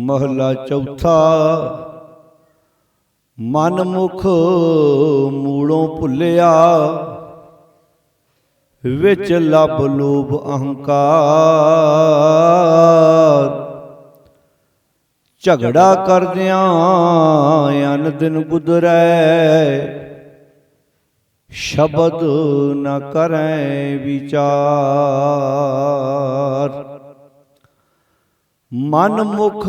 महला चौथा। मन मुख मूलों भुलिया, विच लब लोभ अहंकार। झगड़ा करदियां अन दिन गुजरै, शब्द न करें विचार। मन मुख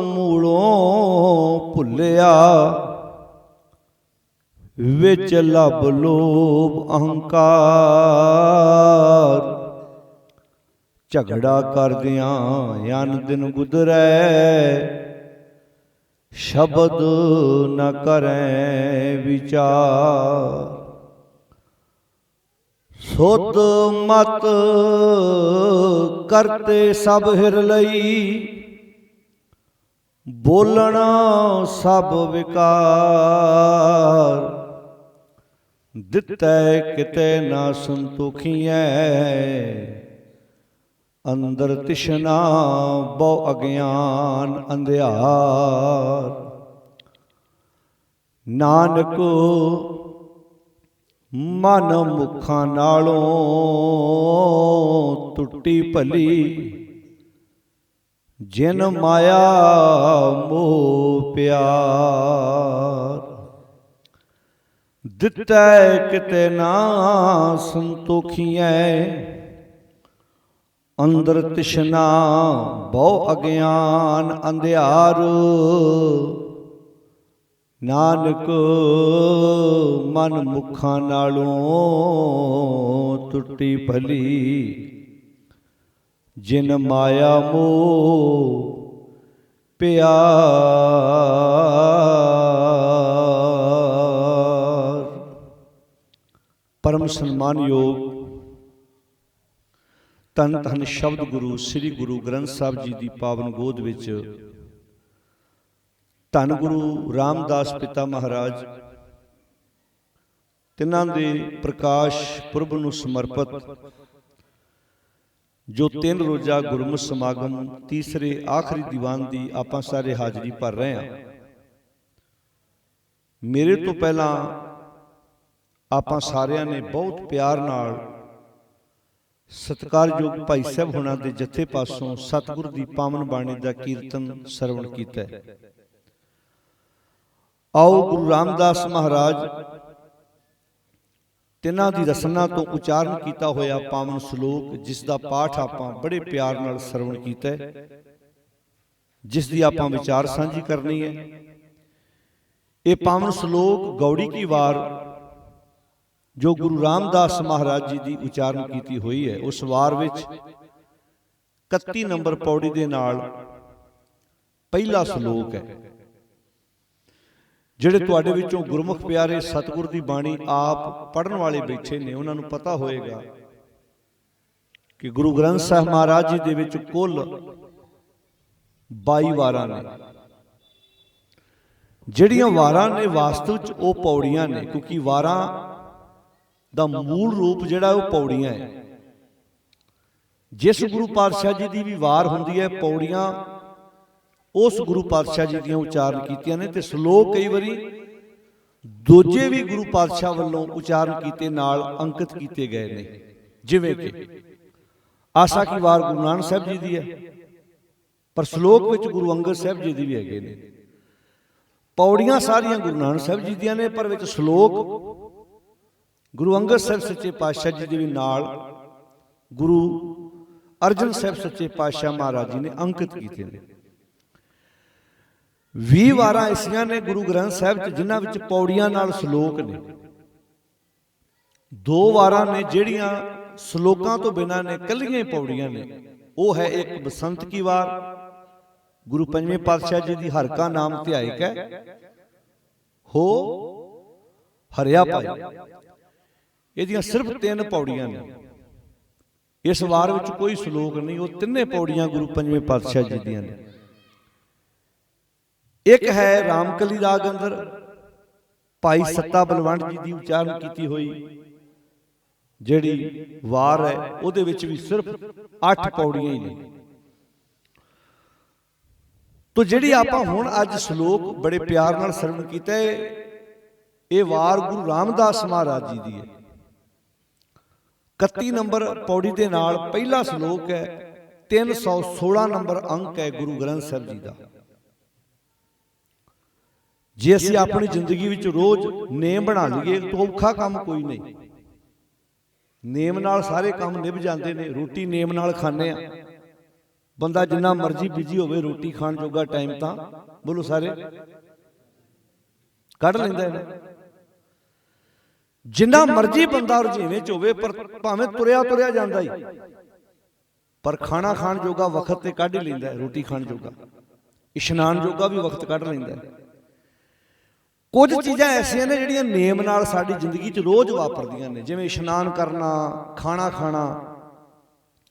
मूलों भुलिया, विच लब लोभ अहंकार। झगड़ा करदियां अन दिन गुजरै, शब्द न करें विचार। सुध मत करते सब हिर लई, बोलना सब विकार। दिते किते ना संतोखियै, अंदर तिशना बहु अज्ञान अंधियार। नानक मन मुखां नालों टुटी भली, जिन माया मोह प्यार। दिते किते ना संतोखियै, अंदर तिशना बहु अज्ञान अंधियार। नानक मन मुखां नालों टुटी भली, जिन माया मोह प्यार। परम सन्मान योग धन धन शब्द गुरु श्री गुरु ग्रंथ साहब जी की पावन गोद विच धन गुरु रामदास पिता महाराज तिन्हां दे प्रकाश पुरब नूं समर्पित जो 3 रोज़ा गुरमत समागम तीसरे आखिरी दीवान की आपां सारे हाज़री भर रहे हैं। मेरे तो पहला आपां सारियां ने बहुत प्यार नाल सत्कारयोग भाई साहब होना दे जत्थे पासों सतगुर की पावन बाणी का कीर्तन सरवण कीता है। आओ गुरु रामदास महाराज तिन्हां दी रसना तो उचारण किया होया पावन सलोक, जिसका पाठ आपां बड़े प्यार नाल सरवण कीता है, जिसकी आपां विचार सांझी करनी है। ये पावन सलोक गौड़ी की वार जो गुरु रामदास महाराज जी की उचारण की हुई है, उस वार विच 31 नंबर पौड़ी दे नाल पहला सलोक है। जिहड़े तुहाडे विचों गुरमुख प्यारे सतगुर की बाणी आप पढ़न वाले बैठे ने, उन्हां नूं पता होएगा कि गुरु ग्रंथ साहिब महाराज जी दे विच कुल 22 वारां ने। जिहड़ियां वारां ने वास्तव च वो पौड़ियां ने, क्योंकि वारां दा मूल रूप जिहड़ा वो पौड़ियां है। जिस गुरु पातशाह जी की भी वार हुंदी है, पौड़ियां उस गुरु पातशाह जी दी उचारण कीतियां ने, ते सलोक कई बारी दूजे भी गुरु पातशाह वालों उचारण कीते नाल अंकित कीते गए ने। जिवें कि आसा की वार गुरु नानक साहब जी दी है, पर सलोक विच गुरु अंगद साहब जी दी भी हैगे ने। पौड़ियां सारियां गुरु नानक साहब जी दियां ने, पर विच सलोक गुरु अंगद साहब सच्चे पातशाह जी के भी नाल गुरु अर्जन साहब सच्चे पातशाह महाराज जी ने अंकित किए हैं। 20 वारां ऐसियां ने गुरु ग्रंथ साहब जिन्हां विच पौड़ियां नाल सलोक ने। 2 वारां ने जिहड़ियां सलोकां तो बिना ने, कल्लियां पौड़ियां ने। वो है एक बसंत की वार, गुरु पंजवें पातशाह जी की हर का नाम ध्यायक है हो हरिया पाई। ये सिर्फ 3 पौड़ियां ने। इस वार विच कोई सलोक नहीं, वो 3 पौड़ियां गुरु पंजवें पातशाह जी दियां ने। एक है रामकली राग अंदर भाई सत्ता बलवंत जी की उचारण की हुई जिहड़ी वार है, उहदे विच भी सिर्फ 8 पौड़ियां ही ने। तो ਜਿਹੜੀ ਆਪਾਂ ਹੁਣ ਅੱਜ ਸ਼ਲੋਕ ਬੜੇ ਪਿਆਰ ਨਾਲ ਸਰਵਣ ਕੀਤਾ ਹੈ, ਇਹ ਵਾਰ ਗੁਰੂ ਰਾਮਦਾਸ ਮਹਾਰਾਜ ਜੀ ਦੀ ਹੈ। 31 ਨੰਬਰ ਪੌੜੀ ਦੇ ਨਾਲ ਪਹਿਲਾ ਸ਼ਲੋਕ ਹੈ, 316 ਨੰਬਰ ਅੰਕ ਹੈ ਗੁਰੂ ਗ੍ਰੰਥ ਸਾਹਿਬ ਜੀ ਦਾ। ਜੇ ਅਸੀਂ ਆਪਣੀ ਜ਼ਿੰਦਗੀ ਵਿੱਚ ਰੋਜ਼ ਨੇਮ ਬਣਾ ਲਈਏ ਤਾਂ ਔਖਾ ਕੰਮ ਕੋਈ ਨਹੀਂ। ਨੇਮ ਨਾਲ ਸਾਰੇ ਕੰਮ ਨਿਭ ਜਾਂਦੇ ਨੇ। ਰੋਟੀ ਨੇਮ ਨਾਲ ਖਾਂਦੇ ਆ, ਬੰਦਾ ਜਿੰਨਾ ਮਰਜ਼ੀ ਬਿਜੀ ਹੋਵੇ ਰੋਟੀ ਖਾਣ ਜੋਗਾ ਟਾਈਮ ਤਾਂ ਬੋਲੋ ਸਾਰੇ ਕੱਢ ਲੈਂਦਾ ਹੈ। ਜਿੰਨਾ ਮਰਜ਼ੀ ਬੰਦਾ ਰੁਝੇਵੇਂ ਚ ਹੋਵੇ, ਪਰ ਭਾਵੇਂ ਤੁਰਿਆ ਤੁਰਿਆ ਜਾਂਦਾ ਹੀ, ਪਰ ਖਾਣਾ ਖਾਣ ਜੋਗਾ ਵਕਤ ਤੇ ਕੱਢ ਹੀ ਲੈਂਦਾ ਹੈ। ਰੋਟੀ ਖਾਣ ਜੋਗਾ, ਇਸ਼ਨਾਨ ਜੋਗਾ ਵੀ ਵਕਤ ਕੱਢ ਲੈਂਦਾ ਹੈ। ਕੁਝ ਚੀਜ਼ਾਂ ਐਸੀਆਂ ਨੇ ਜਿਹੜੀਆਂ ਨੇਮ ਨਾਲ ਸਾਡੀ ਜ਼ਿੰਦਗੀ 'ਚ ਰੋਜ਼ ਵਾਪਰਦੀਆਂ ਨੇ, ਜਿਵੇਂ ਇਸ਼ਨਾਨ ਕਰਨਾ, ਖਾਣਾ ਖਾਣਾ,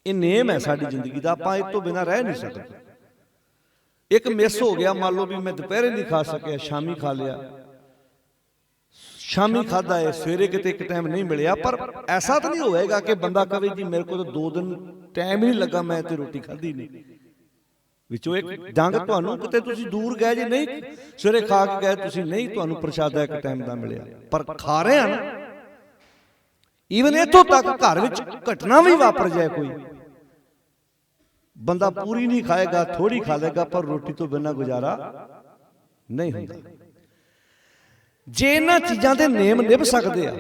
ਇਹ ਨੇਮ ਹੈ ਸਾਡੀ ਜ਼ਿੰਦਗੀ ਦਾ। ਆਪਾਂ ਇਹ ਤੋਂ ਬਿਨਾਂ ਰਹਿ ਨਹੀਂ ਸਕਦੇ। ਇੱਕ ਮਿਸ ਹੋ ਗਿਆ, ਮੰਨ ਲਓ ਵੀ ਮੈਂ ਦੁਪਹਿਰੇ ਨਹੀਂ ਖਾ ਸਕਿਆ, ਸ਼ਾਮੀ ਖਾ ਲਿਆ, ਸ਼ਾਮੀ ਖਾਦਾ ਹੈ, ਸਵੇਰੇ ਕਿਤੇ ਇੱਕ ਟਾਈਮ ਨਹੀਂ ਮਿਲਿਆ, ਪਰ ਐਸਾ ਤਾਂ ਨਹੀਂ ਹੋਏਗਾ ਕਿ ਬੰਦਾ ਕਵੇ ਜੀ ਮੇਰੇ ਕੋਲ ਤਾਂ 2 ਦਿਨ ਟਾਈਮ ਹੀ ਨਹੀਂ ਲੱਗਾ, ਮੈਂ ਤੇ ਰੋਟੀ ਖਾਧੀ ਨਹੀਂ। ਵਿੱਚੋਂ ਇੱਕ ਡੰਗ ਤੁਹਾਨੂੰ ਕਿਤੇ ਤੁਸੀਂ ਦੂਰ ਗਏ ਜੇ, ਨਹੀਂ ਸਵੇਰੇ ਖਾ ਕੇ ਗਏ ਤੁਸੀਂ, ਨਹੀਂ ਤੁਹਾਨੂੰ ਪ੍ਰਸ਼ਾਦਾ ਇੱਕ ਟਾਈਮ ਦਾ ਮਿਲਿਆ, ਪਰ ਖਾ ਰਹੇ ਆ ਨਾ। ਈਵਨ ਇੱਥੋਂ ਤੱਕ ਘਰ ਵਿੱਚ ਘਟਨਾ ਵੀ ਵਾਪਰ ਜਾਏ, ਕੋਈ ਬੰਦਾ ਪੂਰੀ ਨਹੀਂ ਖਾਏਗਾ, ਥੋੜੀ ਖਾ ਲੇਗਾ, ਪਰ ਰੋਟੀ ਤੋਂ ਬਿਨਾਂ ਗੁਜ਼ਾਰਾ ਨਹੀਂ ਹੁੰਦਾ। ਜੇ ਇਹਨਾਂ ਚੀਜ਼ਾਂ ਦੇ ਨੇਮ ਨਿਭ ਸਕਦੇ ਆ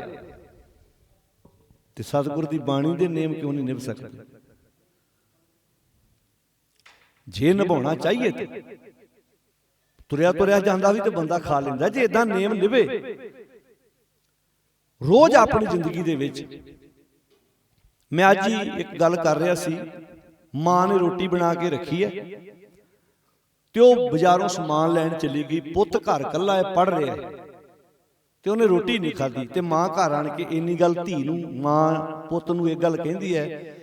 ਤੇ ਸਤਿਗੁਰ ਦੀ ਬਾਣੀ ਦੇ ਨੇਮ ਕਿਉਂ ਨਹੀਂ ਨਿਭ ਸਕਦੇ? ਜੇ ਨਿਭਾਉਣਾ ਚਾਹੀਏ ਤੇ ਤੁਰਿਆ ਤੁਰਿਆ ਜਾਂਦਾ ਵੀ ਤੇ ਬੰਦਾ ਖਾ ਲੈਂਦਾ। ਜੇ ਇਦਾਂ ਨੇਮ ਨਿਭੇ ਰੋਜ਼ ਆਪਣੀ ਜ਼ਿੰਦਗੀ ਦੇ ਵਿੱਚ। ਮੈਂ ਅੱਜ ਹੀ ਇੱਕ ਗੱਲ ਕਰ ਰਿਹਾ ਸੀ, ਮਾਂ ਨੇ ਰੋਟੀ ਬਣਾ ਕੇ ਰੱਖੀ ਹੈ ਤੇ ਉਹ ਬਾਜ਼ਾਰੋਂ ਸਮਾਨ ਲੈਣ ਚਲੀ ਗਈ। ਪੁੱਤ ਘਰ ਇਕੱਲਾ ਹੈ, ਪੜ੍ਹ ਰਿਹਾ ਹੈ, ਤੇ ਉਹਨੇ ਰੋਟੀ ਨਹੀਂ ਖਾਧੀ। ਤੇ ਮਾਂ ਘਰ ਆਣ ਕੇ ਇੰਨੀ ਗੱਲ ਧੀ ਨੂੰ, ਮਾਂ ਪੁੱਤ ਨੂੰ ਇਹ ਗੱਲ ਕਹਿੰਦੀ ਹੈ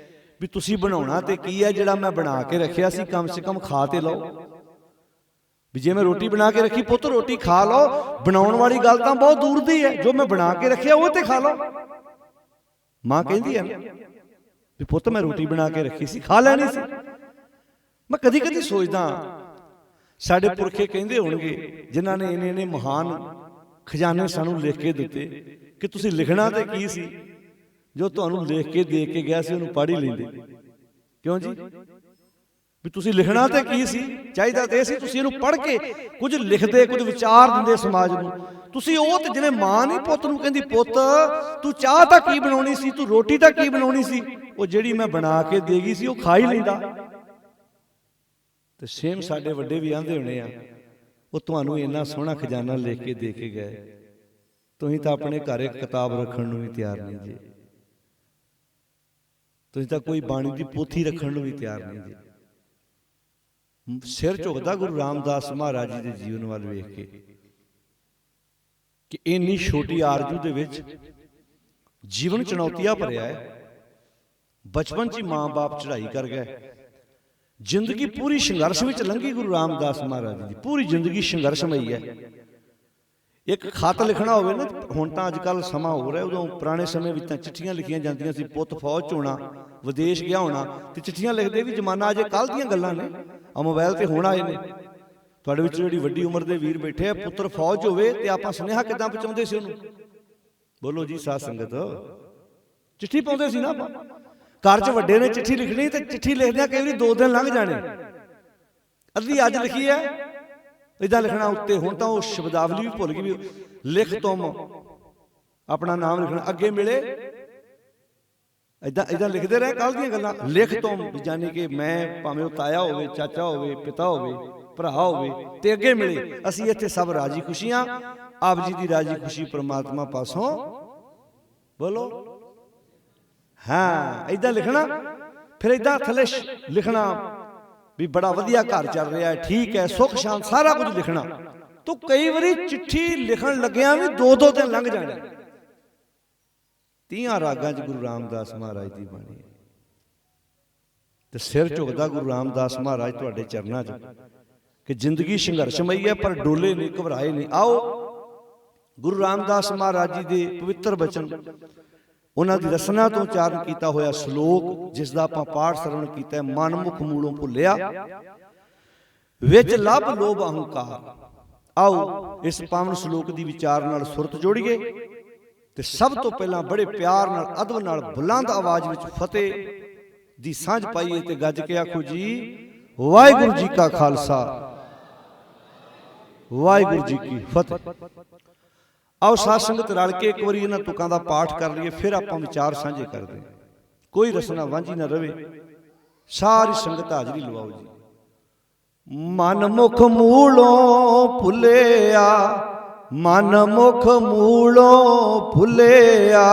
ਵੀ ਤੁਸੀਂ ਬਣਾਉਣਾ ਤੇ ਕੀ ਹੈ, ਜਿਹੜਾ ਮੈਂ ਬਣਾ ਕੇ ਰੱਖਿਆ ਸੀ ਕਮ ਸੇ ਕਮ ਖਾ ਤੇ ਲਓ। ਵੀ ਜੇ ਮੈਂ ਰੋਟੀ ਬਣਾ ਕੇ ਰੱਖੀ, ਪੁੱਤ ਰੋਟੀ ਖਾ ਲਓ, ਬਣਾਉਣ ਵਾਲੀ ਗੱਲ ਤਾਂ ਬਹੁਤ ਦੂਰ ਦੀ ਹੈ, ਜੋ ਮੈਂ ਬਣਾ ਕੇ ਰੱਖਿਆ ਉਹ ਤੇ ਖਾ ਲਓ। ਮਾਂ ਕਹਿੰਦੀ ਹੈ ਵੀ ਪੁੱਤ ਮੈਂ ਰੋਟੀ ਬਣਾ ਕੇ ਰੱਖੀ ਸੀ, ਖਾ ਲੈਣੀ ਸੀ। ਮੈਂ ਕਦੀ ਕਦੀ ਸੋਚਦਾ ਸਾਡੇ ਪੁਰਖੇ ਕਹਿੰਦੇ ਹੋਣਗੇ ਜਿਨ੍ਹਾਂ ਨੇ ਇੰਨੇ ਮਹਾਨ ਖਜ਼ਾਨੇ ਸਾਨੂੰ ਲਿਖ ਕੇ ਦਿੱਤੇ, ਕਿ ਤੁਸੀਂ ਲਿਖਣਾ ਤੇ ਕੀ ਸੀ, ਜੋ ਤੁਹਾਨੂੰ ਲਿਖ ਕੇ ਦੇ ਕੇ ਗਿਆ ਸੀ ਉਹਨੂੰ ਪੜ੍ਹ ਹੀ ਲੈਂਦੇ। ਕਿਉਂ ਜੀ? ਵੀ ਤੁਸੀਂ ਲਿਖਣਾ ਤੇ ਕੀ ਸੀ, ਚਾਹੀਦਾ ਤੇ ਸੀ ਤੁਸੀਂ ਇਹਨੂੰ ਪੜ੍ਹ ਕੇ ਕੁਝ ਲਿਖਦੇ, ਕੁਝ ਵਿਚਾਰ ਦਿੰਦੇ ਸਮਾਜ ਨੂੰ। ਤੁਸੀਂ ਉਹ ਤੇ ਜਿਵੇਂ ਮਾਂ ਨਹੀਂ ਪੁੱਤ ਨੂੰ ਕਹਿੰਦੀ ਪੁੱਤ ਤੂੰ ਚਾਹ ਤਾਂ ਕੀ ਬਣਾਉਣੀ ਸੀ, ਤੂੰ ਰੋਟੀ ਤਾਂ ਕੀ ਬਣਾਉਣੀ ਸੀ, ਉਹ ਜਿਹੜੀ ਮੈਂ ਬਣਾ ਕੇ ਦੇ ਗਈ ਸੀ ਉਹ ਖਾ ਹੀ ਲੈਂਦਾ। ਤੇ ਸੇਮ ਸਾਡੇ ਵੱਡੇ ਵੀ ਆਂਦੇ ਹੋਣੇ ਆ, ਉਹ ਤੁਹਾਨੂੰ ਇੰਨਾ ਸੋਹਣਾ ਖਜ਼ਾਨਾ ਲਿਖ ਕੇ ਦੇ ਕੇ ਗਏ, ਤੁਸੀਂ ਤਾਂ ਆਪਣੇ ਘਰ ਇੱਕ ਕਿਤਾਬ ਰੱਖਣ ਨੂੰ ਵੀ ਤਿਆਰ ਨਹੀਂ ਜੀ, ਤੁਸੀਂ ਤਾਂ ਕੋਈ ਬਾਣੀ ਦੀ ਪੋਥੀ ਰੱਖਣ ਨੂੰ ਵੀ ਤਿਆਰ ਨਹੀਂ ਜੀ। ਸਿਰ ਝੁਕਦਾ ਗੁਰੂ ਰਾਮਦਾਸ ਮਹਾਰਾਜ ਜੀ ਦੇ ਜੀਵਨ ਵੱਲ ਵੇਖ ਕੇ, ਕਿ ਇੰਨੀ ਛੋਟੀ ਆਰਜ਼ੂ ਦੇ ਵਿੱਚ ਜੀਵਨ ਚੁਣੌਤੀਆਂ ਭਰਿਆ ਹੈ। ਬਚਪਨ 'ਚ ਹੀ ਮਾਂ-ਬਾਪ ਚੜ੍ਹਾਈ ਕਰ ਗਏ, ਜ਼ਿੰਦਗੀ ਪੂਰੀ ਸੰਘਰਸ਼ ਵਿੱਚ ਲੰਘੀ ਗੁਰੂ ਰਾਮਦਾਸ ਮਹਾਰਾਜ ਜੀ ਦੀ, ਪੂਰੀ ਜ਼ਿੰਦਗੀ ਸੰਘਰਸ਼ਮਈ ਹੈ। ਇੱਕ ਖਤ ਲਿਖਣਾ ਹੋਵੇ ਨਾ, ਹੁਣ ਤਾਂ ਅੱਜ ਕੱਲ੍ਹ ਸਮਾਂ ਹੋ ਰਿਹਾ, ਉਦੋਂ ਪੁਰਾਣੇ ਸਮੇਂ ਵਿੱਚ ਤਾਂ ਚਿੱਠੀਆਂ ਲਿਖੀਆਂ ਜਾਂਦੀਆਂ ਸੀ। ਪੁੱਤ ਫੌਜ 'ਚ ਹੋਣਾ, ਵਿਦੇਸ਼ ਗਿਆ ਹੋਣਾ, ਤੇ ਚਿੱਠੀਆਂ ਲਿਖਦੇ ਵੀ ਜ਼ਮਾਨਾ ਅਜੇ ਕੱਲ੍ਹ ਦੀਆਂ ਗੱਲਾਂ ਨੇ, ਆ ਮੋਬਾਈਲ ਤੇ ਹੁਣ ਆਏ ਨੇ। ਤੁਹਾਡੇ ਵਿੱਚ ਜਿਹੜੀ ਵੱਡੀ ਉਮਰ ਦੇ ਵੀਰ ਬੈਠੇ ਆ, ਪੁੱਤਰ ਫੌਜ ਹੋਵੇ ਤੇ ਆਪਾਂ ਸੁਨੇਹਾ ਕਿੱਦਾਂ ਪਹੁੰਚਾਉਂਦੇ ਸੀ ਉਹਨੂੰ? ਬੋਲੋ ਜੀ ਸਾਧ ਸੰਗਤ, ਚਿੱਠੀ ਪਾਉਂਦੇ ਸੀ ਨਾ ਆਪਾਂ। ਘਰ 'ਚ ਵੱਡੇ ਨੇ ਚਿੱਠੀ ਲਿਖਣੀ ਤੇ ਚਿੱਠੀ ਲਿਖਦਿਆਂ ਕਈ ਵਾਰੀ 2 ਦਿਨ ਲੰਘ ਜਾਣੇ। ਅੱਧੀ ਅੱਜ ਲਿਖੀ ਹੈ, ਇਦਾਂ ਲਿਖਣਾ ਉੱਤੇ। ਹੁਣ ਤਾਂ ਉਹ ਸ਼ਬਦਾਵਲੀ ਵੀ ਭੁੱਲ ਗਈ, ਵੀ ਲਿਖ ਤੁਮ ਆਪਣਾ ਨਾਮ ਲਿਖਣਾ, ਅੱਗੇ ਮਿਲੇ ਇਦਾਂ ਲਿਖਦੇ ਰਹੇ। ਕੱਲ੍ਹ ਦੀਆਂ ਗੱਲਾਂ, ਲਿਖ ਤੁਮ ਜਾਨੀ ਕਿ ਮੈਂ, ਭਾਵੇਂ ਉਹ ਤਾਇਆ ਹੋਵੇ, ਚਾਚਾ ਹੋਵੇ, ਪਿਤਾ ਹੋਵੇ, ਭਰਾ ਹੋਵੇ, ਤੇ ਅੱਗੇ ਮਿਲੇ ਅਸੀਂ ਇੱਥੇ ਸਭ ਰਾਜੀ ਖੁਸ਼ੀਆਂ, ਆਪ ਜੀ ਦੀ ਰਾਜੀ ਖੁਸ਼ੀ ਪ੍ਰਮਾਤਮਾ ਪਾਸੋਂ। ਬੋਲੋ ਹਾਂ, ਇਦਾਂ ਲਿਖਣਾ। ਫਿਰ ਇਦਾਂ ਥੱਲੇ ਲਿਖਣਾ ਵੀ ਬੜਾ ਵਧੀਆ ਘਰ ਚੱਲ ਰਿਹਾ ਹੈ, ਠੀਕ ਹੈ, ਸੁੱਖ ਸ਼ਾਂਤ, ਸਾਰਾ ਕੁਝ ਲਿਖਣਾ। ਤੂੰ ਕਈ ਵਾਰੀ ਚਿੱਠੀ ਲਿਖਣ ਲੱਗਿਆ ਵੀ 2-2 ਦਿਨ ਲੰਘ ਜਾਣੇ। 30 ਰਾਗਾਂ 'ਚ ਗੁਰੂ ਰਾਮਦਾਸ ਮਹਾਰਾਜ ਦੀ ਬਾਣੀ ਹੈ, ਤੇ ਸਿਰ ਝੁਕਦਾ ਗੁਰੂ ਰਾਮਦਾਸ ਮਹਾਰਾਜ ਤੁਹਾਡੇ ਚਰਨਾਂ 'ਚ, ਕਿ ਜ਼ਿੰਦਗੀ ਸੰਘਰਸ਼ਮਈ ਹੈ ਪਰ ਡੋਲੇ ਨਹੀਂ, ਘਬਰਾਏ ਨਹੀਂ। ਆਓ ਗੁਰੂ ਰਾਮਦਾਸ ਮਹਾਰਾਜ ਜੀ ਦੇ ਪਵਿੱਤਰ ਬਚਨ, ਉਹਨਾਂ ਦੀ ਰਸਨਾ ਤੋਂ ਉਚਾਰਨ ਕੀਤਾ ਹੋਇਆ ਸ਼ਲੋਕ, ਜਿਸ ਦਾ ਆਪਾਂ ਪਾਠ ਸਰਵਣ ਕੀਤਾ ਹੈ, ਮਨ ਮੁਖ ਮੂਲੋਂ ਭੁੱਲਿਆ विच लभ लोभ अहंकार। आओ इस पावन श्लोक की विचार नाल सुरत जोड़िए ते सब तो पहला बड़े प्यार नाल अदब नाल बुलंद आवाज विच फतेह दी सांझ पाइए ते गज के आखो जी वाहिगुरू जी का खालसा वाहिगुरू जी की फतेह। आओ साध संगत रल के एक बार इन्हां तुकां दा पाठ कर लईए, फिर आपां विचार सांझे करदे। कोई रसना वांझी ना रवे, सारी संगत हाजरी लवाओ जी। मन मुख मूलों भुलिया, मन मुख मूलों भुलिया,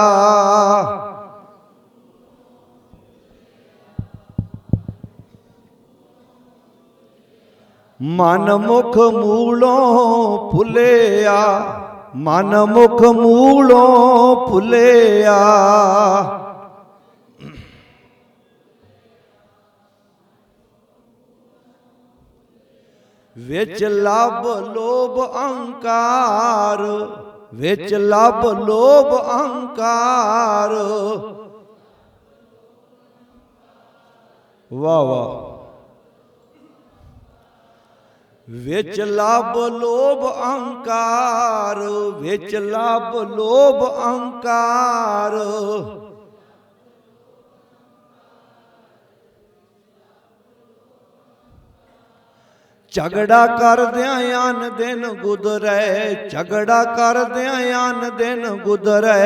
मन मुख मूलों भुलिया, मन मुख मूलों भुलिया, विच लभ लोभ अहंकार, विच लभ लोभ अहंकार। वाह वाह। विच लभ लोभ अहंकार, विच लभ लोभ अहंकार। झगड़ा कर दिया अन दिन गुजरे, झगड़ा कर दिया अन दिन गुजरे,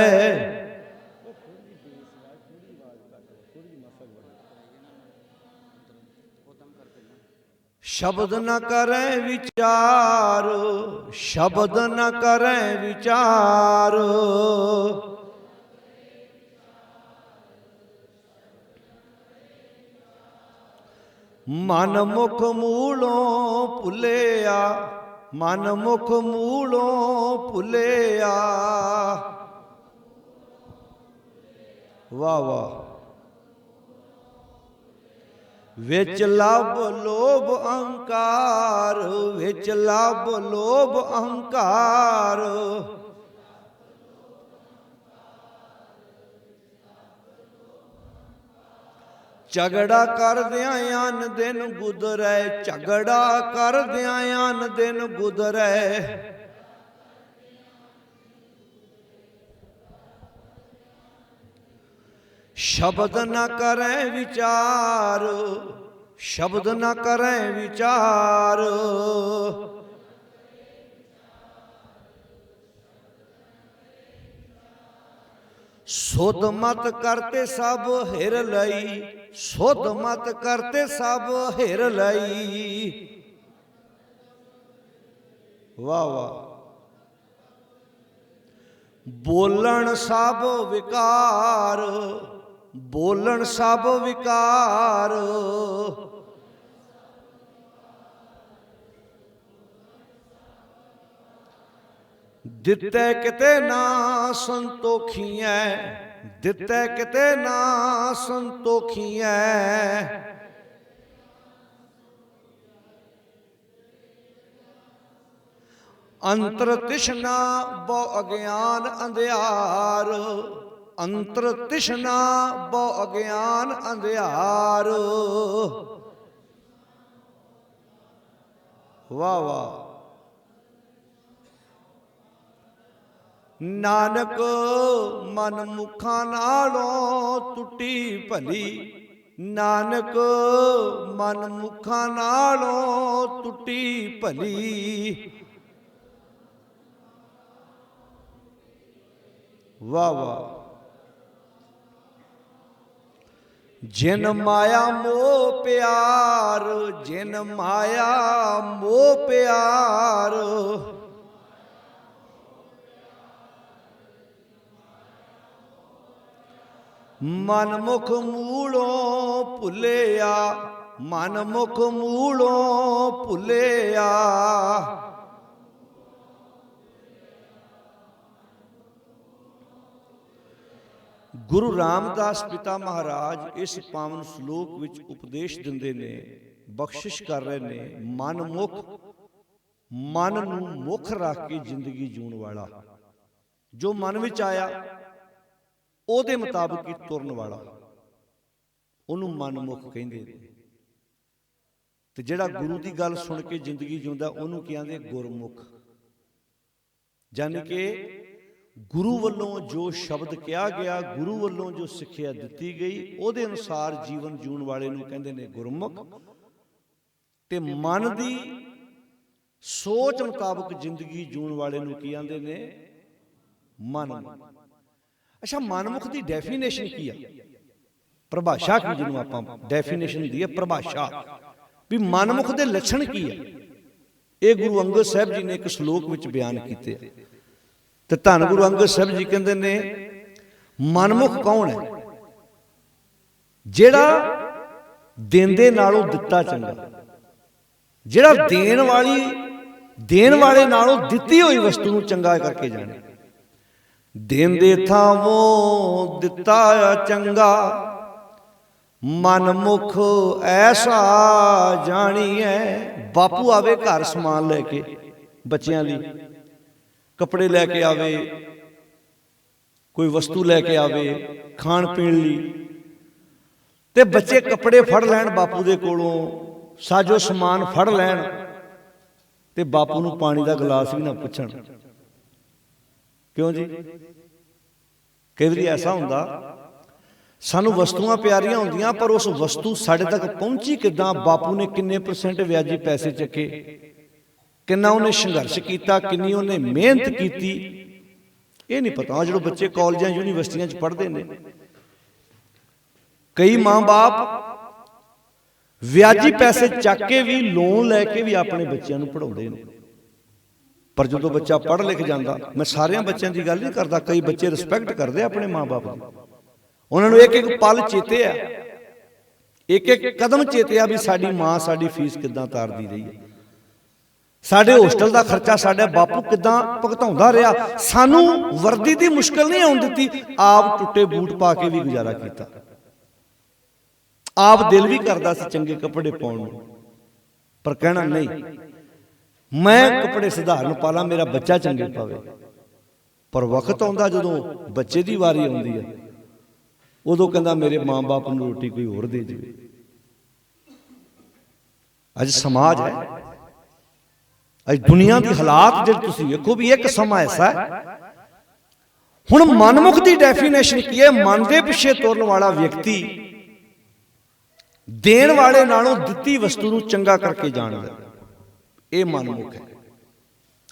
शब्द न करें विचार, शब्द न करें विचार। मन मुख मूलों भुलिया, मन मुख मूलों भुलिया। वाह वाह। विच लभ लोभ अहंकार, विच लभ लोभ अहंकार। झगड़ा कर दिया अन दिन गुजरे, झगड़ा कर दिया अन दिन गुजरे, शब्द न करें विचार, शब्द न करें विचार। सुध मत करते सब हिर लई, सुध मत करते सब हिर लई। वाह वाह। बोलन सब विकार, बोलन सब विकार। दिते किते ना संतोखियां, दिते किते ना संतोखियां। अंतर तिष्णा बो अज्ञान अंधियार, अंतर तिष्णा बो अज्ञान अंधियार। वाह वाह। नानक मन मुखा नालों टुटी भली, नानक मन मुखा नालों टुटी भली। वाह वाह। जिन माया मोह प्यार, जिन माया मोह प्यार। मन मुख मूलों भुलिया, मन मुख मूलों भुलिया। गुरु रामदास पिता महाराज इस पावन श्लोक विच उपदेश दिंदे ने, बख्शिश कर रहे ने। मन मुख, मन नूं मुख रख के जिंदगी जूण वाला, जो मन विच आया ਉਹਦੇ ਮੁਤਾਬਕ ਹੀ ਤੁਰਨ ਵਾਲਾ, ਉਹਨੂੰ ਮਨਮੁਖ ਕਹਿੰਦੇ ਨੇ। ਤੇ ਜਿਹੜਾ ਗੁਰੂ ਦੀ ਗੱਲ ਸੁਣ ਕੇ ਜ਼ਿੰਦਗੀ ਜਿਉਂਦਾ ਉਹਨੂੰ ਕਹਿੰਦੇ ਗੁਰਮੁਖ। ਯਾਨੀ ਕਿ ਗੁਰੂ ਵੱਲੋਂ ਜੋ ਸ਼ਬਦ ਕਿਹਾ ਗਿਆ, ਗੁਰੂ ਵੱਲੋਂ ਜੋ ਸਿੱਖਿਆ ਦਿੱਤੀ ਗਈ, ਉਹਦੇ ਅਨੁਸਾਰ ਜੀਵਨ ਜਿਉਣ ਵਾਲੇ ਨੂੰ ਕਹਿੰਦੇ ਨੇ ਗੁਰਮੁਖ। ਤੇ ਮਨ ਦੀ ਸੋਚ ਮੁਤਾਬਕ ਜ਼ਿੰਦਗੀ ਜਿਉਣ ਵਾਲੇ ਨੂੰ ਕੀ ਆਂਦੇ ਨੇ? ਮਨਮੁਖ। ਅੱਛਾ, ਮਨਮੁਖ ਦੀ ਡੈਫੀਨੇਸ਼ਨ ਕੀ ਆ? ਪਰਿਭਾਸ਼ਾ ਕੀ, ਜਿਹਨੂੰ ਆਪਾਂ ਡੈਫੀਨੇਸ਼ਨ ਹੁੰਦੀ ਹੈ ਪਰਿਭਾਸ਼ਾ, ਵੀ ਮਨਮੁਖ ਦੇ ਲੱਛਣ ਕੀ ਆ? ਇਹ ਗੁਰੂ ਅੰਗਦ ਸਾਹਿਬ ਜੀ ਨੇ ਇੱਕ ਸ਼ਲੋਕ ਵਿੱਚ ਬਿਆਨ ਕੀਤੇ ਆ। ਤੇ ਧੰਨ ਗੁਰੂ ਅੰਗਦ ਸਾਹਿਬ ਜੀ ਕਹਿੰਦੇ ਨੇ ਮਨਮੁਖ ਕੌਣ ਹੈ? ਜਿਹੜਾ ਦਿੰਦੇ ਨਾਲੋਂ ਦਿੱਤਾ ਚੰਗਾ, ਜਿਹੜਾ ਦੇਣ ਵਾਲੇ ਨਾਲੋਂ ਦਿੱਤੀ ਹੋਈ ਵਸਤੂ ਨੂੰ ਚੰਗਾ ਕਰਕੇ ਜਾਣੇ। ਦੇਂਦੇ ਥਾਵੋਂ ਦਿੱਤਾ ਚੰਗਾ, ਮਨਮੁਖ ਐਸਾ ਜਾਣੀਐ। ਬਾਪੂ ਆਵੇ ਘਰ ਸਮਾਨ ਲੈ ਕੇ, ਬੱਚਿਆਂ ਲਈ ਕੱਪੜੇ ਲੈ ਕੇ ਆਵੇ, ਕੋਈ ਵਸਤੂ ਲੈ ਕੇ ਆਵੇ ਖਾਣ ਪੀਣ ਲਈ, ਤੇ ਬੱਚੇ ਕੱਪੜੇ ਫੜ ਲੈਣ ਬਾਪੂ ਦੇ ਕੋਲੋਂ, ਸਾਜੋ ਸਮਾਨ ਫੜ ਲੈਣ, ਤੇ ਬਾਪੂ ਨੂੰ ਪਾਣੀ ਦਾ ਗਲਾਸ ਵੀ ਨਾ ਪੁੱਛਣ। ਕਿਉਂ ਜੀ? ਕਈ ਵਾਰੀ ਐਸਾ ਹੁੰਦਾ, ਸਾਨੂੰ ਵਸਤੂਆਂ ਪਿਆਰੀਆਂ ਹੁੰਦੀਆਂ, ਪਰ ਉਸ ਵਸਤੂ ਸਾਡੇ ਤੱਕ ਪਹੁੰਚੀ ਕਿੱਦਾਂ? ਬਾਪੂ ਨੇ ਕਿੰਨੇ % ਵਿਆਜੀ ਪੈਸੇ ਚੱਕੇ, ਕਿੰਨਾ ਉਹਨੇ ਸੰਘਰਸ਼ ਕੀਤਾ, ਕਿੰਨੀ ਉਹਨੇ ਮਿਹਨਤ ਕੀਤੀ, ਇਹ ਨਹੀਂ ਪਤਾ। ਜਦੋਂ ਬੱਚੇ ਕਾਲਜਾਂ ਯੂਨੀਵਰਸਿਟੀਆਂ 'ਚ ਪੜ੍ਹਦੇ ਨੇ, ਕਈ ਮਾਂ-ਬਾਪ ਵਿਆਜੀ ਪੈਸੇ ਚੱਕ ਕੇ ਵੀ, ਲੋਨ ਲੈ ਕੇ ਵੀ ਆਪਣੇ ਬੱਚਿਆਂ ਨੂੰ ਪੜ੍ਹਾਉਂਦੇ ਨੇ। ਪਰ ਜਦੋਂ ਬੱਚਾ ਪੜ੍ਹ ਲਿਖ ਜਾਂਦਾ, ਮੈਂ ਸਾਰਿਆਂ ਬੱਚਿਆਂ ਦੀ ਗੱਲ ਨਹੀਂ ਕਰਦਾ, ਕਈ ਬੱਚੇ ਰਿਸਪੈਕਟ ਕਰਦੇ ਆਪਣੇ ਮਾਂ-ਬਾਪ ਦੀ, ਉਹਨਾਂ ਨੂੰ ਇੱਕ ਇੱਕ ਪਲ ਚੇਤੇ ਆ, ਇੱਕ ਇੱਕ ਕਦਮ ਚੇਤੇ ਆ ਵੀ ਸਾਡੀ ਮਾਂ ਸਾਡੀ ਫੀਸ ਕਿੱਦਾਂ ਤਾਰਦੀ ਰਹੀ ਹੈ, ਸਾਡੇ ਹੋਸਟਲ ਦਾ ਖਰਚਾ ਸਾਡਾ ਬਾਪੂ ਕਿੱਦਾਂ ਭੁਗਤਾਉਂਦਾ ਰਿਹਾ, ਸਾਨੂੰ ਵਰਦੀ ਦੀ ਮੁਸ਼ਕਲ ਨਹੀਂ ਆਉਣ ਦਿੱਤੀ, ਆਪ ਟੁੱਟੇ ਬੂਟ ਪਾ ਕੇ ਵੀ ਗੁਜ਼ਾਰਾ ਕੀਤਾ, ਆਪ ਦਿਲ ਵੀ ਕਰਦਾ ਸੀ ਚੰਗੇ ਕੱਪੜੇ ਪਾਉਣ ਨੂੰ, ਪਰ ਕਹਿਣਾ ਨਹੀਂ, ਮੈਂ ਕੱਪੜੇ ਸਧਾਰਨ ਪਾ ਲਾਂ, ਮੇਰਾ ਬੱਚਾ ਚੰਗੇ ਪਾਵੇ। ਪਰ ਵਕਤ ਆਉਂਦਾ ਜਦੋਂ ਬੱਚੇ ਦੀ ਵਾਰੀ ਆਉਂਦੀ ਹੈ, ਉਦੋਂ ਕਹਿੰਦਾ ਮੇਰੇ ਮਾਂ-ਬਾਪ ਨੂੰ ਰੋਟੀ ਕੋਈ ਹੋਰ ਦੇ ਜਾਵੇ। ਅੱਜ ਸਮਾਜ ਹੈ, ਅੱਜ ਦੁਨੀਆ ਦੀ ਹਾਲਾਤ ਜਿਹੜੇ ਤੁਸੀਂ ਵੇਖੋ ਵੀ ਇੱਕ ਸਮਾਂ ਐਸਾ ਹੈ। ਹੁਣ ਮਨਮੁਖ ਦੀ ਡੈਫੀਨੇਸ਼ਨ ਕੀ ਹੈ? ਮਨ ਦੇ ਪਿੱਛੇ ਤੁਰਨ ਵਾਲਾ ਵਿਅਕਤੀ ਦੇਣ ਵਾਲੇ ਨਾਲੋਂ ਦਿੱਤੀ ਵਸਤੂ ਨੂੰ ਚੰਗਾ ਕਰਕੇ ਜਾਣਦਾ, ਇਹ ਮਨਮੁਖ ਹੈ।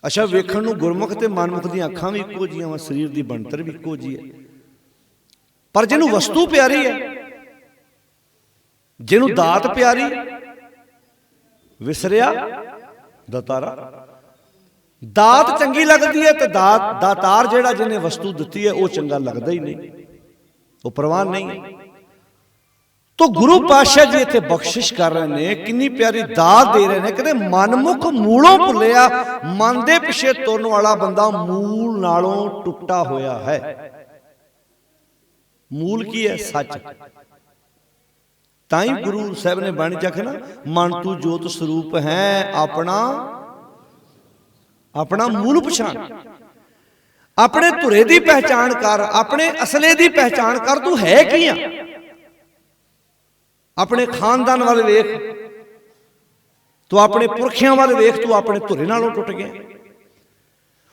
ਅੱਛਾ, ਵੇਖਣ ਨੂੰ ਗੁਰਮੁਖ ਤੇ ਮਨਮੁਖ ਦੀਆਂ ਅੱਖਾਂ ਵੀ ਇੱਕੋ ਜਿਹੀਆਂ ਵਾ, ਸਰੀਰ ਦੀ ਬਣਤਰ ਵੀ ਇੱਕੋ ਜਿਹੀ ਹੈ, ਪਰ ਜਿਹਨੂੰ ਵਸਤੂ ਪਿਆਰੀ ਹੈ, ਜਿਹਨੂੰ ਦਾਤ ਪਿਆਰੀ, ਵਿਸਰਿਆ ਦਾਤਾਰਾ। ਦਾਤ ਚੰਗੀ ਲੱਗਦੀ ਹੈ ਤੇ ਦਾਤਾਰ ਜਿਹੜਾ ਜਿਹਨੇ ਵਸਤੂ ਦਿੱਤੀ ਹੈ ਉਹ ਚੰਗਾ ਲੱਗਦਾ ਹੀ ਨਹੀਂ, ਉਹ ਪ੍ਰਵਾਨ ਨਹੀਂ ਹੈ। ਤੋ ਗੁਰੂ ਪਾਤਸ਼ਾਹ ਜੀ ਇੱਥੇ ਬਖਸ਼ਿਸ਼ ਕਰ ਰਹੇ ਨੇ, ਕਿੰਨੀ ਪਿਆਰੀ ਦਾਤ ਦੇ ਰਹੇ ਨੇ। ਕਹਿੰਦੇ ਮਨਮੁਖ ਮੂਲੋਂ ਭੁੱਲਿਆ, ਮਨ ਦੇ ਪਿੱਛੇ ਤੁਰਨ ਵਾਲਾ ਬੰਦਾ ਮੂਲ ਨਾਲੋਂ ਟੁੱਟਾ ਹੋਇਆ ਹੈ। ਮੂਲ ਕੀ ਹੈ? ਸੱਚ। ਤਾਂ ਹੀ ਗੁਰੂ ਸਾਹਿਬ ਨੇ ਬਾਣੀ ਚ ਆਖਿਆ ਨਾ, ਮਨ ਤੂੰ ਜੋਤ ਸਰੂਪ ਹੈ, ਆਪਣਾ ਮੂਲ ਪਛਾਣ, ਆਪਣੇ ਧੁਰੇ ਦੀ ਪਹਿਚਾਣ ਕਰ, ਆਪਣੇ ਅਸਲੇ ਦੀ ਪਹਿਚਾਣ ਕਰ, ਤੂੰ ਹੈ ਕੀ ਆ। ਆਪਣੇ ਖਾਨਦਾਨ ਵੱਲ ਵੇਖ, ਤੂੰ ਆਪਣੇ ਪੁਰਖਿਆਂ ਵੱਲ ਵੇਖ, ਤੂੰ ਆਪਣੇ ਧੁਰੇ ਨਾਲੋਂ ਟੁੱਟ ਗਿਆ।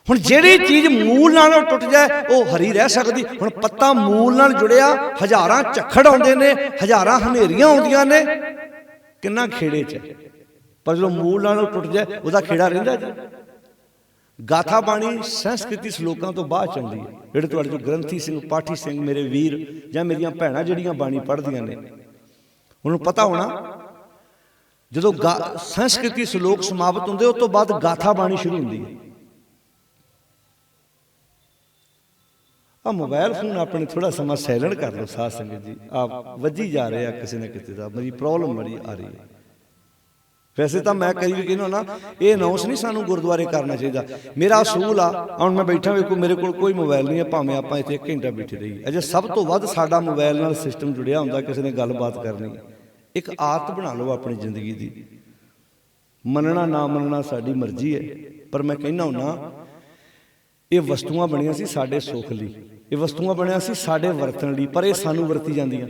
ਹੁਣ ਜਿਹੜੀ ਚੀਜ਼ ਮੂਲ ਨਾਲੋਂ ਟੁੱਟ ਜਾਏ ਉਹ ਹਰੀ ਰਹਿ ਸਕਦੀ। ਹੁਣ ਪੱਤਾ ਮੂਲ ਨਾਲ ਜੁੜਿਆ, ਹਜ਼ਾਰਾਂ ਝੱਖੜ ਆਉਂਦੇ ਨੇ, ਹਜ਼ਾਰਾਂ ਹਨੇਰੀਆਂ ਆਉਂਦੀਆਂ ਨੇ, ਕਿੰਨਾ ਖੇੜੇ 'ਚ, ਪਰ ਜਦੋਂ ਮੂਲ ਨਾਲੋਂ ਟੁੱਟ ਜਾਏ ਉਹਦਾ ਖੇੜਾ ਰਹਿੰਦਾ ਜੀ। ਗਾਥਾ ਬਾਣੀ ਸੰਸਕ੍ਰਿਤੀ ਸ਼ਲੋਕਾਂ ਤੋਂ ਬਾਅਦ ਚੰਦੀ ਹੈ। ਜਿਹੜੇ ਤੁਹਾਡੇ ਚੋਂ ਗ੍ਰੰਥੀ ਸਿੰਘ, ਪਾਠੀ ਸਿੰਘ ਮੇਰੇ ਵੀਰ ਜਾਂ ਮੇਰੀਆਂ ਭੈਣਾਂ ਜਿਹੜੀਆਂ ਬਾਣੀ ਪੜ੍ਹਦੀਆਂ ਨੇ, ਉਹਨੂੰ ਪਤਾ ਹੋਣਾ ਜਦੋਂ ਸੰਸਕ੍ਰਿਤੀ ਸ਼ਲੋਕ ਸਮਾਪਤ ਹੁੰਦੇ ਉਸ ਤੋਂ ਬਾਅਦ ਗਾਥਾ ਬਾਣੀ ਸ਼ੁਰੂ ਹੁੰਦੀ ਹੈ। ਆ ਮੋਬਾਈਲ ਫੋਨ ਆਪਣੇ ਥੋੜਾ ਸਮਾਂ ਸਾਇਲੈਂਟ ਕਰ ਲਓ ਸਾਧ ਸੰਗਤ ਜੀ, ਆਪ ਵੱਜੀ ਜਾ ਰਹੇ ਆ ਕਿਸੇ ਨਾ ਕਿਸੇ ਦਾ, ਮੇਰੀ ਪ੍ਰੋਬਲਮ ਬੜੀ ਆ ਰਹੀ ਹੈ। ਵੈਸੇ ਤਾਂ ਮੈਂ ਕਈ ਵੀ ਕਹਿੰਦਾ ਨਾ, ਇਹ ਅਨਾਉਂਸ ਨਹੀਂ ਸਾਨੂੰ ਗੁਰਦੁਆਰੇ ਕਰਨਾ ਚਾਹੀਦਾ। ਮੇਰਾ ਅਸੂਲ ਆ, ਹੁਣ ਮੈਂ ਬੈਠਾ ਵੇਖੋ ਮੇਰੇ ਕੋਲ ਕੋਈ ਮੋਬਾਈਲ ਨਹੀਂ ਹੈ, ਭਾਵੇਂ ਆਪਾਂ ਇੱਥੇ 1 ਘੰਟਾ ਬੈਠੇ ਰਹੀਏ, ਅਜੇ ਸਭ ਤੋਂ ਵੱਧ ਸਾਡਾ ਮੋਬਾਈਲ ਨਾਲ ਸਿਸਟਮ ਜੁੜਿਆ ਹੁੰਦਾ। ਕਿਸੇ ਨੇ ਗੱਲਬਾਤ ਕਰਨੀ, ਇੱਕ ਆਦਤ ਬਣਾ ਲਓ ਆਪਣੀ ਜ਼ਿੰਦਗੀ ਦੀ। ਮੰਨਣਾ ਨਾ ਮੰਨਣਾ ਸਾਡੀ ਮਰਜ਼ੀ ਹੈ, ਪਰ ਮੈਂ ਕਹਿੰਦਾ ਹੁੰਦਾ ਇਹ ਵਸਤੂਆਂ ਬਣੀਆਂ ਸੀ ਸਾਡੇ ਸੁੱਖ ਲਈ, ਇਹ ਵਸਤੂਆਂ ਬਣਿਆ ਸੀ ਸਾਡੇ ਵਰਤਣ ਲਈ, ਪਰ ਇਹ ਸਾਨੂੰ ਵਰਤੀ ਜਾਂਦੀਆਂ।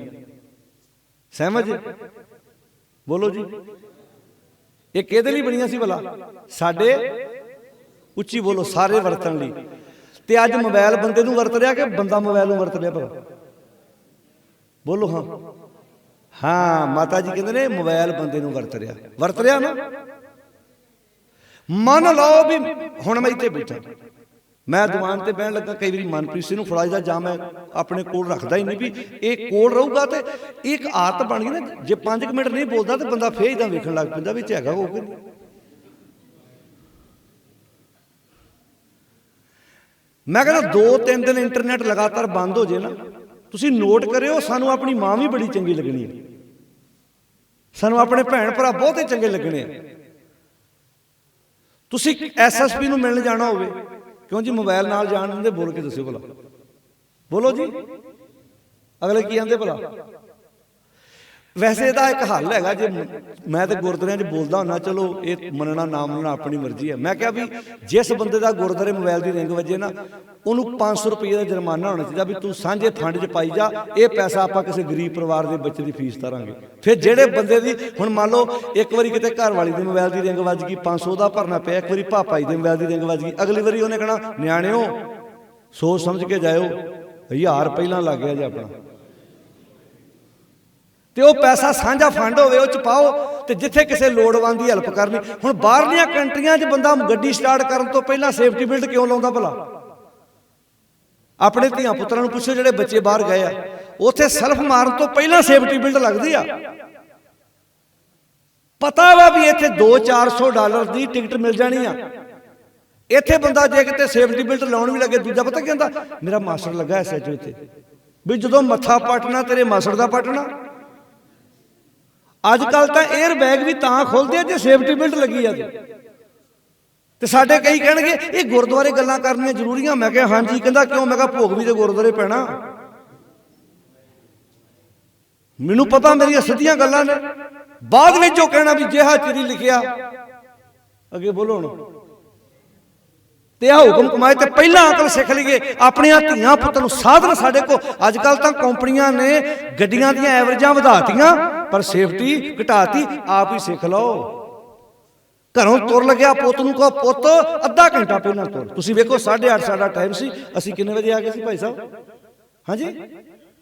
ਸਹਿਮਤ ਜੀ? ਬੋਲੋ ਜੀ। ਇਹ ਕਿਹਦੇ ਲਈ ਬਣੀਆਂ ਸੀ ਭਲਾ? ਸਾਡੇ, ਉੱਚੀ ਬੋਲੋ, ਸਾਰੇ ਵਰਤਣ ਲਈ। ਤੇ ਅੱਜ ਮੋਬਾਈਲ ਬੰਦੇ ਨੂੰ ਵਰਤ ਰਿਹਾ ਕਿ ਬੰਦਾ ਮੋਬਾਈਲ ਨੂੰ ਵਰਤ ਰਿਹਾ ਭਲਾ? ਬੋਲੋ ਹਾਂ। ਹਾਂ, ਮਾਤਾ ਜੀ ਕਹਿੰਦੇ ਨੇ ਮੋਬਾਈਲ ਬੰਦੇ ਨੂੰ ਵਰਤ ਰਿਹਾ ਨਾ। ਮੰਨ ਲਓ ਵੀ ਹੁਣ ਮੈਂ ਇੱਥੇ ਬੈਠਾ, ਮੈਂ ਦੀਵਾਨ ਤੇ ਬਹਿਣ ਲੱਗਾ, ਕਈ ਵਾਰੀ ਮਨਪ੍ਰੀਤ ਸਿੰਘ ਨੂੰ ਫੜਾ ਦਿੱਤਾ, ਜਾਂ ਮੈਂ ਆਪਣੇ ਕੋਲ ਰੱਖਦਾ ਹੀ ਨਹੀਂ ਵੀ ਇਹ ਕੋਲ ਰਹੂਗਾ। ਤੇ ਇੱਕ ਆਦਤ ਬਣ ਗਈ ਨਾ, ਜੇ 5 ਮਿੰਟ ਨਹੀਂ ਬੋਲਦਾ ਤੇ ਬੰਦਾ ਫੇਰ ਇਦਾਂ ਵੇਖਣ ਲੱਗ ਪੈਂਦਾ ਵਿੱਚ ਹੈਗਾ ਉਹ ਕਿ। ਮੈਂ ਕਹਿੰਦਾ 2-3 ਦਿਨ ਇੰਟਰਨੈਟ ਲਗਾਤਾਰ ਬੰਦ ਹੋ ਜੇ ਨਾ, ਤੁਸੀਂ ਨੋਟ ਕਰਿਓ, ਸਾਨੂੰ ਆਪਣੀ ਮਾਂ ਵੀ ਬੜੀ ਚੰਗੀ ਲੱਗਣੀ ਹੈ, ਸਾਨੂੰ ਆਪਣੇ ਭੈਣ ਭਰਾ ਬਹੁਤੇ ਚੰਗੇ ਲੱਗਣੇ ਆ। ਤੁਸੀਂ SSP ਨੂੰ ਮਿਲਣ ਜਾਣਾ ਹੋਵੇ, ਕਿਉਂ ਜੀ ਮੋਬਾਈਲ ਨਾਲ ਜਾਣ ਦਿੰਦੇ? ਬੋਲ ਕੇ ਦੱਸਿਓ ਭਲਾ, ਬੋਲੋ ਜੀ, ਅਗਲੇ ਕੀ ਕਹਿੰਦੇ ਭਲਾ? ਵੈਸੇ ਇਹਦਾ ਇੱਕ ਹੱਲ ਹੈਗਾ, ਜੇ ਮੈਂ ਤੇ ਗੁਰਦੁਆਰਿਆਂ 'ਚ ਬੋਲਦਾ ਹੁੰਦਾ, ਚਲੋ ਇਹ ਮੰਨਣਾ ਨਾ ਮੰਨਣਾ ਆਪਣੀ ਮਰਜ਼ੀ ਹੈ। ਮੈਂ ਕਿਹਾ ਵੀ ਜਿਸ ਬੰਦੇ ਦਾ ਗੁਰਦੁਆਰੇ ਮੋਬਾਈਲ ਦੀ ਰਿੰਗ ਵੱਜੇ ਨਾ, ਉਹਨੂੰ 500 ਰੁਪਏ ਦਾ ਜੁਰਮਾਨਾ ਹੋਣਾ ਚਾਹੀਦਾ ਵੀ ਤੂੰ ਸਾਂਝੇ ਫੰਡ 'ਚ ਪਾਈ ਜਾ, ਇਹ ਪੈਸਾ ਆਪਾਂ ਕਿਸੇ ਗਰੀਬ ਪਰਿਵਾਰ ਦੇ ਬੱਚੇ ਦੀ ਫੀਸ ਤਾਰਾਂਗੇ। ਫਿਰ ਜਿਹੜੇ ਬੰਦੇ ਦੀ, ਹੁਣ ਮੰਨ ਲਓ ਇੱਕ ਵਾਰੀ ਕਿਤੇ ਘਰ ਵਾਲੀ ਦੇ ਮੋਬਾਈਲ ਦੀ ਰਿੰਗ ਵੱਜ ਗਈ, 500 ਦਾ ਭਰਨਾ ਪਿਆ, ਇੱਕ ਵਾਰੀ ਭਾਪਾ ਜੀ ਦੇ ਮੋਬਾਈਲ ਦੀ ਰਿੰਗ ਵੱਜ ਗਈ, ਅਗਲੀ ਵਾਰੀ ਉਹਨੇ ਕਹਿਣਾ ਨਿਆਣਿਓ ਸੋਚ ਸਮਝ ਕੇ ਜਾਇਓ, 1000 ਪਹਿਲਾਂ ਲੱਗ ਗਿਆ ਜੀ ਆਪਣਾ। ਤੇ ਉਹ ਪੈਸਾ ਸਾਂਝਾ ਫੰਡ ਹੋਵੇ, ਉਹ ਚ ਪਾਓ, ਤੇ ਜਿੱਥੇ ਕਿਸੇ ਲੋੜਵੰਦ ਦੀ ਹੈਲਪ ਕਰਨੀ। ਹੁਣ ਬਾਹਰਲੀਆਂ ਕੰਟਰੀਆਂ 'ਚ ਬੰਦਾ ਗੱਡੀ ਸਟਾਰਟ ਕਰਨ ਤੋਂ ਪਹਿਲਾਂ ਸੇਫਟੀ ਬੈਲਟ ਕਿਉਂ ਲਾਉਂਦਾ ਭਲਾ? ਆਪਣੇ ਧੀਆਂ ਪੁੱਤਰਾਂ ਨੂੰ ਪੁੱਛੋ ਜਿਹੜੇ ਬੱਚੇ ਬਾਹਰ ਗਏ ਆ, ਉੱਥੇ ਸੈਲਫ ਮਾਰਨ ਤੋਂ ਪਹਿਲਾਂ ਸੇਫਟੀ ਬੈਲਟ ਲੱਗਦੀ ਆ। ਪਤਾ ਵਾ ਵੀ ਇੱਥੇ $200-400 ਦੀ ਟਿਕਟ ਮਿਲ ਜਾਣੀ ਆ। ਇੱਥੇ ਬੰਦਾ ਜੇ ਕਿਤੇ ਸੇਫਟੀ ਬੈਲਟ ਲਾਉਣ ਵੀ ਲੱਗੇ, ਦੂਜਾ ਪਤਾ ਕੀ ਕਹਿੰਦਾ? ਮੇਰਾ ਮਾਸਟਰ ਲੱਗਾ SHO ਇੱਥੇ, ਵੀ ਜਦੋਂ ਮੱਥਾ ਪਟਣਾ ਤੇਰੇ ਮਾਸਟਰ ਦਾ ਪਟਣਾ। ਅੱਜ ਕੱਲ ਤਾਂ 에ਅਰ ਬੈਗ ਵੀ ਤਾਂ ਖੋਲਦੇ ਆ ਜੇ ਸੇਫਟੀ ਬੈਲਟ ਲੱਗੀ ਆ। ਤੇ ਸਾਡੇ ਕਈ ਕਹਿਣਗੇ ਇਹ ਗੁਰਦੁਆਰੇ ਗੱਲਾਂ ਕਰਨੀਆਂ ਜ਼ਰੂਰੀਆਂ। ਮੈਂ ਕਿਹਾ ਹਾਂਜੀ। ਕਹਿੰਦਾ ਕਿਉਂ? ਮੈਂ ਕਿਹਾ ਭੋਗ ਵੀ ਤੇ ਗੁਰਦੁਆਰੇ ਪੈਣਾ। ਮੈਨੂੰ ਪਤਾ ਮੇਰੀਆਂ ਸਿੱਧੀਆਂ ਗੱਲਾਂ ਨੇ। ਬਾਅਦ ਵਿੱਚ ਉਹ ਕਹਿਣਾ ਵੀ ਜਿਹਾ ਚਿਰੀ ਲਿਖਿਆ, ਅੱਗੇ ਬੋਲੋ ਹੁਣ, ਤੇ ਆ ਹੁਕਮ ਕਮਾਏ ਤੇ ਪਹਿਲਾਂ ਅਕਲ ਸਿੱਖ ਲਈਏ। ਆਪਣੀਆਂ ਧੀਆਂ ਪੁੱਤ ਨੂੰ ਸਾਧਨ ਸਾਡੇ ਕੋਲ ਅੱਜ ਕੱਲ ਤਾਂ ਕੰਪਨੀਆਂ ਨੇ ਗੱਡੀਆਂ ਦੀਆਂ ਐਵਰੇਜਾਂ ਵਧਾਤੀਆਂ, ਪਰ ਸੇਫਟੀ ਘਟਾਤੀ। ਆਪ ਹੀ ਸਿੱਖ ਲਓ। ਘਰੋਂ ਤੁਰ ਲੱਗਿਆ ਪੁੱਤ ਨੂੰ ਕਹੋ ਪੁੱਤ ਅੱਧਾ ਘੰਟਾ ਪਹਿਲਾਂ ਤੁਰ। ਤੁਸੀਂ ਵੇਖੋ 8:30 ਸਾਡਾ ਟਾਈਮ ਸੀ, ਅਸੀਂ ਕਿੰਨੇ ਵਜੇ ਆ ਗਏ ਸੀ ਭਾਈ ਸਾਹਿਬ? ਹਾਂਜੀ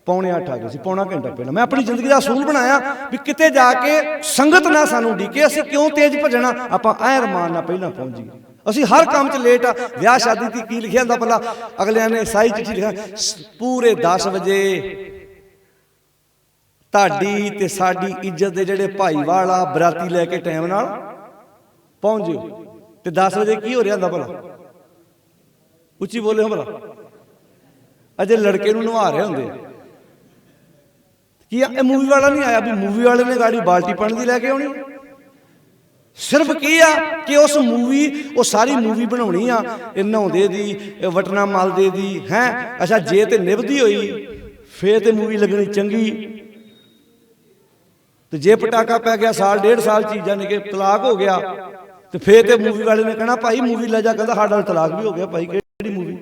7:45 ਆ ਗਏ ਸੀ, ਪੌਣਾ ਘੰਟਾ ਪਹਿਲਾਂ। ਮੈਂ ਆਪਣੀ ਜ਼ਿੰਦਗੀ ਦਾ ਅਸੂਲ ਬਣਾਇਆ ਵੀ ਕਿਤੇ ਜਾ ਕੇ ਸੰਗਤ ਨਾ ਸਾਨੂੰ ਡੀਕੇ, ਅਸੀਂ ਕਿਉਂ ਤੇਜ਼ ਭੱਜਣਾ, ਆਪਾਂ ਐ ਰਮਾਨ ਨਾਲ ਪਹਿਲਾਂ ਪਹੁੰਚ ਜਾਈਏ। ਅਸੀਂ ਹਰ ਕੰਮ 'ਚ ਲੇਟ ਆ। ਵਿਆਹ ਸ਼ਾਦੀ ਦੀ ਕੀ ਲਿਖਿਆ ਹੁੰਦਾ ਭਲਾ? ਅਗਲਿਆਂ ਨੇ ਸਾਈ ਚਿੱਠੀ ਲਿਖਿਆ ਪੂਰੇ 10 ਵਜੇ ਤੁਹਾਡੀ ਤੇ ਸਾਡੀ ਇੱਜ਼ਤ ਦੇ ਜਿਹੜੇ ਭਾਈਵਾਲ ਆ ਬਰਾਤੀ ਲੈ ਕੇ ਟਾਈਮ ਨਾਲ ਪਹੁੰਚ ਜਿਓ। ਤੇ 10 ਵਜੇ ਕੀ ਹੋ ਰਿਹਾ ਹੁੰਦਾ ਭਲਾ? ਉੱਚੀ ਬੋਲੇ ਹੋ ਭਲਾ। ਅਜੇ ਲੜਕੇ ਨੂੰ ਨਵਾ ਰਹੇ ਹੁੰਦੇ ਕੀ? ਇਹ ਮੂਵੀ ਵਾਲਾ ਨਹੀਂ ਆਇਆ ਵੀ ਮੂਵੀ ਵਾਲੇ ਨੇ ਗਾੜੀ ਬਾਲਟੀ ਪਾਣੀ ਦੀ ਲੈ ਕੇ ਆਉਣੀ। ਸਿਰਫ ਕੀ ਆ ਕਿ ਉਸ ਮੂਵੀ, ਉਹ ਸਾਰੀ ਮੂਵੀ ਬਣਾਉਣੀ ਆ ਇਹ ਨਹਾਉਂਦੇ ਦੀ, ਇਹ ਵਟਣਾ ਮਲਦੇ ਦੀ ਹੈ। ਅੱਛਾ ਜੇ ਤੇ ਨਿਭਦੀ ਹੋਈ ਫੇਰ ਤੇ ਮੂਵੀ ਲੱਗਣੀ ਚੰਗੀ, ਤੇ ਜੇ ਪਟਾਕਾ ਪੈ ਗਿਆ 1.5 ਸਾਲ ਚੀਜ਼ਾਂ ਨੇ ਕਿ ਤਲਾਕ ਹੋ ਗਿਆ, ਤੇ ਫੇਰ ਤੇ ਮੂਵੀ ਵਾਲੇ ਨੇ ਕਹਿਣਾ ਭਾਈ ਮੂਵੀ ਲੈ ਜਾ। ਕਹਿੰਦਾ ਸਾਡਾ ਤਲਾਕ ਵੀ ਹੋ ਗਿਆ ਭਾਈ। ਕਿਹੜੀ ਮੂਵੀ?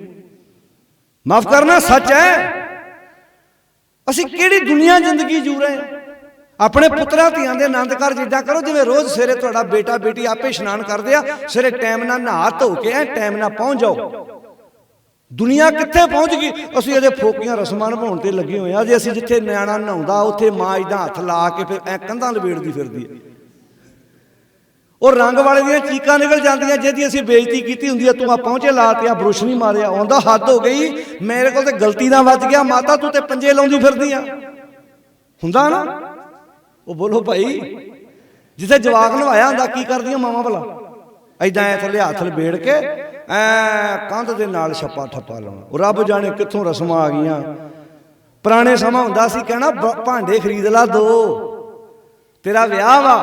ਮਾਫ ਕਰਨਾ, ਸੱਚ ਹੈ। ਅਸੀਂ ਕਿਹੜੀ ਦੁਨੀਆ ਜ਼ਿੰਦਗੀ ਜੂ ਰਹੇ ਹਾਂ? ਆਪਣੇ ਪੁੱਤਰਾਂ ਧੀਆਂ ਦੇ ਆਨੰਦ ਕਰ ਜਿੱਦਾਂ ਕਰੋ ਜਿਵੇਂ ਰੋਜ਼ ਸਵੇਰੇ ਤੁਹਾਡਾ ਬੇਟਾ ਬੇਟੀ ਆਪੇ ਇਸ਼ਨਾਨ ਕਰਦੇ ਆ, ਸਵੇਰੇ ਟਾਈਮ ਨਾਲ ਨਹਾ ਧੋ ਕੇ ਐ ਟਾਈਮ ਨਾਲ ਪਹੁੰਚ ਜਾਓ। ਦੁਨੀਆ ਕਿੱਥੇ ਪਹੁੰਚ ਗਈ? ਅਸੀਂ ਅਜੇ ਫੋਕੀਆਂ ਰਸਮਾਂ ਨਿਭਾਉਣ ਤੇ ਲੱਗੇ ਹੋਏ ਆ। ਜੇ ਅਸੀਂ ਜਿੱਥੇ ਨਿਆਣਾ ਨਹਾਉਂਦਾ ਉੱਥੇ ਮਾਂ ਇਦਾਂ ਹੱਥ ਲਾ ਕੇ ਫਿਰ ਐ ਕੰਧਾਂ ਲਵੇੜਦੀ ਫਿਰਦੀ ਹੈ। ਉਹ ਰੰਗ ਵਾਲੇ ਦੀਆਂ ਚੀਕਾਂ ਨਿਕਲ ਜਾਂਦੀਆਂ ਜਿਹਦੀ ਅਸੀਂ ਬੇਇੱਜ਼ਤੀ ਕੀਤੀ ਹੁੰਦੀ ਹੈ। ਤੂੰ ਆ ਪਹੁੰਚੇ ਲਾ ਤੇ ਆ ਬਰੁਸ਼ ਨਹੀਂ ਮਾਰਿਆ, ਆਉਂਦਾ ਹੱਦ ਹੋ ਗਈ। ਮੇਰੇ ਕੋਲ ਤੇ ਗਲਤੀ ਨਾਲ ਵੱਜ ਗਿਆ। ਮਾਤਾ ਤੂੰ ਤੇ ਪੰਜੇ ਲਾਉਂਦੀ ਫਿਰਦੀ ਆ, ਹੁੰਦਾ ਨਾ? ਉਹ ਬੋਲੋ ਭਾਈ, ਜਿੱਥੇ ਜਵਾਕ ਨਵਾਇਆ ਹੁੰਦਾ ਕੀ ਕਰਦੀਆਂ ਮਾਵਾਂ ਭਲਾ? ਏਦਾਂ ਐ ਥੱਲੇ ਹੱਥ ਲਬੇੜ ਕੇ ਐ ਕੰਧ ਦੇ ਨਾਲ ਛੱਪਾ ਠੱਪਾ ਲਾਉਣਾ। ਉਹ ਰੱਬ ਜਾਣੇ ਕਿੱਥੋਂ ਰਸਮਾਂ ਆ ਗਈਆਂ। ਪੁਰਾਣੇ ਸਮਾਂ ਹੁੰਦਾ ਸੀ ਕਹਿਣਾ ਭਾਂਡੇ ਖਰੀਦ ਲਾ 2, ਤੇਰਾ ਵਿਆਹ ਵਾ।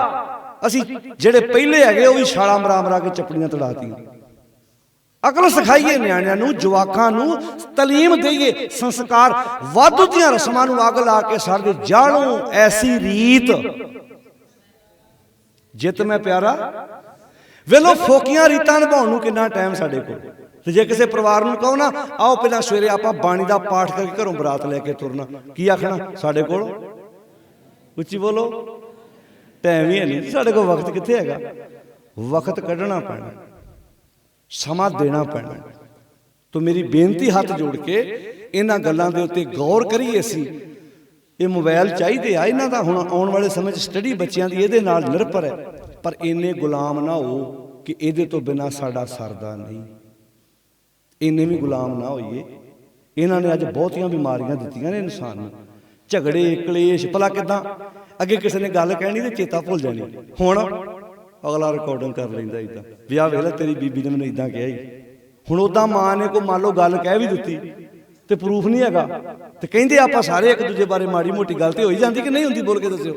ਅਸੀਂ ਜਿਹੜੇ ਪਹਿਲੇ ਹੈਗੇ ਉਹ ਵੀ ਛਾਲਾਂ ਮਰਾ ਕੇ ਚੱਪੜੀਆਂ ਤੜਾਤੀਆਂ। ਅਕਲ ਸਿਖਾਈਏ ਨਿਆਣਿਆਂ ਨੂੰ, ਜਵਾਕਾਂ ਨੂੰ ਤਾਲੀਮ ਦੇਈਏ, ਸੰਸਕਾਰ। ਵਾਧੂ ਦੀਆਂ ਰਸਮਾਂ ਨੂੰ ਅੱਗ ਲਾ ਕੇ ਸਾਡੇ ਜਾਣੋ ਐਸੀ ਰੀਤ ਜਿੱਤ ਮੈਂ ਪਿਆਰਾ। ਵੇਲੋ ਫੋਕੀਆਂ ਰੀਤਾਂ ਨਿਭਾਉਣ ਨੂੰ ਕਿੰਨਾ ਟਾਈਮ ਸਾਡੇ ਕੋਲ। ਤੇ ਜੇ ਕਿਸੇ ਪਰਿਵਾਰ ਨੂੰ ਕਹੋ ਨਾ ਆਓ ਪਹਿਲਾਂ ਸਵੇਰੇ ਆਪਾਂ ਬਾਣੀ ਦਾ ਪਾਠ ਕਰਕੇ ਘਰੋਂ ਬਰਾਤ ਲੈ ਕੇ ਤੁਰਨਾ, ਕੀ ਆਖਣਾ? ਸਾਡੇ ਕੋਲ ਉੱਚੀ ਬੋਲੋ टाइम ही है नहीं साढ़े को, वक्त कित्थे हैगा। वक्त कढ़ना पैना, समा देना पैना। तो मेरी बेनती हाथ जोड़ के इन्हां गल्लां दे उत्ते गौर करिए। असीं ये मोबाइल चाहिए आ, इन्हां दा हुण आउण वाले समय स्टडी बच्चों की इहदे नाल निर्भर है, पर इन्ने गुलाम ना हो कि इहदे तो बिना साडा सरदा नहीं। इन्ने भी गुलाम ना होइए। इन्हां ने अज बहुतियां बीमारियां दित्तियां ने इंसान नूं, झगड़े कलेश। भला किदां अगे किसी ने गल कहनी तो चेता भुल जानी, हुण अगला रिकॉर्डिंग कर लैंदा इदां भी आ वेख लै तेरी बीबी ने मैनूं इदां कहा ही। हुण उदां मां ने कोई मान लो गल कह भी दित्ती ते प्रूफ नहीं हैगा, ते कहिंदे आपां सारे एक दूजे बारे माड़ी मोटी गल ते होई जांदी कि नहीं हुंदी, बोल के दस्सिओ।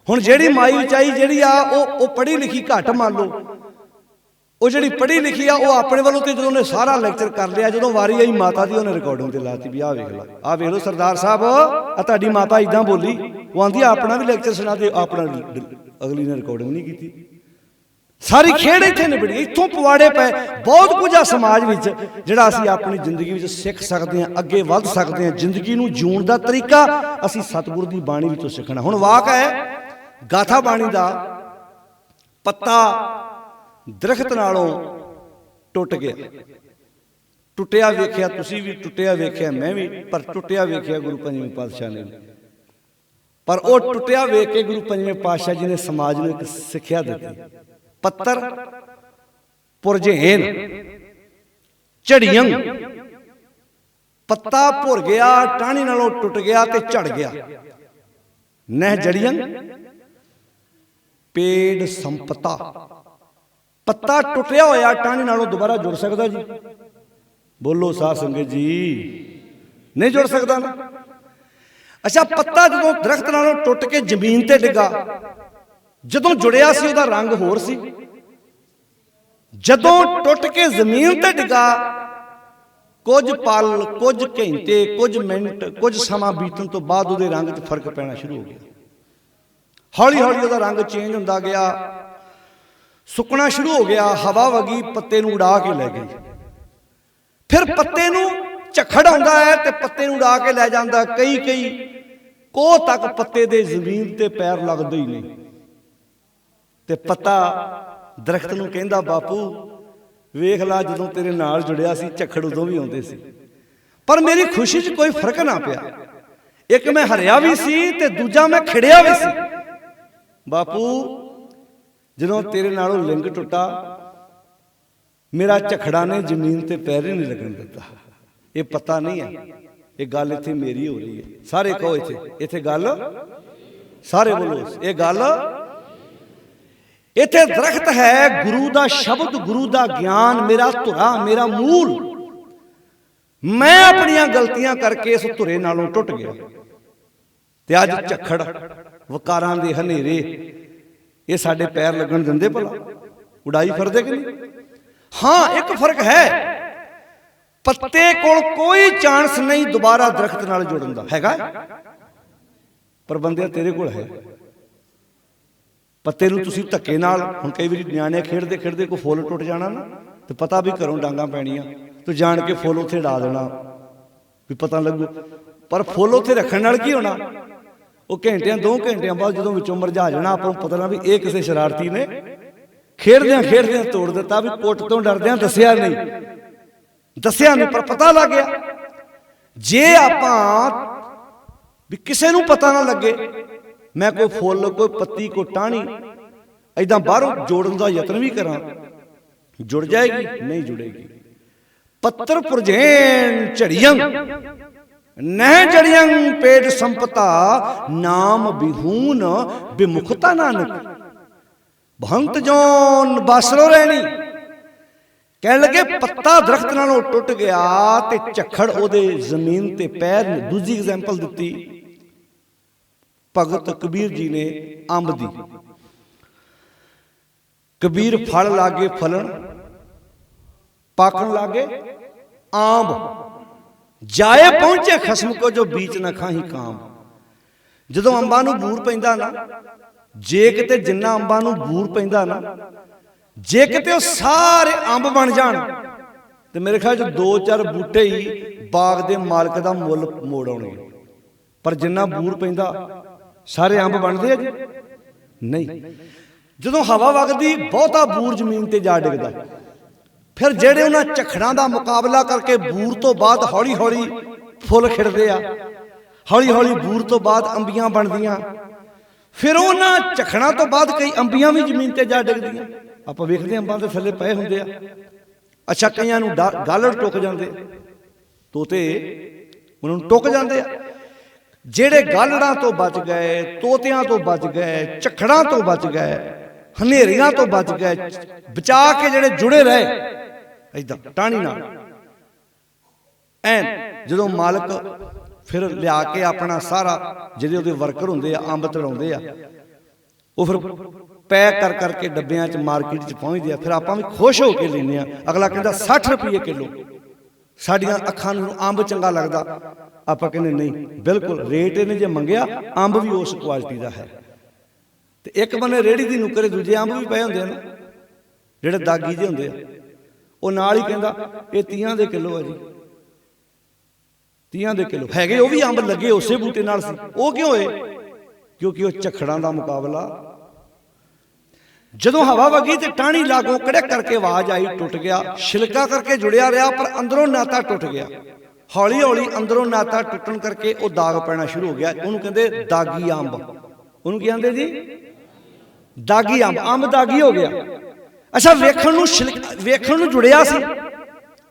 हुण जिहड़ी माई विचाई जिहड़ी आ ਉਹ पढ़ी लिखी घट मान लो, ਉਹ ਜਿਹੜੀ पढ़ी लिखी आ ਉਹ ਆਪਣੇ ਵੱਲੋਂ ਤੇ ਜਦੋਂ ਉਹਨੇ ਸਾਰਾ ਲੈਕਚਰ ਕਰ ਲਿਆ, ਜਦੋਂ ਵਾਰੀ ਆਈ ਮਾਤਾ ਦੀ ਉਹਨੇ ਰਿਕਾਰਡਿੰਗ ਤੇ ਲਾਤੀ ਵੀ ਆਹ ਵੇਖ ਲਾ, ਆਹ ਵੇਖ ਲਓ ਸਰਦਾਰ ਸਾਹਿਬ ਆ ਤੁਹਾਡੀ ਮਾਤਾ ਇਦਾਂ ਬੋਲੀ। ਉਹ ਆਂਦੀ ਆਪਣਾ ਵੀ ਲੈਕਚਰ ਸੁਣਾ ਦੇ, ਆਪਣਾ ਅਗਲੀ ਨੇ ਰਿਕਾਰਡਿੰਗ ਨਹੀਂ ਕੀਤੀ। ਸਾਰੀ ਖੇਡ ਇੱਥੇ ਨਿਬੜੀ। ਇੱਥੋਂ ਪਵਾੜੇ ਪਏ। ਬਹੁਤ ਕੁਝ ਆ ਸਮਾਜ ਵਿੱਚ ਜਿਹੜਾ ਅਸੀਂ ਆਪਣੀ ਜ਼ਿੰਦਗੀ ਵਿੱਚ ਸਿੱਖ ਸਕਦੇ ਹਾਂ, ਅੱਗੇ ਵੱਧ ਸਕਦੇ ਹਾਂ। ਜ਼ਿੰਦਗੀ ਨੂੰ ਜਿਉਣ ਦਾ ਤਰੀਕਾ ਅਸੀਂ ਸਤਿਗੁਰ ਦੀ ਬਾਣੀ ਵਿੱਚੋਂ ਸਿੱਖਣਾ। ਹੁਣ ਵਾਕ ਹੈ ਗਾਥਾ ਬਾਣੀ ਦਾ, ਪੱਤਾ ਦਰਖਤ ਨਾਲੋਂ ਟੁੱਟ ਗਿਆ। ਟੁੱਟਿਆ ਵੇਖਿਆ ਤੁਸੀਂ ਵੀ, ਟੁੱਟਿਆ ਵੇਖਿਆ ਮੈਂ ਵੀ, ਪਰ ਟੁੱਟਿਆ ਵੇਖਿਆ ਗੁਰੂ ਪੰਜਵੇਂ ਪਾਤਸ਼ਾਹ ਨੇ। ਪਰ ਉਹ ਟੁੱਟਿਆ ਵੇਖ ਕੇ ਗੁਰੂ ਪੰਜਵੇਂ ਪਾਤਸ਼ਾਹ ਜੀ ਨੇ ਸਮਾਜ ਨੂੰ ਇੱਕ ਸਿੱਖਿਆ ਦਿੱਤੀ। ਪੱਤਰ ਪੁਰਜੇਨ ਝੜੀਆਂ, ਪੱਤਾ ਭੁਰ ਗਿਆ, ਟਾਹਣੀ ਨਾਲੋਂ ਟੁੱਟ ਗਿਆ ਤੇ ਝੜ ਗਿਆ। ਨਹਿ ਜੜੀਆਂ ਪੇੜ ਸੰਪਤਾ। ਪੱਤਾ ਟੁੱਟਿਆ ਹੋਇਆ ਟਾਹਣੀ ਨਾਲੋਂ ਦੁਬਾਰਾ ਜੁੜ ਸਕਦਾ ਜੀ? ਬੋਲੋ ਸਾਧ ਸੰਗਤ ਜੀ, ਨਹੀਂ ਜੁੜ ਸਕਦਾ ਨਾ। ਅੱਛਾ, ਪੱਤਾ ਜਦੋਂ ਦਰਖਤ ਨਾਲੋਂ ਟੁੱਟ ਕੇ ਜ਼ਮੀਨ ਤੇ ਡਿੱਗਾ, ਜਦੋਂ ਜੁੜਿਆ ਸੀ ਉਹਦਾ ਰੰਗ ਹੋਰ ਸੀ। ਜਦੋਂ ਟੁੱਟ ਕੇ ਜ਼ਮੀਨ ਤੇ ਡਿੱਗਾ, ਕੁਝ ਪਲ, ਕੁਝ ਘੰਟੇ, ਕੁਝ ਮਿੰਟ, ਕੁਝ ਸਮਾਂ ਬੀਤਣ ਤੋਂ ਬਾਅਦ ਉਹਦੇ ਰੰਗ 'ਚ ਫਰਕ ਪੈਣਾ ਸ਼ੁਰੂ ਹੋ ਗਿਆ। ਹੌਲੀ ਹੌਲੀ ਉਹਦਾ ਰੰਗ ਚੇਂਜ ਹੁੰਦਾ ਗਿਆ, ਸੁੱਕਣਾ ਸ਼ੁਰੂ ਹੋ ਗਿਆ। ਹਵਾ ਵਗੀ, ਪੱਤੇ ਨੂੰ ਉਡਾ ਕੇ ਲੈ ਗਈ। ਫਿਰ ਪੱਤੇ ਨੂੰ ਝੱਖੜ ਆਉਂਦਾ ਹੈ ਤੇ ਪੱਤੇ ਨੂੰ ਉਡਾ ਕੇ ਲੈ ਜਾਂਦਾ। ਕਈ ਕੋਹ ਤੱਕ ਪੱਤੇ ਦੇ ਜ਼ਮੀਨ ਤੇ ਪੈਰ ਲੱਗਦੇ ਹੀ ਨਹੀਂ। ਤੇ ਪੱਤਾ ਦਰਖਤ ਨੂੰ ਕਹਿੰਦਾ, ਬਾਪੂ ਵੇਖ ਲਾ, ਜਦੋਂ ਤੇਰੇ ਨਾਲ ਜੁੜਿਆ ਸੀ ਝੱਖੜ ਉਦੋਂ ਵੀ ਆਉਂਦੇ ਸੀ, ਪਰ ਮੇਰੀ ਖੁਸ਼ੀ 'ਚ ਕੋਈ ਫਰਕ ਨਾ ਪਿਆ। ਇੱਕ ਮੈਂ ਹਰਿਆ ਵੀ ਸੀ ਤੇ ਦੂਜਾ ਮੈਂ ਖਿੜਿਆ ਵੀ ਸੀ। ਬਾਪੂ ਜਦੋਂ ਤੇਰੇ ਨਾਲੋਂ ਲਿੰਗ ਟੁੱਟਾ, ਮੇਰਾ ਝੱਖੜਾਂ ਨੇ ਜ਼ਮੀਨ ਤੇ ਪੈਰ ਹੀ ਨਹੀਂ ਲੱਗਣ ਦਿੱਤਾ। ਇਹ ਪਤਾ ਨਹੀਂ ਹੈ, ਇਹ ਗੱਲ ਇੱਥੇ ਮੇਰੀ ਹੋ ਰਹੀ ਹੈ। ਸਾਰੇ ਕਹੋ ਇੱਥੇ ਗੱਲ, ਸਾਰੇ ਬੋਲੋ ਇਹ ਗੱਲ। ਇੱਥੇ ਦਰਖਤ ਹੈ, ਗੁਰੂ ਦਾ ਸ਼ਬਦ, ਗੁਰੂ ਦਾ ਗਿਆਨ, ਮੇਰਾ ਧੁਰਾ, ਮੇਰਾ ਮੂਲ। ਮੈਂ ਆਪਣੀਆਂ ਗਲਤੀਆਂ ਕਰਕੇ ਇਸ ਧੁਰੇ ਨਾਲੋਂ ਟੁੱਟ ਗਿਆ ਤੇ ਅੱਜ ਝੱਖੜ, ਵਕਾਰਾਂ ਦੇ ਹਨੇਰੇ ਇਹ ਸਾਡੇ ਪੈਰ ਲੱਗਣ ਦਿੰਦੇ? ਭਲਾ ਉਡਾਈ ਫਿਰਦੇ ਕਿ ਨਹੀਂ? ਹਾਂ, ਇੱਕ ਫਰਕ ਹੈ, ਪੱਤੇ ਕੋਲ ਕੋਈ ਚਾਂਸ ਨਹੀਂ ਦੁਬਾਰਾ ਦਰਖਤ ਨਾਲ ਜੁੜਨ ਦਾ। ਹੈਗਾ ਪਰ ਬੰਦਿਆ ਤੇਰੇ ਕੋਲ ਹੈ। ਪੱਤੇ ਨੂੰ ਤੁਸੀਂ ਧੱਕੇ ਨਾਲ, ਹੁਣ ਕਈ ਵਾਰੀ ਨਿਆਣੇ ਖੇਡਦੇ ਖੇਡਦੇ ਕੋਈ ਫੁੱਲ ਟੁੱਟ ਜਾਣਾ ਨਾ, ਤੇ ਪਤਾ ਵੀ ਘਰੋਂ ਡਾਂਗਾਂ ਪੈਣੀਆਂ, ਤੂੰ ਜਾਣ ਕੇ ਫੁੱਲ ਉੱਥੇ ਡਾ ਦੇਣਾ ਵੀ ਪਤਾ ਲੱਗੂ। ਪਰ ਫੁੱਲ ਉੱਥੇ ਰੱਖਣ ਨਾਲ ਕੀ ਹੋਣਾ? ਉਹ ਘੰਟਿਆਂ 2 ਘੰਟਿਆਂ ਬਾਅਦ ਜਦੋਂ ਵਿੱਚੋਂ ਮੁਰਝਾ ਜਾਣਾ, ਆਪਾਂ ਨੂੰ ਪਤਾ ਨਾ ਵੀ ਇਹ ਕਿਸੇ ਸ਼ਰਾਰਤੀ ਨੇ ਖੇਡਦਿਆਂ ਖੇਡਦਿਆਂ ਤੋੜ ਦਿੱਤਾ। ਵੀ ਪੁੱਟ ਤੋਂ ਡਰਦਿਆਂ ਦੱਸਿਆ ਨਹੀਂ, ਪਰ ਪਤਾ ਲੱਗ ਗਿਆ। ਜੇ ਆਪਾਂ ਵੀ ਕਿਸੇ ਨੂੰ ਪਤਾ ਨਾ ਲੱਗੇ, ਮੈਂ ਕੋਈ ਫੁੱਲ, ਕੋਈ ਪੱਤੀ, ਕੋਈ ਟਾਹਣੀ ਏਦਾਂ ਬਾਹਰੋਂ ਜੋੜਨ ਦਾ ਯਤਨ ਵੀ ਕਰਾਂ, ਜੁੜ ਜਾਏਗੀ? ਨਹੀਂ ਜੁੜੇਗੀ। ਪੱਤਰ ਪੁਰਜੇਨ ਝੜੀਆਂ, ਨਹਿ ਜੜੀਆਂ ਪੇੜ ਸੰਪਤਾ, ਨਾਮ ਬਿਹੂਨ ਬਿਮੁਖਤਾ ਨਾਨਕ, ਭੰਤ ਜੋਨ ਬਾਸਰੋ ਰਹਿਣੀ। ਕਹਿਣ ਲੱਗੇ ਪੱਤਾ ਦਰਖਤ ਨਾਲੋਂ ਟੁੱਟ ਗਿਆ ਤੇ ਝੱਖੜ ਉਹਦੇ ਜ਼ਮੀਨ ਤੇ ਪੈਰ ਨੇ। ਦੂਜੀ ਐਗਜ਼ਾਮਪਲ ਦਿੱਤੀ ਭਗਤ ਕਬੀਰ ਜੀ ਨੇ ਅੰਬ ਦੀ। ਕਬੀਰ ਫਲ ਲਾਗੇ ਫਲਣ, ਪਾਕਣ ਲਾਗੇ ਆਂਬ, ਜਾਏ ਪਹੁੰਚੇ ਖਸਮ ਕੋ ਜੋ ਬੀਚ ਨਾ ਖਾਹੀ ਕਾਮ। ਜਦੋਂ ਅੰਬਾਂ ਨੂੰ ਬੂਰ ਪੈਂਦਾ ਨਾ, ਜੇ ਕਿਤੇ ਜਿੰਨਾ ਅੰਬਾਂ ਨੂੰ ਬੂਰ ਪੈਂਦਾ ਨਾ, ਜੇ ਕਿਤੇ ਉਹ ਸਾਰੇ ਅੰਬ ਬਣ ਜਾਣ ਤੇ ਮੇਰੇ ਖਿਆਲ 'ਚ 2-4 ਬੂਟੇ ਹੀ ਬਾਗ ਦੇ ਮਾਲਕ ਦਾ ਮੁੱਲ ਮੋੜ ਆਉਣਗੇ। ਪਰ ਜਿੰਨਾ ਬੂਰ ਪੈਂਦਾ ਸਾਰੇ ਅੰਬ ਬਣਦੇ ਆ ਜੀ? नहीं। ਜਦੋਂ ਹਵਾ ਵਗਦੀ ਬਹੁਤਾ ਬੂਰ ਜ਼ਮੀਨ ਤੇ ਜਾ ਡਿੱਗਦਾ, ਫਿਰ ਜਿਹੜੇ ਉਹਨਾਂ ਝਖੜਾਂ ਦਾ ਮੁਕਾਬਲਾ ਕਰਕੇ ਬੂਰ ਤੋਂ ਬਾਅਦ ਹੌਲੀ ਹੌਲੀ ਫੁੱਲ ਖਿੜਦੇ ਆ, ਹੌਲੀ ਹੌਲੀ ਬੂਰ ਤੋਂ ਬਾਅਦ ਅੰਬੀਆਂ ਬਣਦੀਆਂ, ਫਿਰ ਉਹਨਾਂ ਝਖੜਾਂ ਤੋਂ ਬਾਅਦ ਕਈ ਅੰਬੀਆਂ ਵੀ ਜ਼ਮੀਨ ਤੇ ਜਾ ਡਿੱਗਦੀਆਂ। ਆਪਾਂ ਵੇਖਦੇ ਹਾਂ ਅੰਬਾਂ ਦੇ ਥੱਲੇ ਪਏ ਹੁੰਦੇ ਆ। ਅੱਛਾ, ਕਈਆਂ ਨੂੰ ਗਾਲੜ ਟੁੱਕ ਜਾਂਦੇ, ਤੋਤੇ ਉਹਨਾਂ ਨੂੰ ਟੁੱਕ ਜਾਂਦੇ ਆ। ਜਿਹੜੇ ਗਾਲੜਾਂ ਤੋਂ ਬਚ ਗਏ, ਤੋਤਿਆਂ ਤੋਂ ਬਚ ਗਏ, ਝਖੜਾਂ ਤੋਂ ਬਚ ਗਏ, ਹਨੇਰੀਆਂ ਤੋਂ ਬਚ ਗਏ, ਬਚਾ ਕੇ ਜਿਹੜੇ ਜੁੜੇ ਰਹੇ ਏਦਾਂ ਟਾਹਣੀ ਨਾਲ, ਐਨ ਜਦੋਂ ਮਾਲਕ ਫਿਰ ਲਿਆ ਕੇ ਆਪਣਾ ਸਾਰਾ ਜਿਹੜੇ ਉਹਦੇ ਵਰਕਰ ਹੁੰਦੇ ਆ ਅੰਬ ਤੜਾਉਂਦੇ ਆ, ਉਹ ਫਿਰ ਪੈਕ ਕਰ ਕਰਕੇ ਡੱਬਿਆਂ 'ਚ ਮਾਰਕੀਟ 'ਚ ਪਹੁੰਚਦੇ ਆ। ਫਿਰ ਆਪਾਂ ਵੀ ਖੁਸ਼ ਹੋ ਕੇ ਲੈਂਦੇ ਆ। ਅਗਲਾ ਕਹਿੰਦਾ 60 ਰੁਪਏ ਕਿਲੋ। ਸਾਡੀਆਂ ਅੱਖਾਂ ਨੂੰ ਅੰਬ ਚੰਗਾ ਲੱਗਦਾ, ਆਪਾਂ ਕਹਿੰਦੇ ਨਹੀਂ, ਬਿਲਕੁਲ ਰੇਟ ਇਹਨੇ ਜੇ ਮੰਗਿਆ, ਅੰਬ ਵੀ ਉਸ ਕੁਆਲਿਟੀ ਦਾ ਹੈ। ਤੇ ਇੱਕ ਬੰਨੇ ਰੇਹੜੀ ਦੀ ਨੁੱਕਰੇ ਦੂਜੇ ਅੰਬ ਵੀ ਪਏ ਹੁੰਦੇ ਆ ਨਾ, ਜਿਹੜੇ ਦਾਗੀ ਜਿਹੇ ਹੁੰਦੇ ਆ, ਉਹ ਨਾਲ ਹੀ ਕਹਿੰਦਾ ਇਹ 30 ਦੇ ਕਿਲੋ ਆ ਜੀ, 30 ਦੇ ਕਿਲੋ ਹੈਗੇ। ਉਹ ਵੀ ਅੰਬ ਲੱਗੇ ਉਸੇ ਬੂਟੇ ਨਾਲ ਸੀ। ਉਹ ਕਿਉਂ ਹੋਏ? ਕਿਉਂਕਿ ਉਹ ਝਖੜਾਂ ਦਾ ਮੁਕਾਬਲਾ। ਜਦੋਂ ਹਵਾ ਵਗੀ ਤੇ ਟਾਹਣੀ ਲਾਗੋਂ ਕੜਕ ਕਰਕੇ ਆਵਾਜ਼ ਆਈ, ਟੁੱਟ ਗਿਆ। ਛਿਲਕਾ ਕਰਕੇ ਜੁੜਿਆ ਰਿਹਾ, ਪਰ ਅੰਦਰੋਂ ਨਾਤਾ ਟੁੱਟ ਗਿਆ। ਹੌਲੀ ਹੌਲੀ ਅੰਦਰੋਂ ਨਾਤਾ ਟੁੱਟਣ ਕਰਕੇ ਉਹ ਦਾਗ ਪੈਣਾ ਸ਼ੁਰੂ ਹੋ ਗਿਆ। ਉਹਨੂੰ ਕਹਿੰਦੇ ਦਾਗੀ ਅੰਬ। ਉਹਨੂੰ ਕੀ ਕਹਿੰਦੇ ਜੀ? ਦਾਗੀ ਅੰਬ। ਅੰਬ ਦਾਗੀ ਹੋ ਗਿਆ। ਅੱਛਾ, ਵੇਖਣ ਨੂੰ ਜੁੜਿਆ ਸੀ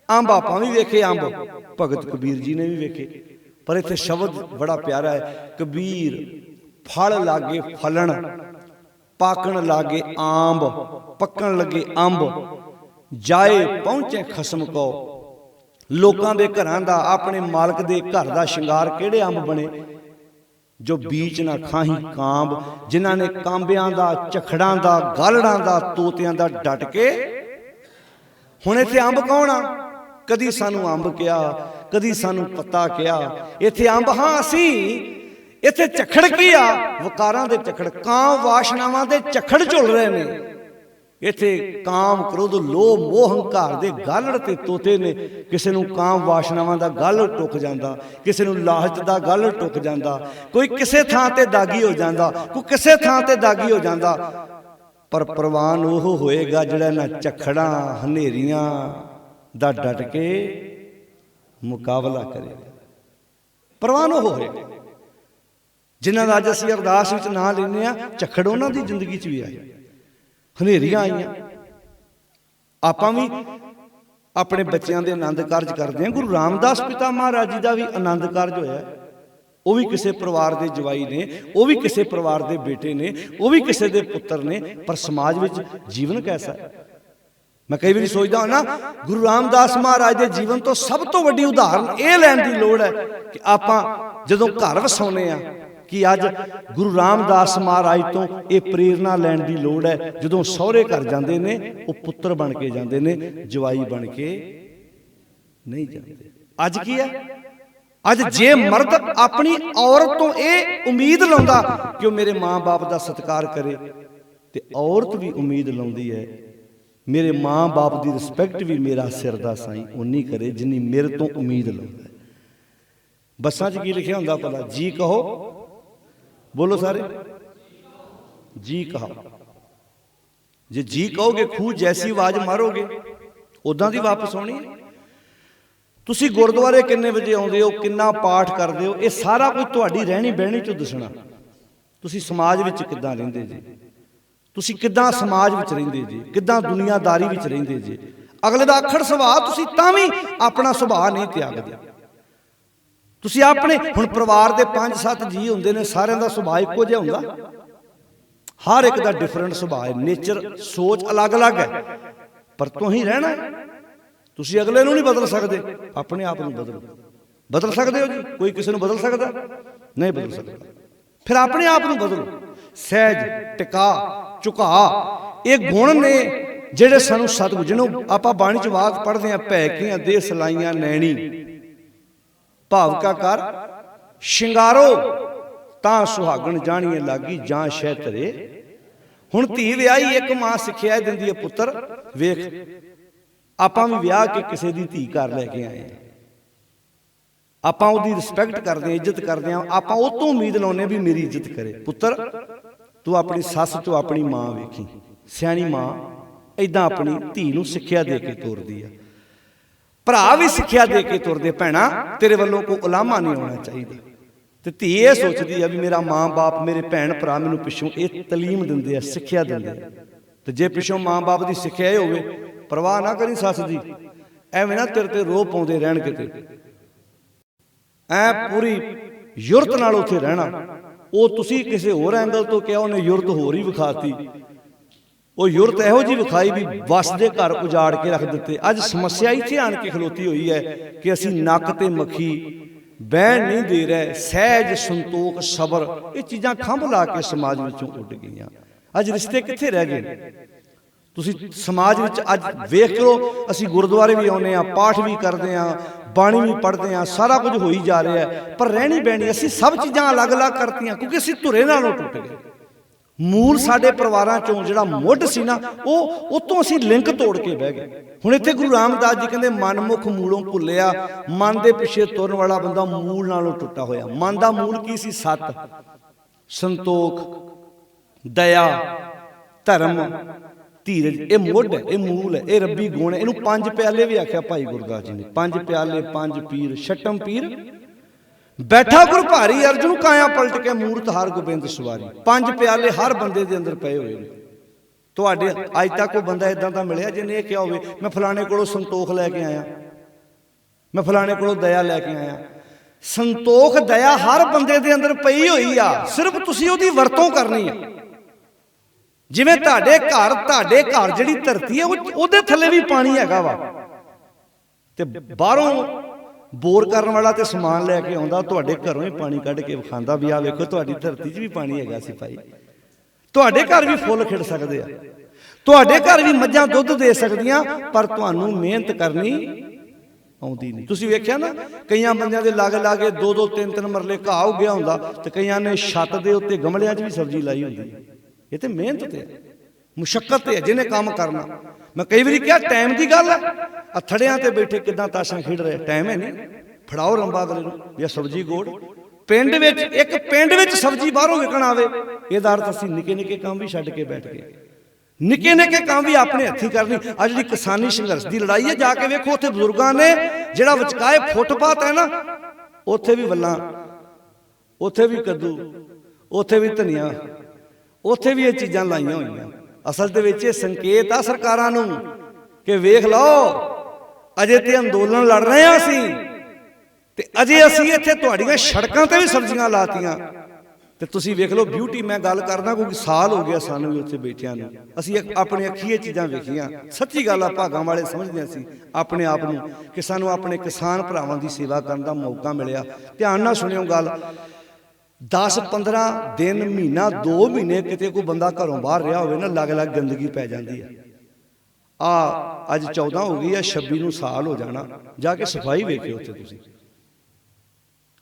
ਅੰਬ। ਆਪਾਂ ਵੀ ਵੇਖੇ ਅੰਬ, ਭਗਤ ਕਬੀਰ ਜੀ ਨੇ ਵੀ ਵੇਖੇ। ਪਰ ਇੱਥੇ ਸ਼ਬਦ ਬੜਾ ਪਿਆਰਾ ਹੈ, ਕਬੀਰ ਫਲ ਲਾਗੇ ਫਲਣ, ਪਾਕਣ ਲਾਗੇ ਆਂਬ, ਪੱਕਣ ਲੱਗੇ ਅੰਬ, ਜਾਏ ਪਹੁੰਚੇ ਖਸਮ ਕੋ। ਲੋਕਾਂ ਦੇ ਘਰਾਂ ਦਾ, ਆਪਣੇ ਮਾਲਕ ਦੇ ਘਰ ਦਾ ਸ਼ਿੰਗਾਰ ਕਿਹੜੇ ਅੰਬ ਬਣੇ? ਜੋ ਬੀਚ ਨਾ ਖਾਹੀ ਕਾਂਬ, ਜਿਨ੍ਹਾਂ ਨੇ ਕਾਂਬਿਆਂ ਦਾ, ਝਖੜਾਂ ਦਾ, ਗਾਲੜਾਂ ਦਾ, ਤੋਤਿਆਂ ਦਾ ਡਟ ਕੇ। ਹੁਣ ਇੱਥੇ ਅੰਬ ਕੌਣ ਆ? ਕਦੀ ਸਾਨੂੰ ਅੰਬ ਕਿਹਾ, ਕਦੀ ਸਾਨੂੰ ਪੱਤਾ ਕਿਹਾ। ਇੱਥੇ ਅੰਬ ਹਾਂ ਅਸੀਂ, ਇੱਥੇ ਝਖੜ ਕੀ ਆ? ਵਕਾਰਾਂ ਦੇ ਝਖੜ, ਕਾਮ ਵਾਸ਼ਨਾਵਾਂ ਦੇ ਝਖੜ ਝੁੱਲ ਰਹੇ ਨੇ। ਇੱਥੇ ਕਾਮ, ਕ੍ਰੋਧ, ਲੋਭ, ਮੋਹ, ਹੰਕਾਰ ਦੇ ਗਾਲੜ ਤੇ ਤੋਤੇ ਨੇ। ਕਿਸੇ ਨੂੰ ਕਾਮ ਵਾਸ਼ਨਾਵਾਂ ਦਾ ਗਾਲੜ ਟੁੱਕ ਜਾਂਦਾ, ਕਿਸੇ ਨੂੰ ਲਾਲਚ ਦਾ ਗਾਲੜ ਟੁੱਕ ਜਾਂਦਾ, ਕੋਈ ਕਿਸੇ ਥਾਂ ਤੇ ਦਾਗੀ ਹੋ ਜਾਂਦਾ, ਕੋਈ ਕਿਸੇ ਥਾਂ ਤੇ ਦਾਗੀ ਹੋ ਜਾਂਦਾ। ਪਰ ਪ੍ਰਵਾਨ ਉਹ ਹੋਏਗਾ ਜਿਹੜਾ ਇਹਨਾਂ ਝਖੜਾਂ, ਹਨੇਰੀਆਂ ਦਾ ਡਟ ਕੇ ਮੁਕਾਬਲਾ ਕਰੇਗਾ। ਪ੍ਰਵਾਨ ਉਹ ਹੋਏਗਾ ਜਿਨ੍ਹਾਂ ਦਾ ਅੱਜ ਅਸੀਂ ਅਰਦਾਸ ਵਿੱਚ ਨਾਂ ਲੈਂਦੇ ਹਾਂ। ਝਖੜ ਉਹਨਾਂ ਦੀ ਜ਼ਿੰਦਗੀ 'ਚ ਵੀ ਆਏ, ਹਨੇਰੀਆਂ ਆਈਆਂ। ਆਪਾਂ ਵੀ ਆਪਣੇ ਬੱਚਿਆਂ ਦੇ ਆਨੰਦ ਕਾਰਜ ਕਰਦੇ ਹਾਂ। ਗੁਰੂ ਰਾਮਦਾਸ ਪਿਤਾ ਮਹਾਰਾਜ ਜੀ ਦਾ ਵੀ ਆਨੰਦ ਕਾਰਜ ਹੋਇਆ। ਉਹ ਵੀ ਕਿਸੇ ਪਰਿਵਾਰ ਦੇ ਜਵਾਈ ਨੇ, ਉਹ ਵੀ ਕਿਸੇ ਪਰਿਵਾਰ ਦੇ ਬੇਟੇ ਨੇ, ਉਹ ਵੀ ਕਿਸੇ ਦੇ ਪੁੱਤਰ ਨੇ। ਪਰ ਸਮਾਜ ਵਿੱਚ ਜੀਵਨ ਕੈਸਾ ਹੈ? ਮੈਂ ਕਈ ਵਾਰੀ ਸੋਚਦਾ ਹਾਂ ਨਾ, ਗੁਰੂ ਰਾਮਦਾਸ ਮਹਾਰਾਜ ਦੇ ਜੀਵਨ ਤੋਂ ਸਭ ਤੋਂ ਵੱਡੀ ਉਦਾਹਰਨ ਇਹ ਲੈਣ ਦੀ ਲੋੜ ਹੈ ਕਿ ਆਪਾਂ ਜਦੋਂ ਘਰ ਵਸਾਉਂਦੇ ਹਾਂ, ਕਿ ਅੱਜ ਗੁਰੂ ਰਾਮਦਾਸ ਮਹਾਰਾਜ ਤੋਂ ਇਹ ਪ੍ਰੇਰਨਾ ਲੈਣ ਦੀ ਲੋੜ ਹੈ। ਜਦੋਂ ਸਹੁਰੇ ਘਰ ਜਾਂਦੇ ਨੇ, ਉਹ ਪੁੱਤਰ ਬਣ ਕੇ ਜਾਂਦੇ ਨੇ, ਜਵਾਈ ਬਣ ਕੇ ਨਹੀਂ ਜਾਂਦੇ। ਅੱਜ ਕੀ ਹੈ? ਅੱਜ ਜੇ ਮਰਦ ਆਪਣੀ ਔਰਤ ਤੋਂ ਇਹ ਉਮੀਦ ਲਾਉਂਦਾ ਕਿ ਉਹ ਮੇਰੇ ਮਾਂ-ਬਾਪ ਦਾ ਸਤਿਕਾਰ ਕਰੇ, ਤੇ ਔਰਤ ਵੀ ਉਮੀਦ ਲਾਉਂਦੀ ਹੈ ਮੇਰੇ ਮਾਂ-ਬਾਪ ਦੀ ਰਿਸਪੈਕਟ ਵੀ ਮੇਰਾ ਸਿਰ ਦਾ ਸਾਈਂ ਉਨੀ ਕਰੇ ਜਿੰਨੀ ਮੇਰੇ ਤੋਂ ਉਮੀਦ ਲਾਉਂਦਾ। ਬੱਸਾਂ 'ਚ ਕੀ ਲਿਖਿਆ ਹੁੰਦਾ ਭਲਾ? ਜੀ ਕਹੋ, ਬੋਲੋ ਸਾਰੇ, ਜੀ ਕਹੋ। ਜੇ ਜੀ ਕਹੋਗੇ, ਖੂਹ ਜੈਸੀ ਆਵਾਜ਼ ਮਾਰੋਗੇ ਉਦਾਂ ਦੀ ਵਾਪਸ ਆਉਣੀ ਹੈ। ਤੁਸੀਂ ਗੁਰਦੁਆਰੇ ਕਿੰਨੇ ਵਜੇ ਆਉਂਦੇ ਹੋ, ਕਿੰਨਾ ਪਾਠ ਕਰਦੇ ਹੋ, ਇਹ ਸਾਰਾ ਕੁਝ ਤੁਹਾਡੀ ਰਹਿਣੀ ਬਹਿਣੀ 'ਚੋਂ ਦੱਸਣਾ। ਤੁਸੀਂ ਸਮਾਜ ਵਿੱਚ ਕਿੱਦਾਂ ਰਹਿੰਦੇ ਜੀ, ਤੁਸੀਂ ਕਿੱਦਾਂ ਸਮਾਜ ਵਿੱਚ ਰਹਿੰਦੇ ਜੀ, ਕਿੱਦਾਂ ਦੁਨੀਆਦਾਰੀ ਵਿੱਚ ਰਹਿੰਦੇ ਜੀ। ਅਗਲੇ ਦਾ ਅੱਖੜ ਸੁਭਾਅ, ਤੁਸੀਂ ਤਾਂ ਵੀ ਆਪਣਾ ਸੁਭਾਅ ਨਹੀਂ ਤਿਆਗਦੇ। ਤੁਸੀਂ ਆਪਣੇ, ਹੁਣ ਪਰਿਵਾਰ ਦੇ 5-7 ਜੀ ਹੁੰਦੇ ਨੇ, ਸਾਰਿਆਂ ਦਾ ਸੁਭਾਅ ਇੱਕੋ ਜਿਹਾ ਹੁੰਦਾ? ਹਰ ਇੱਕ ਦਾ ਡਿਫਰੈਂਟ ਸੁਭਾਅ ਹੈ, ਨੇਚਰ, ਸੋਚ ਅਲੱਗ-ਅਲੱਗ ਹੈ। ਪਰ ਤੁਸੀਂ ਰਹਿਣਾ ਹੈ। ਤੁਸੀਂ ਅਗਲੇ ਨੂੰ ਨਹੀਂ ਬਦਲ ਸਕਦੇ, ਆਪਣੇ ਆਪ ਨੂੰ ਬਦਲੋ। ਬਦਲ ਸਕਦੇ ਹੋ ਜੀ? ਕੋਈ ਕਿਸੇ ਨੂੰ ਬਦਲ ਸਕਦਾ? ਨਹੀਂ ਬਦਲ ਸਕਦਾ। ਫਿਰ ਆਪਣੇ ਆਪ ਨੂੰ ਬਦਲੋ। ਸਹਿਜ, ਟਿਕਾ, ਝੁਕਾ, ਇਹ ਗੁਣ ਨੇ ਜਿਹੜੇ ਸਾਨੂੰ ਸਤਿਗੁਰੂ, ਜਿਹਨੂੰ ਆਪਾਂ ਬਾਣੀ 'ਚ ਵਾਕ ਪੜ੍ਹਦੇ ਹਾਂ, ਭੈ ਕੀਆਂ ਦੇ ਸਲਾਈਆਂ ਨੈਣੀ, ਭਾਵ ਕਾ ਕਰ ਸ਼ਿੰਗਾਰੋ ਤਾਂ ਸੁਹਾਗਣ ਜਾਣੀਏ ਲਾਗੀ ਜਾਂ ਸ਼ਹਿ ਧਰੇ। ਹੁਣ ਧੀ ਵਿਆਹੀ, ਇੱਕ ਮਾਂ ਸਿੱਖਿਆ ਦਿੰਦੀ ਹੈ ਪੁੱਤਰ। ਵੇਖ, ਆਪਾਂ ਵੀ ਵਿਆਹ ਕੇ ਕਿਸੇ ਦੀ ਧੀ ਘਰ ਲੈ ਕੇ ਆਏ, ਆਪਾਂ ਉਹਦੀ ਰਿਸਪੈਕਟ ਕਰਦੇ ਹਾਂ, ਇੱਜ਼ਤ ਕਰਦੇ ਹਾਂ। ਆਪਾਂ ਉਹ ਤੋਂ ਉਮੀਦ ਲਾਉਂਦੇ ਵੀ ਮੇਰੀ ਇੱਜ਼ਤ ਕਰੇ। ਪੁੱਤਰ ਤੂੰ ਆਪਣੀ ਸੱਸ ਤੋਂ ਆਪਣੀ ਮਾਂ ਵੇਖੀ, ਸਿਆਣੀ ਮਾਂ ਇਦਾਂ ਆਪਣੀ ਧੀ ਨੂੰ ਸਿੱਖਿਆ ਦੇ ਕੇ ਤੋਰਦੀ ਆ। ਭਰਾ ਵੀ ਸਿੱਖਿਆ ਦੇ ਕੇ ਤੁਰਦੇ, ਭੈਣਾ ਤੇਰੇ ਵੱਲੋਂ ਕੋਈ ਉਲਾਮਾ ਨਹੀਂ ਹੋਣਾ ਚਾਹੀਦਾ। ਤੇ ਧੀ ਇਹ ਸੋਚਦੀ ਆ ਵੀ ਮੇਰਾ ਮਾਂ ਬਾਪ, ਮੇਰੇ ਭੈਣ ਭਰਾ ਮੈਨੂੰ ਪਿੱਛੋਂ ਇਹ ਤਾਲੀਮ ਦਿੰਦੇ ਆ, ਸਿੱਖਿਆ ਦਿੰਦੇ ਆ। ਤੇ ਜੇ ਪਿੱਛੋਂ ਮਾਂ ਬਾਪ ਦੀ ਸਿੱਖਿਆ ਇਹ ਹੋਵੇ, ਪਰਵਾਹ ਨਾ ਕਰੀ ਸੱਸ ਦੀ, ਐਵੇਂ ਨਾ ਤੇਰੇ ਤੇ ਰੋਹ ਪਾਉਂਦੇ ਰਹਿਣ ਕਿਤੇ, ਐ ਪੂਰੀ ਯੁਰਤ ਨਾਲ ਉੱਥੇ ਰਹਿਣਾ। ਉਹ ਤੁਸੀਂ ਕਿਸੇ ਹੋਰ ਐਂਗਲ ਤੋਂ ਕਿਹਾ, ਉਹਨੇ ਯੁਰਤ ਹੋਰ ਹੀ ਵਿਖਾਤੀ। ਉਹ ਯੁਰਤ ਇਹੋ ਜਿਹੀ ਵਿਖਾਈ ਵੀ ਵਸ ਦੇ ਘਰ ਉਜਾੜ ਕੇ ਰੱਖ ਦਿੱਤੇ। ਅੱਜ ਸਮੱਸਿਆ ਇੱਥੇ ਆਣ ਕੇ ਖਲੋਤੀ ਹੋਈ ਹੈ ਕਿ ਅਸੀਂ ਨੱਕ ਤੇ ਮੱਖੀ ਬਹਿਣ ਨਹੀਂ ਦੇ ਰਹੇ। ਸਹਿਜ, ਸੰਤੋਖ, ਸਬਰ, ਇਹ ਚੀਜ਼ਾਂ ਖੰਭ ਲਾ ਕੇ ਸਮਾਜ ਵਿੱਚੋਂ ਉੱਡ ਗਈਆਂ। ਅੱਜ ਰਿਸ਼ਤੇ ਕਿੱਥੇ ਰਹਿ ਗਏ? ਤੁਸੀਂ ਸਮਾਜ ਵਿੱਚ ਅੱਜ ਵੇਖ ਲਓ, ਅਸੀਂ ਗੁਰਦੁਆਰੇ ਵੀ ਆਉਂਦੇ ਹਾਂ, ਪਾਠ ਵੀ ਕਰਦੇ ਹਾਂ, ਬਾਣੀ ਵੀ ਪੜ੍ਹਦੇ ਹਾਂ, ਸਾਰਾ ਕੁਝ ਹੋਈ ਜਾ ਰਿਹਾ ਹੈ, ਪਰ ਰਹਿਣੀ ਬਹਿਣੀ ਅਸੀਂ ਸਭ ਚੀਜ਼ਾਂ ਅਲੱਗ-ਅਲੱਗ ਕਰਤੀਆਂ, ਕਿਉਂਕਿ ਅਸੀਂ ਧੁਰੇ ਨਾਲੋਂ ਟੁੱਟ ਗਏ। ਮੂਲ ਸਾਡੇ ਪਰਿਵਾਰਾਂ ਚੋਂ ਜਿਹੜਾ ਮੁੱਢ ਸੀ ਨਾ, ਉਹ ਉਤੋਂ ਅਸੀਂ ਲਿੰਕ ਤੋੜ ਕੇ ਬਹਿ ਗਏ। ਹੁਣ ਇੱਥੇ ਗੁਰੂ ਰਾਮਦਾਸ ਜੀ ਕਹਿੰਦੇ ਮਨਮੁਖ ਮੂਲੋਂ ਭੁੱਲਿਆ, ਮਨ ਦੇ ਪਿੱਛੇ ਤੁਰਨ ਵਾਲਾ ਬੰਦਾ ਮੂਲ ਨਾਲੋਂ ਟੁੱਟਾ ਹੋਇਆ। ਮਨ ਦਾ ਮੂਲ ਕੀ ਸੀ? ਸੱਤ, ਸੰਤੋਖ, ਦਇਆ, ਧਰਮ, ਧੀਰਜ। ਇਹ ਮੁੱਢ ਹੈ, ਇਹ ਮੂਲ ਹੈ, ਇਹ ਰੱਬੀ ਗੁਣ ਹੈ। ਇਹਨੂੰ ਪੰਜ ਪਿਆਲੇ ਵੀ ਆਖਿਆ ਭਾਈ ਗੁਰਦਾਸ ਜੀ ਨੇ। ਪੰਜ ਪਿਆਲੇ, ਪੰਜ ਪੀਰ, ਛਟਮ ਪੀਰ ਬੈਠਾ ਗੁਰ ਭਾਰੀ ਅਰਜੁਨ, ਕਾਇਆ ਪਲਟ ਕੇ ਮੂਰਤ ਹਰ ਗੋਬਿੰਦ ਸਵਾਰੀ। ਪੰਜ ਪਿਆਲੇ ਹਰ ਬੰਦੇ ਦੇ ਅੰਦਰ ਪਏ ਹੋਏ ਨੇ। ਤੁਹਾਡੇ ਅੱਜ ਤੱਕ ਕੋਈ ਬੰਦਾ ਇਦਾਂ ਦਾ ਮਿਲਿਆ ਜਿਹਨੇ ਇਹ ਕਿਹਾ ਹੋਵੇ ਮੈਂ ਫਲਾਣੇ ਕੋਲੋਂ ਸੰਤੋਖ ਲੈ ਕੇ ਆਇਆ, ਮੈਂ ਫਲਾਣੇ ਕੋਲੋਂ ਦਇਆ ਲੈ ਕੇ ਆਇਆ? ਸੰਤੋਖ, ਦਇਆ ਹਰ ਬੰਦੇ ਦੇ ਅੰਦਰ ਪਈ ਹੋਈ ਆ, ਸਿਰਫ ਤੁਸੀਂ ਉਹਦੀ ਵਰਤੋਂ ਕਰਨੀ ਆ। ਜਿਵੇਂ ਤੁਹਾਡੇ ਘਰ ਜਿਹੜੀ ਧਰਤੀ ਹੈ ਉਹਦੇ ਥੱਲੇ ਵੀ ਪਾਣੀ ਹੈਗਾ ਵਾ, ਤੇ ਬਾਹਰੋਂ ਬੋਰ ਕਰਨ ਵਾਲਾ ਤੇ ਸਮਾਨ ਲੈ ਕੇ ਆਉਂਦਾ, ਤੁਹਾਡੇ ਘਰੋਂ ਹੀ ਪਾਣੀ ਕੱਢ ਕੇ ਵਿਖਾਉਂਦਾ ਵੀ ਆ ਵੇਖੋ ਤੁਹਾਡੀ ਧਰਤੀ 'ਚ ਵੀ ਪਾਣੀ ਹੈਗਾ ਸੀ ਭਾਈ। ਤੁਹਾਡੇ ਘਰ ਵੀ ਫੁੱਲ ਖਿੜ ਸਕਦੇ ਆ, ਤੁਹਾਡੇ ਘਰ ਵੀ ਮੱਝਾਂ ਦੁੱਧ ਦੇ ਸਕਦੀਆਂ, ਪਰ ਤੁਹਾਨੂੰ ਮਿਹਨਤ ਕਰਨੀ ਆਉਂਦੀ ਨਹੀਂ। ਤੁਸੀਂ ਵੇਖਿਆ ਨਾ, ਕਈਆਂ ਬੰਦਿਆਂ ਦੇ ਲਾਗੇ 2-2 3-3 ਮਰਲੇ ਘਾਹ ਉੱਗਿਆ ਹੁੰਦਾ, ਤੇ ਕਈਆਂ ਨੇ ਛੱਤ ਦੇ ਉੱਤੇ ਗਮਲਿਆਂ 'ਚ ਵੀ ਸਬਜ਼ੀ ਲਾਈ ਹੁੰਦੀ। ਇਹ ਤੇ ਮਿਹਨਤ ਤੇ ਹੈ, ਮੁਸ਼ੱਕਤ ਤੇ ਹੈ, ਜਿਹਨੇ ਕੰਮ ਕਰਨਾ। ਮੈਂ ਕਈ ਵਾਰੀ ਕਿਹਾ ਟਾਈਮ ਦੀ ਗੱਲ ਹੈ, ਥੜਿਆਂ ਤੇ ਬੈਠੇ ਕਿੱਦਾਂ ਤਾਸ਼ਾਂ ਖੇਡ ਰਹੇ, ਟਾਈਮ ਹੈ ਨਹੀਂ। ਫੜਾਓ ਰੰਬਾ ਅਗਲੇ ਨੂੰ ਜਾਂ ਸਬਜ਼ੀ ਗੋੜ। ਪਿੰਡ ਵਿੱਚ ਸਬਜ਼ੀ ਬਾਹਰੋਂ ਵਿਕਣ ਆਵੇ, ਇਹਦਾ ਅਰਥ ਅਸੀਂ ਨਿੱਕੇ ਕੰਮ ਵੀ ਛੱਡ ਕੇ ਬੈਠ ਗਏ। ਨਿੱਕੇ ਕੰਮ ਵੀ ਆਪਣੇ ਹੱਥੀਂ ਕਰਨੀ। ਅੱਜ ਜਿਹੜੀ ਕਿਸਾਨੀ ਸੰਘਰਸ਼ ਦੀ ਲੜਾਈ ਹੈ, ਜਾ ਕੇ ਵੇਖੋ ਉੱਥੇ ਬਜ਼ੁਰਗਾਂ ਨੇ ਜਿਹੜਾ ਵਿਚਕਾਏ ਫੁੱਟਪਾਥ ਹੈ ਨਾ, ਉੱਥੇ ਵੀ ਵੱਲਾਂ, ਉੱਥੇ ਵੀ ਕੱਦੂ, ਉੱਥੇ ਵੀ ਧਨੀਆ, ਉੱਥੇ ਵੀ ਇਹ ਚੀਜ਼ਾਂ ਲਾਈਆਂ ਹੋਈਆਂ। ਅਸਲ ਦੇ ਵਿੱਚ ਇਹ ਸੰਕੇਤ ਆ ਸਰਕਾਰਾਂ ਨੂੰ ਕਿ ਵੇਖ ਲਓ, ਅਜੇ ਤੇ ਅੰਦੋਲਨ ਲੜ ਰਹੇ ਹਾਂ ਅਸੀਂ, ਤੇ ਅਜੇ ਅਸੀਂ ਇੱਥੇ ਤੁਹਾਡੀਆਂ ਸੜਕਾਂ ਤੇ ਵੀ ਸਬਜ਼ੀਆਂ ਲਾਤੀਆਂ। ਤੇ ਤੁਸੀਂ ਵੇਖ ਲਓ ਬਿਊਟੀ, ਮੈਂ ਗੱਲ ਕਰਦਾ ਕਿਉਂਕਿ ਸਾਲ ਹੋ ਗਿਆ ਸਾਨੂੰ ਵੀ ਉੱਥੇ ਬੈਠਿਆਂ ਨੂੰ, ਅਸੀਂ ਆਪਣੇ ਅੱਖੀਂ ਇਹ ਚੀਜ਼ਾਂ ਵੇਖੀਆਂ। ਸੱਚੀ ਗੱਲ ਆ, ਭਾਗਾਂ ਵਾਲੇ ਸਮਝਦੇ ਅਸੀਂ ਆਪਣੇ ਆਪ ਨੂੰ ਕਿ ਸਾਨੂੰ ਆਪਣੇ ਕਿਸਾਨ ਭਰਾਵਾਂ ਦੀ ਸੇਵਾ ਕਰਨ ਦਾ ਮੌਕਾ ਮਿਲਿਆ। ਧਿਆਨ ਨਾਲ ਸੁਣਿਓ ਗੱਲ, 10-15 ਦਿਨ, ਮਹੀਨਾ, 2 ਮਹੀਨੇ ਕਿਤੇ ਕੋਈ ਬੰਦਾ ਘਰੋਂ ਬਾਹਰ ਰਿਹਾ ਹੋਵੇ ਨਾ, ਲੱਗ ਗੰਦਗੀ ਪੈ ਜਾਂਦੀ ਹੈ। ਅੱਜ 14 ਹੋ ਗਈ ਆ, 26 ਨੂੰ ਸਾਲ ਹੋ ਜਾਣਾ। ਜਾ ਕੇ ਸਫਾਈ ਵੇਖਿਓ ਉੱਥੇ ਤੁਸੀਂ,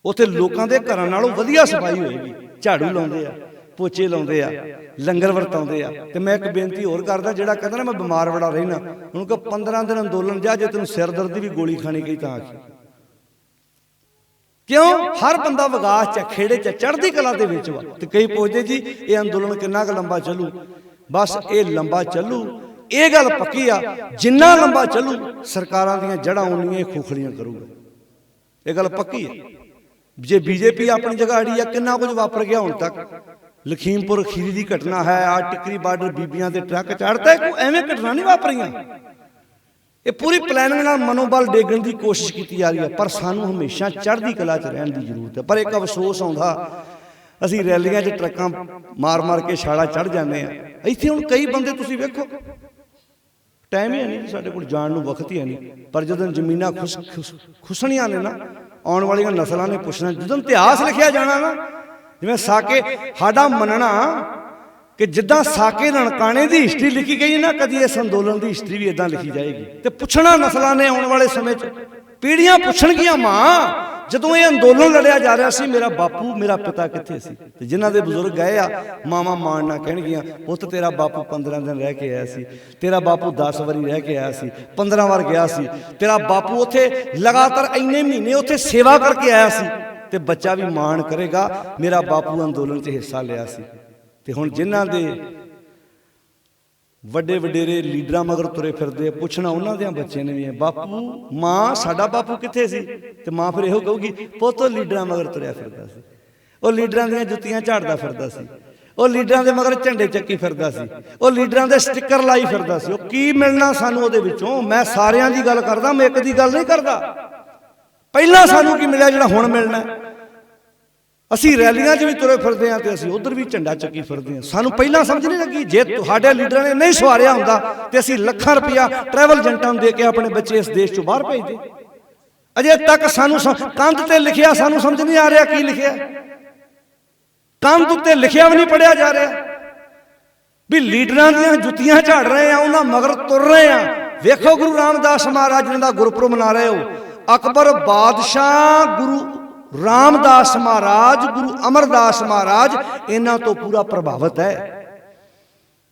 ਉੱਥੇ ਲੋਕਾਂ ਦੇ ਘਰਾਂ ਨਾਲੋਂ ਵਧੀਆ ਸਫਾਈ ਹੋਏਗੀ। ਝਾੜੂ ਲਾਉਂਦੇ ਆ, ਪੋਚੇ ਲਾਉਂਦੇ ਆ, ਲੰਗਰ ਵਰਤਾਉਂਦੇ ਆ। ਤੇ ਮੈਂ ਇੱਕ ਬੇਨਤੀ ਹੋਰ ਕਰਦਾ, ਜਿਹੜਾ ਕਹਿੰਦਾ ਨਾ ਮੈਂ ਬਿਮਾਰ ਬੜਾ ਰਹਿਣਾ, ਉਹਨੂੰ ਕਹੋ 15 ਦਿਨ ਅੰਦੋਲਨ ਜਾ, ਜੇ ਤੈਨੂੰ ਸਿਰ ਦਰਦ ਦੀ ਵੀ ਗੋਲੀ ਖਾਣੀ ਗਈ ਤਾਂ ਆਖੀ। ਕਿਉਂ? ਹਰ ਬੰਦਾ ਵਿਗਾਸ 'ਚ, ਖੇੜੇ 'ਚ, ਚੜ੍ਹਦੀ ਕਲਾ ਦੇ ਵਿੱਚ ਵਾ। ਤੇ ਕਈ ਪੁੱਛਦੇ ਜੀ ਇਹ ਅੰਦੋਲਨ ਕਿੰਨਾ ਕੁ ਲੰਬਾ ਚੱਲੂ? ਬਸ ਇਹ ਲੰਬਾ ਚੱਲੂ, ਇਹ ਗੱਲ ਪੱਕੀ ਆ। ਜਿੰਨਾ ਲੰਬਾ ਚੱਲੂ, ਸਰਕਾਰਾਂ ਦੀਆਂ ਜੜ੍ਹਾਂ ਉਨੀਆਂ ਖੋਖਲੀਆਂ ਕਰੂਗਾ, ਇਹ ਗੱਲ ਪੱਕੀ ਹੈ। ਜੇ ਬੀਜੇਪੀ ਆਪਣੀ ਜਗ੍ਹਾ ਅੜੀ ਆ, ਕਿੰਨਾ ਕੁਝ ਵਾਪਰ ਗਿਆ ਹੁਣ ਤੱਕ। ਲਖੀਮਪੁਰ ਖੀਰੀ ਦੀ ਘਟਨਾ ਹੈ, ਆ ਟਿਕਰੀ ਬਾਰਡਰ ਬੀਬੀਆਂ ਦੇ ਟਰੱਕ ਚੜ੍ਹਦਾ, ਕੋਈ ਐਵੇਂ ਘਟਨਾ ਨਹੀਂ ਵਾਪਰੀਆਂ। ਇਹ ਪੂਰੀ ਪਲੈਨਿੰਗ ਨਾਲ ਮਨੋਬਲ ਡੇਗਣ ਦੀ ਕੋਸ਼ਿਸ਼ ਕੀਤੀ ਜਾ ਰਹੀ ਹੈ, ਪਰ ਸਾਨੂੰ ਹਮੇਸ਼ਾ ਚੜ੍ਹਦੀ ਕਲਾ 'ਚ ਰਹਿਣ ਦੀ ਜ਼ਰੂਰਤ ਹੈ। ਪਰ ਇੱਕ ਅਫਸੋਸ ਆਉਂਦਾ, ਅਸੀਂ ਰੈਲੀਆਂ 'ਚ ਟਰੱਕਾਂ ਮਾਰ ਕੇ ਛਾਲਾ ਚੜ੍ਹ ਜਾਂਦੇ ਆ। ਇੱਥੇ ਹੁਣ ਕਈ ਬੰਦੇ ਤੁਸੀਂ ਵੇਖੋ, ਟਾਈਮ ਹੀ ਨਹੀਂ ਸਾਡੇ ਕੋਲ, ਜਾਣ ਨੂੰ ਵਕਤ ਹੀ ਨਹੀਂ। ਪਰ ਜਦੋਂ ਜ਼ਮੀਨਾਂ ਖੁਸਣੀਆਂ ਨੇ ਨਾ, ਆਉਣ ਵਾਲੀਆਂ ਨਸਲਾਂ ਨੇ ਪੁੱਛਣਾ, ਜਦੋਂ ਇਤਿਹਾਸ ਲਿਖਿਆ ਜਾਣਾ ਨਾ, ਜਿਵੇਂ ਸਾਕੇ, ਸਾਡਾ ਮੰਨਣਾ ਕਿ ਜਿੱਦਾਂ ਸਾਕੇ ਨਨਕਾਣੇ ਦੀ ਹਿਸਟਰੀ ਲਿਖੀ ਗਈ ਨਾ, ਕਦੀ ਇਸ ਅੰਦੋਲਨ ਦੀ ਹਿਸਟਰੀ ਵੀ ਇਦਾਂ ਲਿਖੀ ਜਾਏਗੀ। ਤੇ ਪੁੱਛਣਾ ਨਸਲਾਂ ਨੇ ਆਉਣ ਵਾਲੇ ਸਮੇਂ 'ਚ, ਪੀੜ੍ਹੀਆਂ ਪੁੱਛਣਗੀਆਂ, ਮਾਂ ਜਦੋਂ ਇਹ ਅੰਦੋਲਨ ਲੜਿਆ ਜਾ ਰਿਹਾ ਸੀ, ਮੇਰਾ ਬਾਪੂ, ਮੇਰਾ ਪਿਤਾ ਕਿੱਥੇ ਸੀ? ਤੇ ਜਿਨ੍ਹਾਂ ਦੇ ਬਜ਼ੁਰਗ ਗਏ ਆ, ਮਾਵਾਂ ਮਾਣ ਨਾਲ ਕਹਿਣਗੀਆਂ, ਪੁੱਤ ਤੇਰਾ ਬਾਪੂ 15 ਦਿਨ ਰਹਿ ਕੇ ਆਇਆ ਸੀ, ਤੇਰਾ ਬਾਪੂ 10 ਵਾਰੀ ਰਹਿ ਕੇ ਆਇਆ ਸੀ, 15 ਵਾਰ ਗਿਆ ਸੀ, ਤੇਰਾ ਬਾਪੂ ਉੱਥੇ ਲਗਾਤਾਰ ਇੰਨੇ ਮਹੀਨੇ ਉੱਥੇ ਸੇਵਾ ਕਰਕੇ ਆਇਆ ਸੀ। ਤੇ ਬੱਚਾ ਵੀ ਮਾਣ ਕਰੇਗਾ, ਮੇਰਾ ਬਾਪੂ ਅੰਦੋਲਨ 'ਚ ਹਿੱਸਾ ਲਿਆ ਸੀ। ਤੇ ਹੁਣ ਜਿਨ੍ਹਾਂ ਦੇ ਵੱਡੇ ਵਡੇਰੇ ਲੀਡਰਾਂ ਮਗਰ ਤੁਰੇ ਫਿਰਦੇ, ਪੁੱਛਣਾ ਉਹਨਾਂ ਦੇ ਬੱਚੇ ਨੇ ਵੀ, ਬਾਪੂ ਮਾਂ ਸਾਡਾ ਬਾਪੂ ਕਿੱਥੇ ਸੀ? ਤੇ ਮਾਂ ਫਿਰ ਇਹੋ ਕਹੂਗੀ, ਪੁੱਤ ਲੀਡਰਾਂ ਮਗਰ ਤੁਰਿਆ ਫਿਰਦਾ ਸੀ, ਉਹ ਲੀਡਰਾਂ ਦੀਆਂ ਜੁੱਤੀਆਂ ਝਾੜਦਾ ਫਿਰਦਾ ਸੀ, ਉਹ ਲੀਡਰਾਂ ਦੇ ਮਗਰ ਝੰਡੇ ਚੱਕੀ ਫਿਰਦਾ ਸੀ, ਉਹ ਲੀਡਰਾਂ ਦੇ ਸਟicker ਲਾਈ ਫਿਰਦਾ ਸੀ। ਉਹ ਕੀ ਮਿਲਣਾ ਸਾਨੂੰ ਉਹਦੇ ਵਿੱਚੋਂ? ਮੈਂ ਸਾਰਿਆਂ ਦੀ ਗੱਲ ਕਰਦਾ, ਮੈਂ ਇੱਕ ਦੀ ਗੱਲ ਨਹੀਂ ਕਰਦਾ। ਪਹਿਲਾਂ ਸਾਨੂੰ ਕੀ ਮਿਲਿਆ ਜਿਹੜਾ ਹੁਣ ਮਿਲਣਾ? ਅਸੀਂ ਰੈਲੀਆਂ 'ਚ ਵੀ ਤੁਰੇ ਫਿਰਦੇ ਹਾਂ ਤੇ ਅਸੀਂ ਉਧਰ ਵੀ ਝੰਡਾ ਚੱਕੀ ਫਿਰਦੇ ਹਾਂ। ਸਾਨੂੰ ਪਹਿਲਾਂ ਸਮਝ ਨਹੀਂ ਲੱਗੀ, ਜੇ ਤੁਹਾਡੇ ਲੀਡਰਾਂ ਨੇ ਨਹੀਂ ਸਵਾਰਿਆ ਹੁੰਦਾ ਤੇ ਅਸੀਂ ਲੱਖਾਂ ਰੁਪਇਆ ਟਰੈਵਲ ਏਜੰਟਾਂ ਨੂੰ ਦੇ ਕੇ ਆਪਣੇ ਬੱਚੇ ਇਸ ਦੇਸ਼ 'ਚੋਂ ਬਾਹਰ ਭੇਜਦੇ। ਅਜੇ ਤੱਕ ਸਾਨੂੰ ਕੰਧ ਤੇ ਲਿਖਿਆ ਸਾਨੂੰ ਸਮਝ ਨਹੀਂ ਆ ਰਿਹਾ ਕੀ ਲਿਖਿਆ। ਕੰਧ ਉੱਤੇ ਲਿਖਿਆ ਵੀ ਨਹੀਂ ਪੜਿਆ ਜਾ ਰਿਹਾ ਵੀ ਲੀਡਰਾਂ ਦੀਆਂ ਜੁੱਤੀਆਂ ਝਾੜ ਰਹੇ ਆ, ਉਹਨਾਂ ਮਗਰ ਤੁਰ ਰਹੇ ਆ। ਵੇਖੋ ਗੁਰੂ ਰਾਮਦਾਸ ਮਹਾਰਾਜ ਜੀ ਦਾ ਗੁਰਪੁਰਬ ਮਨਾ ਰਹੇ ਹੋ। ਅਕਬਰ ਬਾਦਸ਼ਾਹ, ਗੁਰੂ ਰਾਮਦਾਸ ਮਹਾਰਾਜ, ਗੁਰੂ ਅਮਰਦਾਸ ਮਹਾਰਾਜ ਇਹਨਾਂ ਤੋਂ ਪੂਰਾ ਪ੍ਰਭਾਵਿਤ ਹੈ।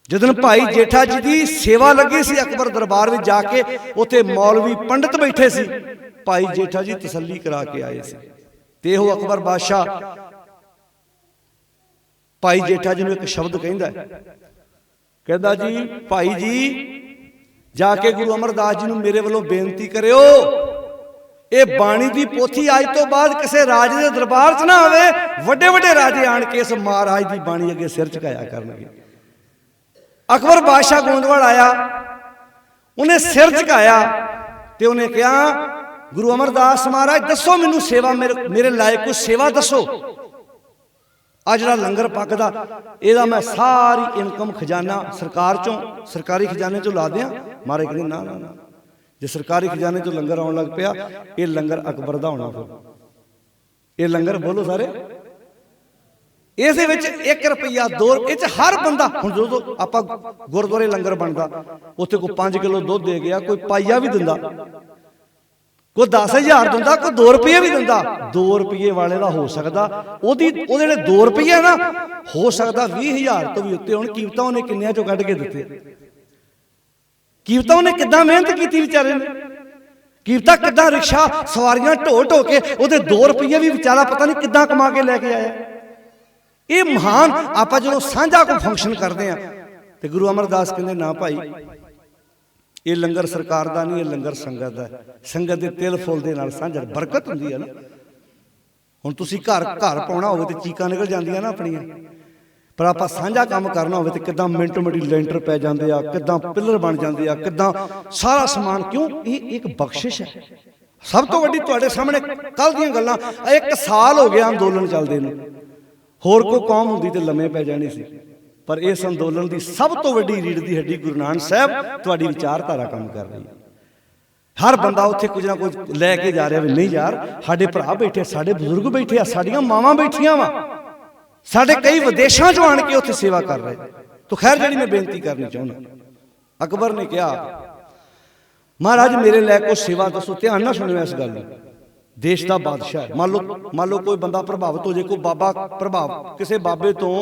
ਜਦੋਂ ਭਾਈ ਜੇਠਾ ਜੀ ਦੀ ਸੇਵਾ ਲੱਗੀ ਸੀ ਅਕਬਰ ਦਰਬਾਰ ਵਿੱਚ ਜਾ ਕੇ, ਉੱਥੇ ਮੌਲਵੀ ਪੰਡਤ ਬੈਠੇ ਸੀ, ਭਾਈ ਜੇਠਾ ਜੀ ਤਸੱਲੀ ਕਰਾ ਕੇ ਆਏ ਸੀ। ਤੇ ਉਹ ਅਕਬਰ ਬਾਦਸ਼ਾਹ ਭਾਈ ਜੇਠਾ ਜੀ ਨੂੰ ਇੱਕ ਸ਼ਬਦ ਕਹਿੰਦਾ ਜੀ, ਭਾਈ ਜੀ ਜਾ ਕੇ ਗੁਰੂ ਅਮਰਦਾਸ ਜੀ ਨੂੰ ਮੇਰੇ ਵੱਲੋਂ ਬੇਨਤੀ ਕਰਿਓ, ਇਹ ਬਾਣੀ ਦੀ ਪੋਥੀ ਅੱਜ ਤੋਂ ਬਾਅਦ ਕਿਸੇ ਰਾਜੇ ਦੇ ਦਰਬਾਰ 'ਚ ਨਾ ਆਵੇ। ਵੱਡੇ ਵੱਡੇ ਰਾਜੇ ਆਣ ਕੇ ਇਸ ਮਹਾਰਾਜ ਦੀ ਬਾਣੀ ਅੱਗੇ ਸਿਰ ਝੁਕਾਇਆ ਕਰਨਗੇ। ਅਕਬਰ ਬਾਦਸ਼ਾਹ ਗੋਂਦਵਾਲ ਆਇਆ, ਉਹਨੇ ਸਿਰ ਝੁਕਾਇਆ ਤੇ ਉਹਨੇ ਕਿਹਾ, ਗੁਰੂ ਅਮਰਦਾਸ ਮਹਾਰਾਜ ਦੱਸੋ ਮੈਨੂੰ ਸੇਵਾ, ਮੇਰੇ ਲਾਇਕ ਕੋਈ ਸੇਵਾ ਦੱਸੋ। ਆ ਜਿਹੜਾ ਲੰਗਰ ਪੱਕਦਾ ਇਹਦਾ ਮੈਂ ਸਾਰੀ ਇਨਕਮ ਖਜ਼ਾਨਾ ਸਰਕਾਰ ਚੋਂ, ਸਰਕਾਰੀ ਖਜ਼ਾਨੇ ਚੋਂ ਲਾ ਦਿਆਂ। ਮਹਾਰਾਜ ਕਹਿੰਦੇ ਨਾ ਨਾ ਨਾ, ਜੇ ਸਰਕਾਰੀ ਖਜ਼ਾਨੇ ਚੋਂ ਲੰਗਰ ਆਉਣ ਲੱਗ ਪਿਆ, ਇਹ ਲੰਗਰ ਅਕਬਰ ਦਾ ਹੋਣਾ। ਫਿਰ ਇਹ ਲੰਗਰ ਬੋਲੋ ਸਾਰੇ, ਇਹਦੇ ਵਿੱਚ 1 ਰੁਪਈਆ 2 ਇਹ 'ਚ ਹਰ ਬੰਦਾ। ਹੁਣ ਜਦੋਂ ਆਪਾਂ ਗੁਰਦੁਆਰੇ ਲੰਗਰ ਬਣਦਾ, ਉੱਥੇ ਕੋਈ 5 ਕਿਲੋ ਦੁੱਧ ਦੇ ਗਿਆ, ਕੋਈ ਪਾਈਆ ਵੀ ਦਿੰਦਾ, ਕੋਈ 10,000 ਦਿੰਦਾ, ਕੋਈ 2 ਰੁਪਏ ਵੀ ਦਿੰਦਾ। 2 ਰੁਪਏ ਵਾਲੇ ਦਾ ਹੋ ਸਕਦਾ ਉਹਦੇ ਜਿਹੜੇ 2 ਰੁਪਏ ਨਾ, ਹੋ ਸਕਦਾ 20,000 ਤੋਂ ਵੀ ਉੱਤੇ ਹੁਣ। ਕੀਮਤਾਂ ਉਹਨੇ ਕਿੰਨਿਆਂ ਚੋਂ ਕੱਢ ਕੇ ਦਿੱਤੇ, ਕੀਮਤਾਂ ਉਹਨੇ ਕਿੱਦਾਂ ਮਿਹਨਤ ਕੀਤੀ ਵਿਚਾਰੇ ਨੇ, ਕੀਮਤਾਂ ਕਿੱਦਾਂ ਰਿਕਸ਼ਾ ਸਵਾਰੀਆਂ ਢੋ ਕੇ ਉਹਦੇ 2 ਰੁਪਏ ਵੀ ਵਿਚਾਰਾ ਪਤਾ ਨਹੀਂ ਕਿੱਦਾਂ ਕਮਾ ਕੇ ਲੈ ਕੇ ਆਇਆ। ਇਹ ਮਹਾਨ। ਆਪਾਂ ਜਦੋਂ ਸਾਂਝਾ ਕੋਈ ਫੰਕਸ਼ਨ ਕਰਦੇ ਆ ਤੇ ਗੁਰੂ ਅਮਰਦਾਸ ਕਹਿੰਦੇ ਨਾ ਭਾਈ, ਇਹ ਲੰਗਰ ਸਰਕਾਰ ਦਾ ਨਹੀਂ, ਇਹ ਲੰਗਰ ਸੰਗਤ ਦਾ। ਸੰਗਤ ਦੇ ਤਿਲ ਫੁੱਲ ਦੇ ਨਾਲ ਸਾਂਝਾ ਬਰਕਤ ਹੁੰਦੀ ਹੈ ਨਾ। ਹੁਣ ਤੁਸੀਂ ਘਰ ਪਾਉਣਾ ਹੋਵੇ ਤੇ ਚੀਕਾਂ ਨਿਕਲ ਜਾਂਦੀਆਂ ਨਾ ਆਪਣੀਆਂ, ਪਰ ਆਪਾਂ ਸਾਂਝਾ ਕੰਮ ਕਰਨਾ ਹੋਵੇ ਤੇ ਕਿੱਦਾਂ ਮਿੰਟੋ ਮਿੰਟ ਲੈਂਟਰ ਪੈ ਜਾਂਦੇ ਆ, ਕਿੱਦਾਂ ਪਿੱਲਰ ਬਣ ਜਾਂਦੇ ਆ, ਕਿੱਦਾਂ ਸਾਰਾ ਸਮਾਨ। ਕਿਉਂ? ਇਹ ਇੱਕ ਬਖਸ਼ਿਸ਼ ਹੈ। ਸਭ ਤੋਂ ਵੱਡੀ ਤੁਹਾਡੇ ਸਾਹਮਣੇ ਕੱਲ ਦੀਆਂ ਗੱਲਾਂ। 1 ਸਾਲ ਹੋ ਗਿਆ ਅੰਦੋਲਨ ਚੱਲਦੇ ਨੂੰ। ਹੋਰ ਕੋਈ ਕੌਮ ਹੁੰਦੀ ਤੇ ਲੰਮੇ ਪੈ ਜਾਣੀ ਸੀ, ਪਰ ਇਸ ਅੰਦੋਲਨ ਦੀ ਸਭ ਤੋਂ ਵੱਡੀ ਰੀੜ ਦੀ ਹੱਡੀ ਗੁਰੂ ਨਾਨਕ ਸਾਹਿਬ ਤੁਹਾਡੀ ਵਿਚਾਰਧਾਰਾ ਕੰਮ ਕਰ ਰਹੀ ਹੈ। ਹਰ ਬੰਦਾ ਉੱਥੇ ਕੁਝ ਨਾ ਕੁਝ ਲੈ ਕੇ ਜਾ ਰਿਹਾ ਵੀ ਨਹੀਂ ਯਾਰ, ਸਾਡੇ ਭਰਾ ਬੈਠੇ, ਸਾਡੇ ਬਜ਼ੁਰਗ ਬੈਠੇ ਆ, ਸਾਡੀਆਂ ਮਾਵਾਂ ਬੈਠੀਆਂ ਵਾ, ਸਾਡੇ ਕਈ ਵਿਦੇਸ਼ਾਂ 'ਚੋਂ ਆਣ ਕੇ ਉੱਥੇ ਸੇਵਾ ਕਰ ਰਹੇ। ਤੋ ਖੈਰ ਜਿਹੜੀ ਮੈਂ ਬੇਨਤੀ ਕਰਨੀ ਚਾਹੁੰਦਾ, ਅਕਬਰ ਨੇ ਕਿਹਾ ਮਹਾਰਾਜ ਮੇਰੇ ਲੈ ਕੋ ਸੇਵਾ ਦੱਸੋ। ਧਿਆਨ ਨਾਲ ਸੁਣਿਓ ਇਸ ਗੱਲ ਨੂੰ। ਦੇਸ਼ ਦਾ ਬਾਦਸ਼ਾਹ, ਮੰਨ ਲਓ ਕੋਈ ਬੰਦਾ ਪ੍ਰਭਾਵਿਤ ਹੋ ਜਾਏ, ਕੋਈ ਬਾਬਾ ਕਿਸੇ ਬਾਬੇ ਤੋਂ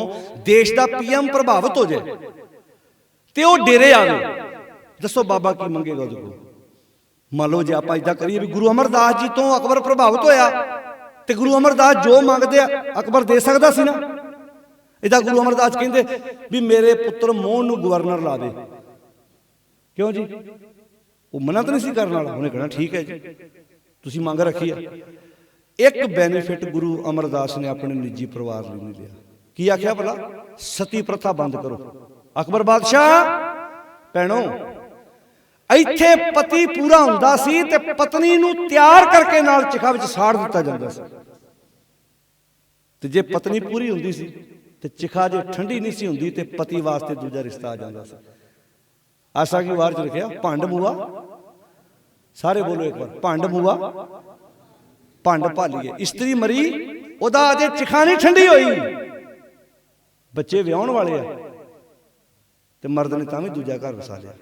ਦੇਸ਼ ਦਾ PM ਪ੍ਰਭਾਵਿਤ ਹੋ ਜਾਏ ਤੇ ਉਹ ਡੇਰੇ ਆਵੇ, ਦੱਸੋ ਬਾਬਾ ਕੀ ਮੰਗੇਗਾ ਉਹਦੇ ਕੋਲ? ਮੰਨ ਲਓ ਜੇ ਆਪਾਂ ਇਦਾਂ ਕਰੀਏ ਵੀ ਗੁਰੂ ਅਮਰਦਾਸ ਜੀ ਤੋਂ ਅਕਬਰ ਪ੍ਰਭਾਵਿਤ ਹੋਇਆ ਤੇ ਗੁਰੂ ਅਮਰਦਾਸ ਜੋ ਮੰਗਦੇ ਆ ਅਕਬਰ ਦੇ ਸਕਦਾ ਸੀ ਨਾ। ਇਦਾਂ ਗੁਰੂ ਅਮਰਦਾਸ ਕਹਿੰਦੇ ਵੀ ਮੇਰੇ ਪੁੱਤਰ ਮੋਹਨ ਨੂੰ ਗਵਰਨਰ ਲਾ ਦੇ, ਕਿਉਂ ਜੀ? ਉਹ ਮਨਾ ਤਾਂ ਨਹੀਂ ਸੀ ਕਰਨ ਵਾਲਾ, ਉਹਨੇ ਕਹਿਣਾ ਠੀਕ ਹੈ ਜੀ ਤੁਸੀਂ ਮੰਗ ਰੱਖੀ ਆ। ਇੱਕ ਬੈਨੀਫਿਟ ਗੁਰੂ ਅਮਰਦਾਸ ਨੇ ਆਪਣੇ ਨਿੱਜੀ ਪਰਿਵਾਰ ਲਈ ਨਹੀਂ ਲਿਆ। ਕੀ ਆਖਿਆ ਭਲਾ? ਸਤੀ ਪ੍ਰਥਾ ਬੰਦ ਕਰੋ। ਅਕਬਰ ਬਾਦਸ਼ਾਹ ਭੈਣੋ, ਇੱਥੇ ਪਤੀ ਪੂਰਾ ਹੁੰਦਾ ਸੀ ਤੇ ਪਤਨੀ ਨੂੰ ਤਿਆਰ ਕਰਕੇ ਨਾਲ ਚਿਖਾ ਵਿੱਚ ਸਾੜ ਦਿੱਤਾ ਜਾਂਦਾ ਸੀ, ਤੇ ਜੇ ਪਤਨੀ ਪੂਰੀ ਹੁੰਦੀ ਸੀ ਤੇ ਚਿਖਾ ਜੇ ਠੰਡੀ ਨਹੀਂ ਸੀ ਹੁੰਦੀ ਤੇ ਪਤੀ ਵਾਸਤੇ ਦੂਜਾ ਰਿਸ਼ਤਾ ਆ ਜਾਂਦਾ ਸੀ। ਆਸਾ ਕੀ ਵਾਰ ਚ ਲਿਖਿਆ ਭੰਡ ਮੂਆ, ਸਾਰੇ ਬੋਲੋ ਇੱਕ ਵਾਰ, ਭੰਡ ਮੂਆ ਭੰਡ ਭਾਲੀਏ। ਇਸਤਰੀ ਮਰੀ, ਉਹਦਾ ਅਜੇ ਚਿਖਾ ਨਹੀਂ ਠੰਡੀ ਹੋਈ, ਬੱਚੇ ਵਿਆਹਣ ਵਾਲੇ ਆ ਤੇ ਮਰਦ ਨੇ ਤਾਂ ਵੀ ਦੂਜਾ ਘਰ ਵਸਾ ਲਿਆ।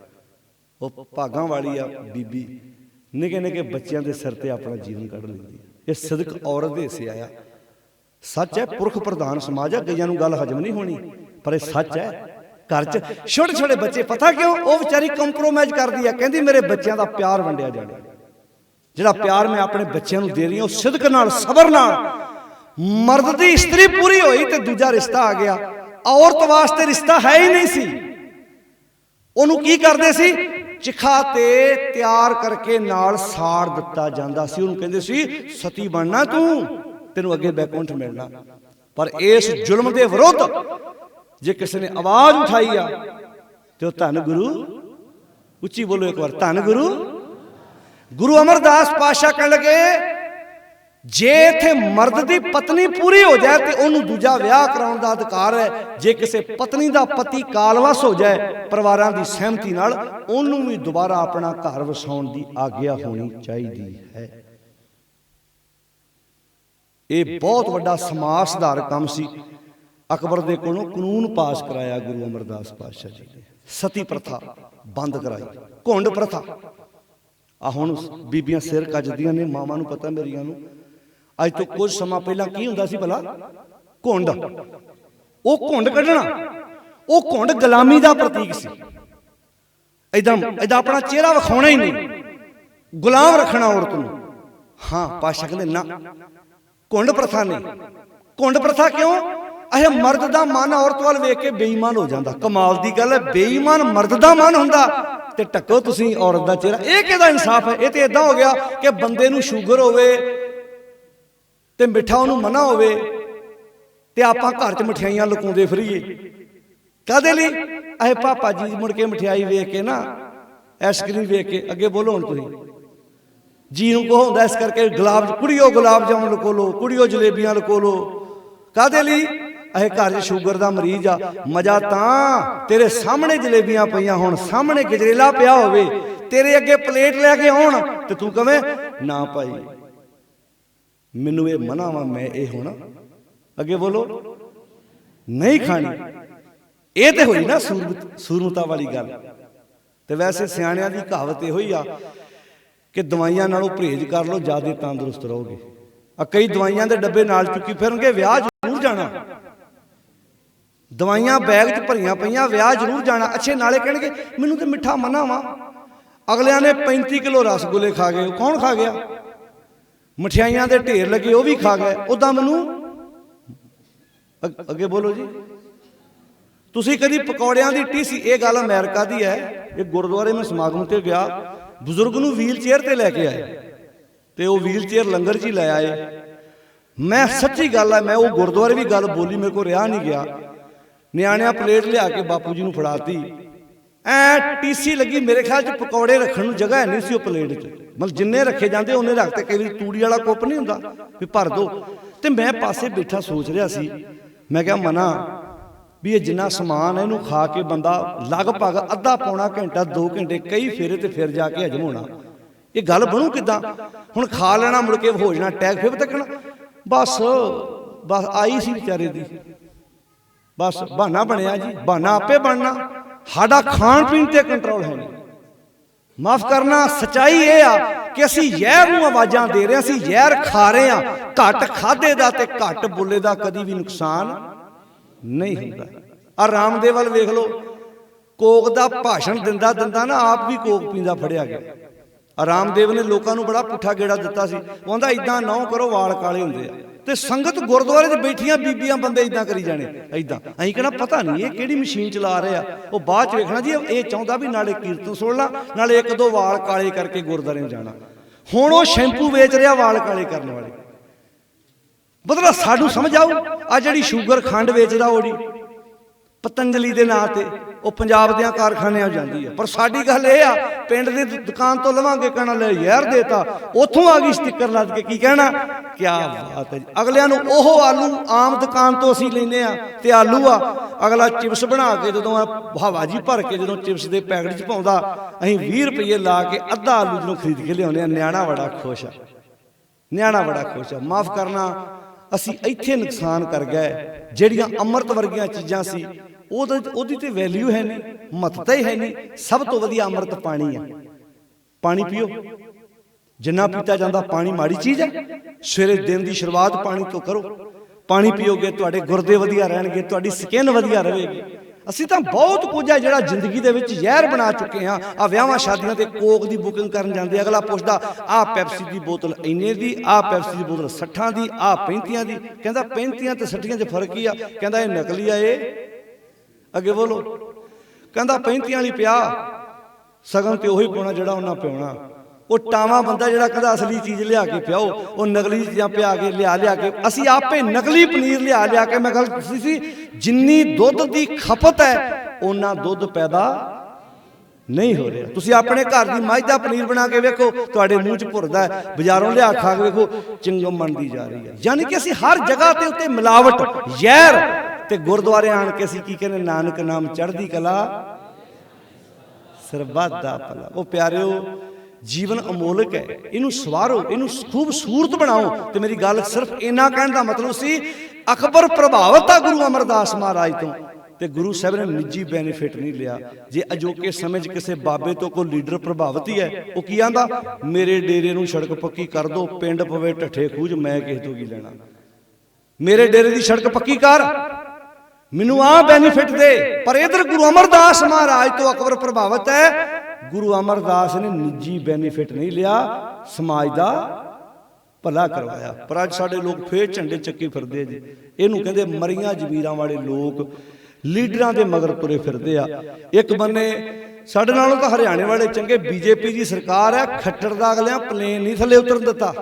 ਉਹ ਭਾਗਾਂ ਵਾਲੀ ਆ ਬੀਬੀ, ਨਿੱਕੇ ਨਿੱਕੇ ਬੱਚਿਆਂ ਦੇ ਸਿਰ ਤੇ ਆਪਣਾ ਜੀਵਨ ਕੱਢ ਲੈਂਦੀ ਹੈ। ਇਹ ਸਿਦਕ ਔਰਤ ਦੇ ਹਿੱਸੇ ਆਇਆ। ਸੱਚ ਹੈ, ਪੁਰਖ ਪ੍ਰਧਾਨ ਸਮਾਜ ਹੈ, ਕਈਆਂ ਨੂੰ ਗੱਲ ਹਜਮ ਨਹੀਂ ਹੋਣੀ, ਪਰ ਇਹ ਸੱਚ ਹੈ। ਘਰ 'ਚ ਛੋਟੇ ਛੋਟੇ ਬੱਚੇ, ਪਤਾ ਕਿਉਂ? ਉਹ ਵਿਚਾਰੀ ਕੰਪਰੋਮਾਈਜ਼ ਕਰਦੀ ਆ, ਕਹਿੰਦੀ ਮੇਰੇ ਬੱਚਿਆਂ ਦਾ ਪਿਆਰ ਵੰਡਿਆ ਜਾਣਾ। ਜਿਹੜਾ ਪਿਆਰ ਮੈਂ ਆਪਣੇ ਬੱਚਿਆਂ ਨੂੰ ਦੇ ਰਹੀ ਹਾਂ ਉਹ ਸਿਦਕ ਨਾਲ, ਸਬਰ ਨਾਲ। ਮਰਦ ਦੀ ਇਸਤਰੀ ਪੂਰੀ ਹੋਈ ਤੇ ਦੂਜਾ ਰਿਸ਼ਤਾ ਆ ਗਿਆ ਔਰਤ ਵਾਸਤੇ ਰਿਸ਼ਤਾ ਹੈ ਹੀ ਨਹੀਂ ਸੀ। ਉਹਨੂੰ ਕੀ ਕਰਦੇ ਸੀ, ਚਿਖਾ ਤੇ ਤਿਆਰ ਕਰਕੇ ਨਾਲ ਸਾੜ ਦਿੱਤਾ ਜਾਂਦਾ ਸੀ। ਉਹਨੂੰ ਕਹਿੰਦੇ ਸੀ ਸਤੀ ਬਣਨਾ ਤੂੰ, ਤੈਨੂੰ ਅੱਗੇ ਬੈਕੁੰਠ ਮਿਲਣਾ। ਪਰ ਇਸ ਜ਼ੁਲਮ ਦੇ ਵਿਰੁੱਧ ਜੇ ਕਿਸੇ ਨੇ ਆਵਾਜ਼ ਉਠਾਈ ਆ ਤੇ ਉਹ ਧੰਨ ਗੁਰੂ, ਉੱਚੀ ਬੋਲੋ ਇੱਕ ਵਾਰ, ਧੰਨ ਗੁਰੂ। ਗੁਰੂ ਅਮਰਦਾਸ ਪਾਤਸ਼ਾਹ ਕਹਿਣ ਲੱਗੇ ਜੇ ਇੱਥੇ ਮਰਦ ਦੀ ਪਤਨੀ ਪੂਰੀ ਹੋ ਜਾਏ ਤੇ ਉਹਨੂੰ ਦੂਜਾ ਵਿਆਹ ਕਰਾਉਣ ਦਾ ਅਧਿਕਾਰ ਹੈ। ਜੇ ਕਿਸੇ ਪਤਨੀ ਦਾ ਪਤੀ ਕਾਲਵਸ ਹੋ ਜਾਏ ਪਰਿਵਾਰਾਂ ਦੀ ਸਹਿਮਤੀ ਨਾਲ, ਉਹਨੂੰ ਵੀ ਦੁਬਾਰਾ ਆਪਣਾ ਘਰ ਵਸਾਉਣ ਦੀ ਆਗਿਆ ਹੋਣੀ ਚਾਹੀਦੀ ਹੈ। ਇਹ ਬਹੁਤ ਵੱਡਾ ਸਮਾਜ ਸੁਧਾਰ ਕੰਮ ਸੀ। ਅਕਬਰ ਦੇ ਕੋਲੋਂ ਕਾਨੂੰਨ ਪਾਸ ਕਰਾਇਆ ਗੁਰੂ ਅਮਰਦਾਸ ਪਾਤਸ਼ਾਹ ਜੀ ਨੇ। ਸਤੀ ਪ੍ਰਥਾ ਬੰਦ ਕਰਾਈ, ਘੁੰਡ ਪ੍ਰਥਾ। ਆ ਹੁਣ ਬੀਬੀਆਂ ਸਿਰ ਕੱਜਦੀਆਂ ਨੇ, ਮਾਵਾਂ ਨੂੰ ਪਤਾ ਮੇਰੀਆਂ ਨੂੰ। ਅੱਜ ਤੋਂ ਕੁਝ ਸਮਾਂ ਪਹਿਲਾਂ ਕੀ ਹੁੰਦਾ ਸੀ ਭਲਾ, ਘੁੰਡ। ਉਹ ਘੁੰਡ ਕੱਢਣਾ, ਉਹ ਘੁੰਡ ਗੁਲਾਮੀ ਦਾ ਪ੍ਰਤੀਕ ਸੀ। ਏਦਾਂ ਆਪਣਾ ਚਿਹਰਾ ਵਿਖਾਉਣਾ ਹੀ ਨਹੀਂ, ਗੁਲਾਮ ਰੱਖਣਾ ਔਰਤ ਨੂੰ। ਹਾਂ, ਪਾਤਸ਼ਾਹ ਕਹਿੰਦੇ ਨਾ, ਘੁੰਡ ਪ੍ਰਥਾ ਨਹੀਂ। ਘੁੰਡ ਪ੍ਰਥਾ ਕਿਉਂ? ਇਹ ਮਰਦ ਦਾ ਮਨ ਔਰਤ ਵੱਲ ਵੇਖ ਕੇ ਬੇਈਮਾਨ ਹੋ ਜਾਂਦਾ। ਕਮਾਲ ਦੀ ਗੱਲ ਹੈ, ਬੇਈਮਾਨ ਮਰਦ ਦਾ ਮਨ ਹੁੰਦਾ ਤੇ ਢੱਕੋ ਤੁਸੀਂ ਔਰਤ ਦਾ ਚਿਹਰਾ। ਇਹ ਕਿਹਦਾ ਇਨਸਾਫ ਹੈ? ਇਹ ਤੇ ਇਦਾਂ ਹੋ ਗਿਆ ਕਿ ਬੰਦੇ ਨੂੰ ਸ਼ੂਗਰ ਹੋਵੇ ਤੇ ਮਿੱਠਾ ਉਹਨੂੰ ਮਨਾ ਹੋਵੇ ਤੇ ਆਪਾਂ ਘਰ 'ਚ ਮਠਿਆਈਆਂ ਲੁਕਾਉਂਦੇ ਫਿਰੀਏ। ਕਾਹਦੇ ਲਈ? ਇਹ ਪਾਪਾ ਜੀ ਮੁੜ ਕੇ ਮਠਿਆਈ ਵੇਖ ਕੇ ਨਾ, ਆਈਸਕ੍ਰੀਮ ਵੇਖ ਕੇ, ਅੱਗੇ ਬੋਲੋ ਹੁਣ ਤੁਸੀਂ, ਜੀ ਨੂੰ ਕੋ ਹੁੰਦਾ। ਇਸ ਕਰਕੇ ਕੁੜੀਓ ਗੁਲਾਬ ਜਾਮੁਨ ਲੁਕੋ ਲੋ, ਕੁੜੀਓ ਜਲੇਬੀਆਂ ਲੁਕੋ ਲੋ। ਕਾਹਦੇ ਲਈ? ਇਹ ਘਰ 'ਚ ਸ਼ੂਗਰ ਦਾ ਮਰੀਜ਼ ਆ। ਮਜ਼ਾ ਤਾਂ ਤੇਰੇ ਸਾਹਮਣੇ ਜਲੇਬੀਆਂ ਪਈਆਂ ਹੋਣ, ਸਾਹਮਣੇ ਗਜਰੇਲਾ ਪਿਆ ਹੋਵੇ, ਤੇਰੇ ਅੱਗੇ ਪਲੇਟ ਲੈ ਕੇ ਆਉਣ ਤੇ ਤੂੰ ਕਵੇਂ ਨਾ ਭਾਈ ਮੈਨੂੰ ਇਹ ਮਨਾ ਵਾ, ਮੈਂ ਇਹ ਹੁਣ ਅੱਗੇ ਬੋਲੋ ਨਹੀਂ ਖਾਣੀ। ਇਹ ਤੇ ਹੋਈ ਨਾ ਸੂਰਮਤਾ ਵਾਲੀ ਗੱਲ। ਤੇ ਵੈਸੇ ਸਿਆਣਿਆਂ ਦੀ ਕਹਾਵਤ ਇਹੋ ਹੀ ਆ ਕਿ ਦਵਾਈਆਂ ਨਾਲੋਂ ਪਰਹੇਜ਼ ਕਰ ਲਓ, ਜ਼ਿਆਦਾ ਤੰਦਰੁਸਤ ਰਹੋਗੇ। ਆ ਕਈ ਦਵਾਈਆਂ ਦੇ ਡੱਬੇ ਨਾਲ ਚੁੱਕੀ ਫਿਰਨਗੇ, ਵਿਆਹ ਜ਼ਰੂਰ ਜਾਣਾ। ਦਵਾਈਆਂ ਬੈਗ 'ਚ ਭਰੀਆਂ ਪਈਆਂ, ਵਿਆਹ ਜ਼ਰੂਰ ਜਾਣਾ। ਅੱਛੇ ਨਾਲੇ ਕਹਿਣਗੇ ਮੈਨੂੰ ਤੇ ਮਿੱਠਾ ਮਨਾ ਵਾ। ਅਗਲਿਆਂ ਨੇ 35 ਕਿਲੋ ਰਸਗੁੱਲੇ ਖਾ ਗਏ, ਕੌਣ ਖਾ ਗਿਆ? ਮਠਿਆਈਆਂ ਦੇ ਢੇਰ ਲੱਗੇ, ਉਹ ਵੀ ਖਾ ਗਏ। ਉਦਾਂ ਮੈਨੂੰ ਅੱਗੇ ਬੋਲੋ ਜੀ, ਤੁਸੀਂ ਕਦੀ ਪਕੌੜਿਆਂ ਦੀ ਟੀਸੀ? ਇਹ ਗੱਲ ਅਮਰੀਕਾ ਦੀ ਹੈ। ਇਹ ਗੁਰਦੁਆਰੇ ਮੈਂ ਸਮਾਗਮ ਤੇ ਗਿਆ, ਬਜ਼ੁਰਗ ਨੂੰ ਵੀਲ ਚੇਅਰ ਤੇ ਲੈ ਕੇ ਆਏ ਤੇ ਉਹ ਵੀਲ ਚੇਅਰ ਲੰਗਰ 'ਚ ਹੀ ਲੈ ਆਏ। ਮੈਂ ਸੱਚੀ ਗੱਲ ਹੈ, ਮੈਂ ਉਹ ਗੁਰਦੁਆਰੇ ਵੀ ਗੱਲ ਬੋਲੀ, ਮੇਰੇ ਕੋਲ ਰਿਹਾ ਨਹੀਂ ਗਿਆ। ਨਿਆਣਿਆਂ ਪਲੇਟ ਲਿਆ ਕੇ ਬਾਪੂ ਜੀ ਨੂੰ ਫੜਾਤੀ, ਐ ਟੀਸੀ ਲੱਗੀ। ਮੇਰੇ ਖਿਆਲ 'ਚ ਪਕੌੜੇ ਰੱਖਣ ਨੂੰ ਜਗ੍ਹਾ ਨਹੀਂ ਸੀ ਉਹ ਪਲੇਟ 'ਚ। ਮਤਲਬ ਜਿੰਨੇ ਰੱਖੇ ਜਾਂਦੇ ਉਹਨੇ ਰੱਖਤੇ। ਕਈ ਵਾਰੀ ਤੂੜੀ ਵਾਲਾ ਕੁੱਪ ਨਹੀਂ ਹੁੰਦਾ ਵੀ ਭਰ ਦੋ। ਤੇ ਮੈਂ ਪਾਸੇ ਬੈਠਾ ਸੋਚ ਰਿਹਾ ਸੀ, ਮੈਂ ਕਿਹਾ ਮਨਾ ਵੀ ਇਹ ਜਿੰਨਾ ਸਮਾਨ ਹੈ ਇਹਨੂੰ ਖਾ ਕੇ ਬੰਦਾ ਲਗਭਗ ਅੱਧਾ ਪੌਣਾ ਘੰਟਾ 2 ਘੰਟੇ ਕਈ ਫੇਰੇ ਤੇ ਫਿਰ ਜਾ ਕੇ ਹਜਮ ਹੋਣਾ। ਇਹ ਗੱਲ ਬਣੂ ਕਿੱਦਾਂ? ਹੁਣ ਖਾ ਲੈਣਾ, ਮੁੜ ਕੇ ਹੋ ਜਾਣਾ ਟੈਗ, ਫਿਰ ਤੱਕਣਾ ਬਸ ਆਈ ਸੀ ਵਿਚਾਰੇ ਦੀ, ਬਸ ਬਹਾਨਾ ਬਣਿਆ ਜੀ। ਬਹਾਨਾ ਆਪੇ ਬਣਨਾ। ਸਾਡਾ ਖਾਣ ਪੀਣ ਤੇ ਕੰਟਰੋਲ ਹੈ ਨਹੀਂ। ਮਾਫ ਕਰਨਾ, ਸੱਚਾਈ ਇਹ ਆ ਕਿ ਅਸੀਂ ਜ਼ਹਿਰ ਨੂੰ ਆਵਾਜ਼ਾਂ ਦੇ ਰਹੇ ਹਾਂ, ਅਸੀਂ ਜ਼ਹਿਰ ਖਾ ਰਹੇ ਹਾਂ। ਘੱਟ ਖਾਧੇ ਦਾ ਤੇ ਘੱਟ ਬੋਲੇ ਦਾ ਕਦੀ ਵੀ ਨੁਕਸਾਨ ਨਹੀਂ ਹੁੰਦਾ। ਆ ਰਾਮਦੇਵ ਵੱਲ ਵੇਖ ਲਓ, ਕੋਕ ਦਾ ਭਾਸ਼ਣ ਦਿੰਦਾ ਨਾ ਆਪ ਵੀ ਕੋਕ ਪੀਂਦਾ ਫੜਿਆ ਗਿਆ। ਰਾਮਦੇਵ ਨੇ ਲੋਕਾਂ ਨੂੰ ਬੜਾ ਪੁੱਠਾ ਗੇੜਾ ਦਿੱਤਾ ਸੀ। ਉਹ ਕਹਿੰਦਾ ਇਦਾਂ ਨਾ ਕਰੋ, ਵਾਲ ਕਾਲੇ ਹੁੰਦੇ ਆ। ਤੇ ਸੰਗਤ ਗੁਰਦੁਆਰੇ 'ਚ ਬੈਠੀਆਂ ਬੀਬੀਆਂ ਬੰਦੇ ਇਦਾਂ ਕਰੀ ਜਾਣੇ, ਇਦਾਂ। ਅਸੀਂ ਕਹਿਣਾ ਪਤਾ ਨਹੀਂ ਇਹ ਕਿਹੜੀ ਮਸ਼ੀਨ ਚਲਾ ਰਹੇ ਆ। ਉਹ ਬਾਅਦ 'ਚ ਵੇਖਣਾ ਜੀ ਇਹ ਚਾਹੁੰਦਾ ਵੀ ਨਾਲੇ ਕੀਰਤਨ ਸੁਣਨਾ, ਨਾਲੇ 1-2 ਵਾਲ ਕਾਲੇ ਕਰਕੇ ਗੁਰਦੁਆਰੇ ਨੂੰ ਜਾਣਾ। ਹੁਣ ਉਹ ਸ਼ੈਂਪੂ ਵੇਚ ਰਿਹਾ ਵਾਲ ਕਾਲੇ ਕਰਨ ਵਾਲੇ। ਮਤਲਬ ਸਾਨੂੰ ਸਮਝ ਆਊ। ਆ ਜਿਹੜੀ ਸ਼ੂਗਰ ਖੰਡ ਵੇਚਦਾ ਉਹਦੀ ਪਤੰਜਲੀ ਦੇ ਨਾਂ ਤੇ, ਉਹ ਪੰਜਾਬ ਦੇ ਕਾਰਖਾਨਿਆਂ ਜਾਂਦੀ ਹੈ। ਪਰ ਸਾਡੀ ਗੱਲ ਇਹ ਆ, ਪਿੰਡ ਦੀ ਦੁਕਾਨ ਤੋਂ ਲਵਾਂਗੇ, ਕਹਿਣਾ ਲੈ ਜ਼ਹਿਰ ਦੇਤਾ, ਉੱਥੋਂ ਆ ਗਈ ਸਟicker ਲੱਦ ਕੇ। ਕੀ ਕਹਿਣਾ? ਕਿਆ ਬਾਤ ਹੈ ਜੀ। ਅਗਲਿਆਂ ਨੂੰ ਉਹ ਆਲੂ ਆਮ ਦੁਕਾਨ ਤੋਂ ਅਸੀਂ ਲੈਂਦੇ ਆ ਤੇ ਆਲੂ ਆ, ਅਗਲਾ ਚਿਪਸ ਬਣਾ ਕੇ ਜਦੋਂ ਹਵਾ ਜੀ ਭਰ ਕੇ ਜਦੋਂ ਚਿਪਸ ਦੇ ਪੈਕਟ 'ਚ ਪਾਉਂਦਾ, ਅਸੀਂ 20 ਰੁਪਏ ਲਾ ਕੇ ਅੱਧਾ ਆਲੂ ਜਦੋਂ ਖਰੀਦ ਕੇ ਲਿਆਉਂਦੇ ਆ। ਨਿਆਣਾ ਬੜਾ ਖੁਸ਼ ਆ, ਨਿਆਣਾ ਬੜਾ ਖੁਸ਼ ਆ। ਮਾਫ ਕਰਨਾ, ਅਸੀਂ ਇੱਥੇ ਨੁਕਸਾਨ ਕਰ ਗਏ। ਜਿਹੜੀਆਂ ਅੰਮ੍ਰਿਤ ਵਰਗੀਆਂ ਚੀਜ਼ਾਂ ਸੀ ਉਹਦੀ ਤੇ ਵੈਲਿਊ ਹੈ ਨਹੀਂ, ਮਹੱਤਤਾ ਹੀ ਹੈ ਨਹੀਂ। ਸਭ ਤੋਂ ਵਧੀਆ ਅੰਮ੍ਰਿਤ ਪਾਣੀ ਆ। ਪਾਣੀ ਪੀਓ, ਜਿੰਨਾ ਪੀਤਾ ਜਾਂਦਾ। ਪਾਣੀ ਮਾੜੀ ਚੀਜ਼ ਹੈ? ਸਵੇਰੇ ਦਿਨ ਦੀ ਸ਼ੁਰੂਆਤ ਪਾਣੀ ਤੋਂ ਕਰੋ। ਪਾਣੀ ਪੀਓਗੇ ਤੁਹਾਡੇ ਗੁਰਦੇ ਵਧੀਆ ਰਹਿਣਗੇ, ਤੁਹਾਡੀ ਸਕਿਨ ਵਧੀਆ ਰਹੇਗੀ। ਅਸੀਂ ਤਾਂ ਬਹੁਤ ਕੁਝ ਹੈ ਜਿਹੜਾ ਜ਼ਿੰਦਗੀ ਦੇ ਵਿੱਚ ਜ਼ਹਿਰ ਬਣਾ ਚੁੱਕੇ ਹਾਂ। ਆ ਵਿਆਹਾਂ ਸ਼ਾਦੀਆਂ ਤੇ ਕੋਕ ਦੀ ਬੁਕਿੰਗ ਕਰਨ ਜਾਂਦੇ, ਅਗਲਾ ਪੁੱਛਦਾ ਆਹ ਪੈਪਸੀ ਦੀ ਬੋਤਲ ਇੰਨੇ ਦੀ, ਆਹ ਪੈਪਸੀ ਦੀ ਬੋਤਲ 60 ਦੀ, ਆਹ 35 ਦੀ। ਕਹਿੰਦਾ 35 ਤੇ 60 'ਚ ਫਰਕ ਹੀ ਆ। ਕਹਿੰਦਾ ਇਹ ਨਕਲੀ ਆ, ਇਹ ਅੱਗੇ ਬੋਲੋ। ਕਹਿੰਦਾ 35 ਵਾਲੀ ਪਿਆ ਸਗਨ ਤੇ ਉਹੀ ਪਾਉਣਾ ਜਿਹੜਾ ਉਹਨਾਂ ਪਿਆਉਣਾ। ਉਹ ਟਾਵਾਂ ਬੰਦਾ ਜਿਹੜਾ ਕਹਿੰਦਾ ਅਸਲੀ ਚੀਜ਼ ਲਿਆ ਕੇ ਪਿਆਓ, ਉਹ ਨਕਲੀ ਚੀਜ਼ਾਂ ਪਿਆ ਕੇ ਲਿਆ ਕੇ ਅਸੀਂ ਆਪੇ ਨਕਲੀ ਪਨੀਰ ਲਿਆ ਕੇ। ਮੈਂ ਗੱਲ ਦੱਸੀ ਸੀ, ਜਿੰਨੀ ਦੁੱਧ ਦੀ ਖਪਤ ਹੈ ਓਨਾ ਦੁੱਧ ਪੈਦਾ ਨਹੀਂ ਹੋ ਰਿਹਾ। ਤੁਸੀਂ ਆਪਣੇ ਘਰ ਦੀ ਮੱਝ ਦਾ ਪਨੀਰ ਬਣਾ ਕੇ ਵੇਖੋ, ਤੁਹਾਡੇ ਮੂੰਹ 'ਚ ਭੁਰਦਾ ਹੈ। ਬਾਜ਼ਾਰੋਂ ਲਿਆ ਖਾ ਕੇ ਵੇਖੋ, ਚਿੰਗਮ ਬਣਦੀ ਜਾ ਰਹੀ ਹੈ। ਯਾਨੀ ਕਿ ਅਸੀਂ ਹਰ ਜਗ੍ਹਾ ਤੇ ਉੱਤੇ ਮਿਲਾਵਟ, ਜ਼ਹਿਰ। ਤੇ ਗੁਰਦੁਆਰੇ ਆਣ ਕੇ ਅਸੀਂ ਕੀ ਕਹਿੰਦੇ, ਨਾਨਕ ਨਾਮ ਚੜ੍ਹਦੀ ਕਲਾ ਸਰਬੱਤ ਦਾ ਭਲਾ। ਉਹ ਪਿਆਰਿਓ, ਜੀਵਨ ਅਮੋਲਕ ਹੈ, ਇਹਨੂੰ ਸਵਾਰੋ, ਇਹਨੂੰ ਖੂਬਸੂਰਤ ਬਣਾਓ। ਤੇ ਮੇਰੀ ਗੱਲ ਸਿਰਫ ਇੰਨਾ ਕਹਿਣ ਦਾ ਮਤਲਬ ਸੀ, ਅਕਬਰ ਪ੍ਰਭਾਵਿਤ ਆ ਗੁਰੂ ਅਮਰਦਾਸ ਮਹਾਰਾਜ ਤੋਂ, ਤੇ ਗੁਰੂ ਸਾਹਿਬ ਨੇ ਨਿੱਜੀ ਬੈਨੀਫਿਟ ਨਹੀਂ ਲਿਆ। ਜੇ ਅਜੋਕੇ ਸਮੇਂ 'ਚ ਕਿਸੇ ਬਾਬੇ ਤੋਂ ਕੋਈ ਲੀਡਰ ਪ੍ਰਭਾਵਿਤ ਹੀ ਹੈ, ਉਹ ਕੀ ਆਂਦਾ, ਮੇਰੇ ਡੇਰੇ ਨੂੰ ਸੜਕ ਪੱਕੀ ਕਰ ਦੋ, ਪਿੰਡ ਪਵੇ ਢੱਠੇ ਖੂਜ, ਮੈਂ ਕਿਸੇ ਤੋਂ ਕੀ ਲੈਣਾ। ਮੇਰੇ ਡੇਰੇ ਦੀ ਸੜਕ ਪੱਕੀ ਕਰ, ਮੈਨੂੰ ਆਹ ਬੈਨੀਫਿਟ ਦੇ। ਪਰ ਇਧਰ ਗੁਰੂ ਅਮਰਦਾਸ ਮਹਾਰਾਜ ਤੋਂ ਅਕਬਰ ਪ੍ਰਭਾਵਿਤ ਹੈ। ਗੁਰੂ ਅਮਰਦਾਸ ਨੇ ਨਿੱਜੀ ਬੈਨੀਫਿਟ ਨਹੀਂ ਲਿਆ, ਸਮਾਜ ਦਾ ਭਲਾ ਕਰਵਾਇਆ। ਪਰ ਅੱਜ ਸਾਡੇ ਲੋਕ ਫੇਰ ਝੰਡੇ ਚੱਕੀ ਫਿਰਦੇ ਜੀ। ਇਹਨੂੰ ਕਹਿੰਦੇ ਮਰੀਆਂ ਜ਼ਮੀਰਾਂ ਵਾਲੇ ਲੋਕ, ਲੀਡਰਾਂ ਦੇ ਮਗਰ ਤੁਰੇ ਫਿਰਦੇ ਆ। ਇੱਕ ਬੰਨੇ ਸਾਡੇ ਨਾਲੋਂ ਤਾਂ ਹਰਿਆਣੇ ਵਾਲੇ ਚੰਗੇ, ਬੀਜੇਪੀ ਦੀ ਸਰਕਾਰ ਹੈ। ਖੱਟਰ ਦਾ ਅਗਲਿਆਂ ਪਲੇਨ ਨਹੀਂ ਥੱਲੇ ਉਤਰਨ ਦਿੱਤਾ।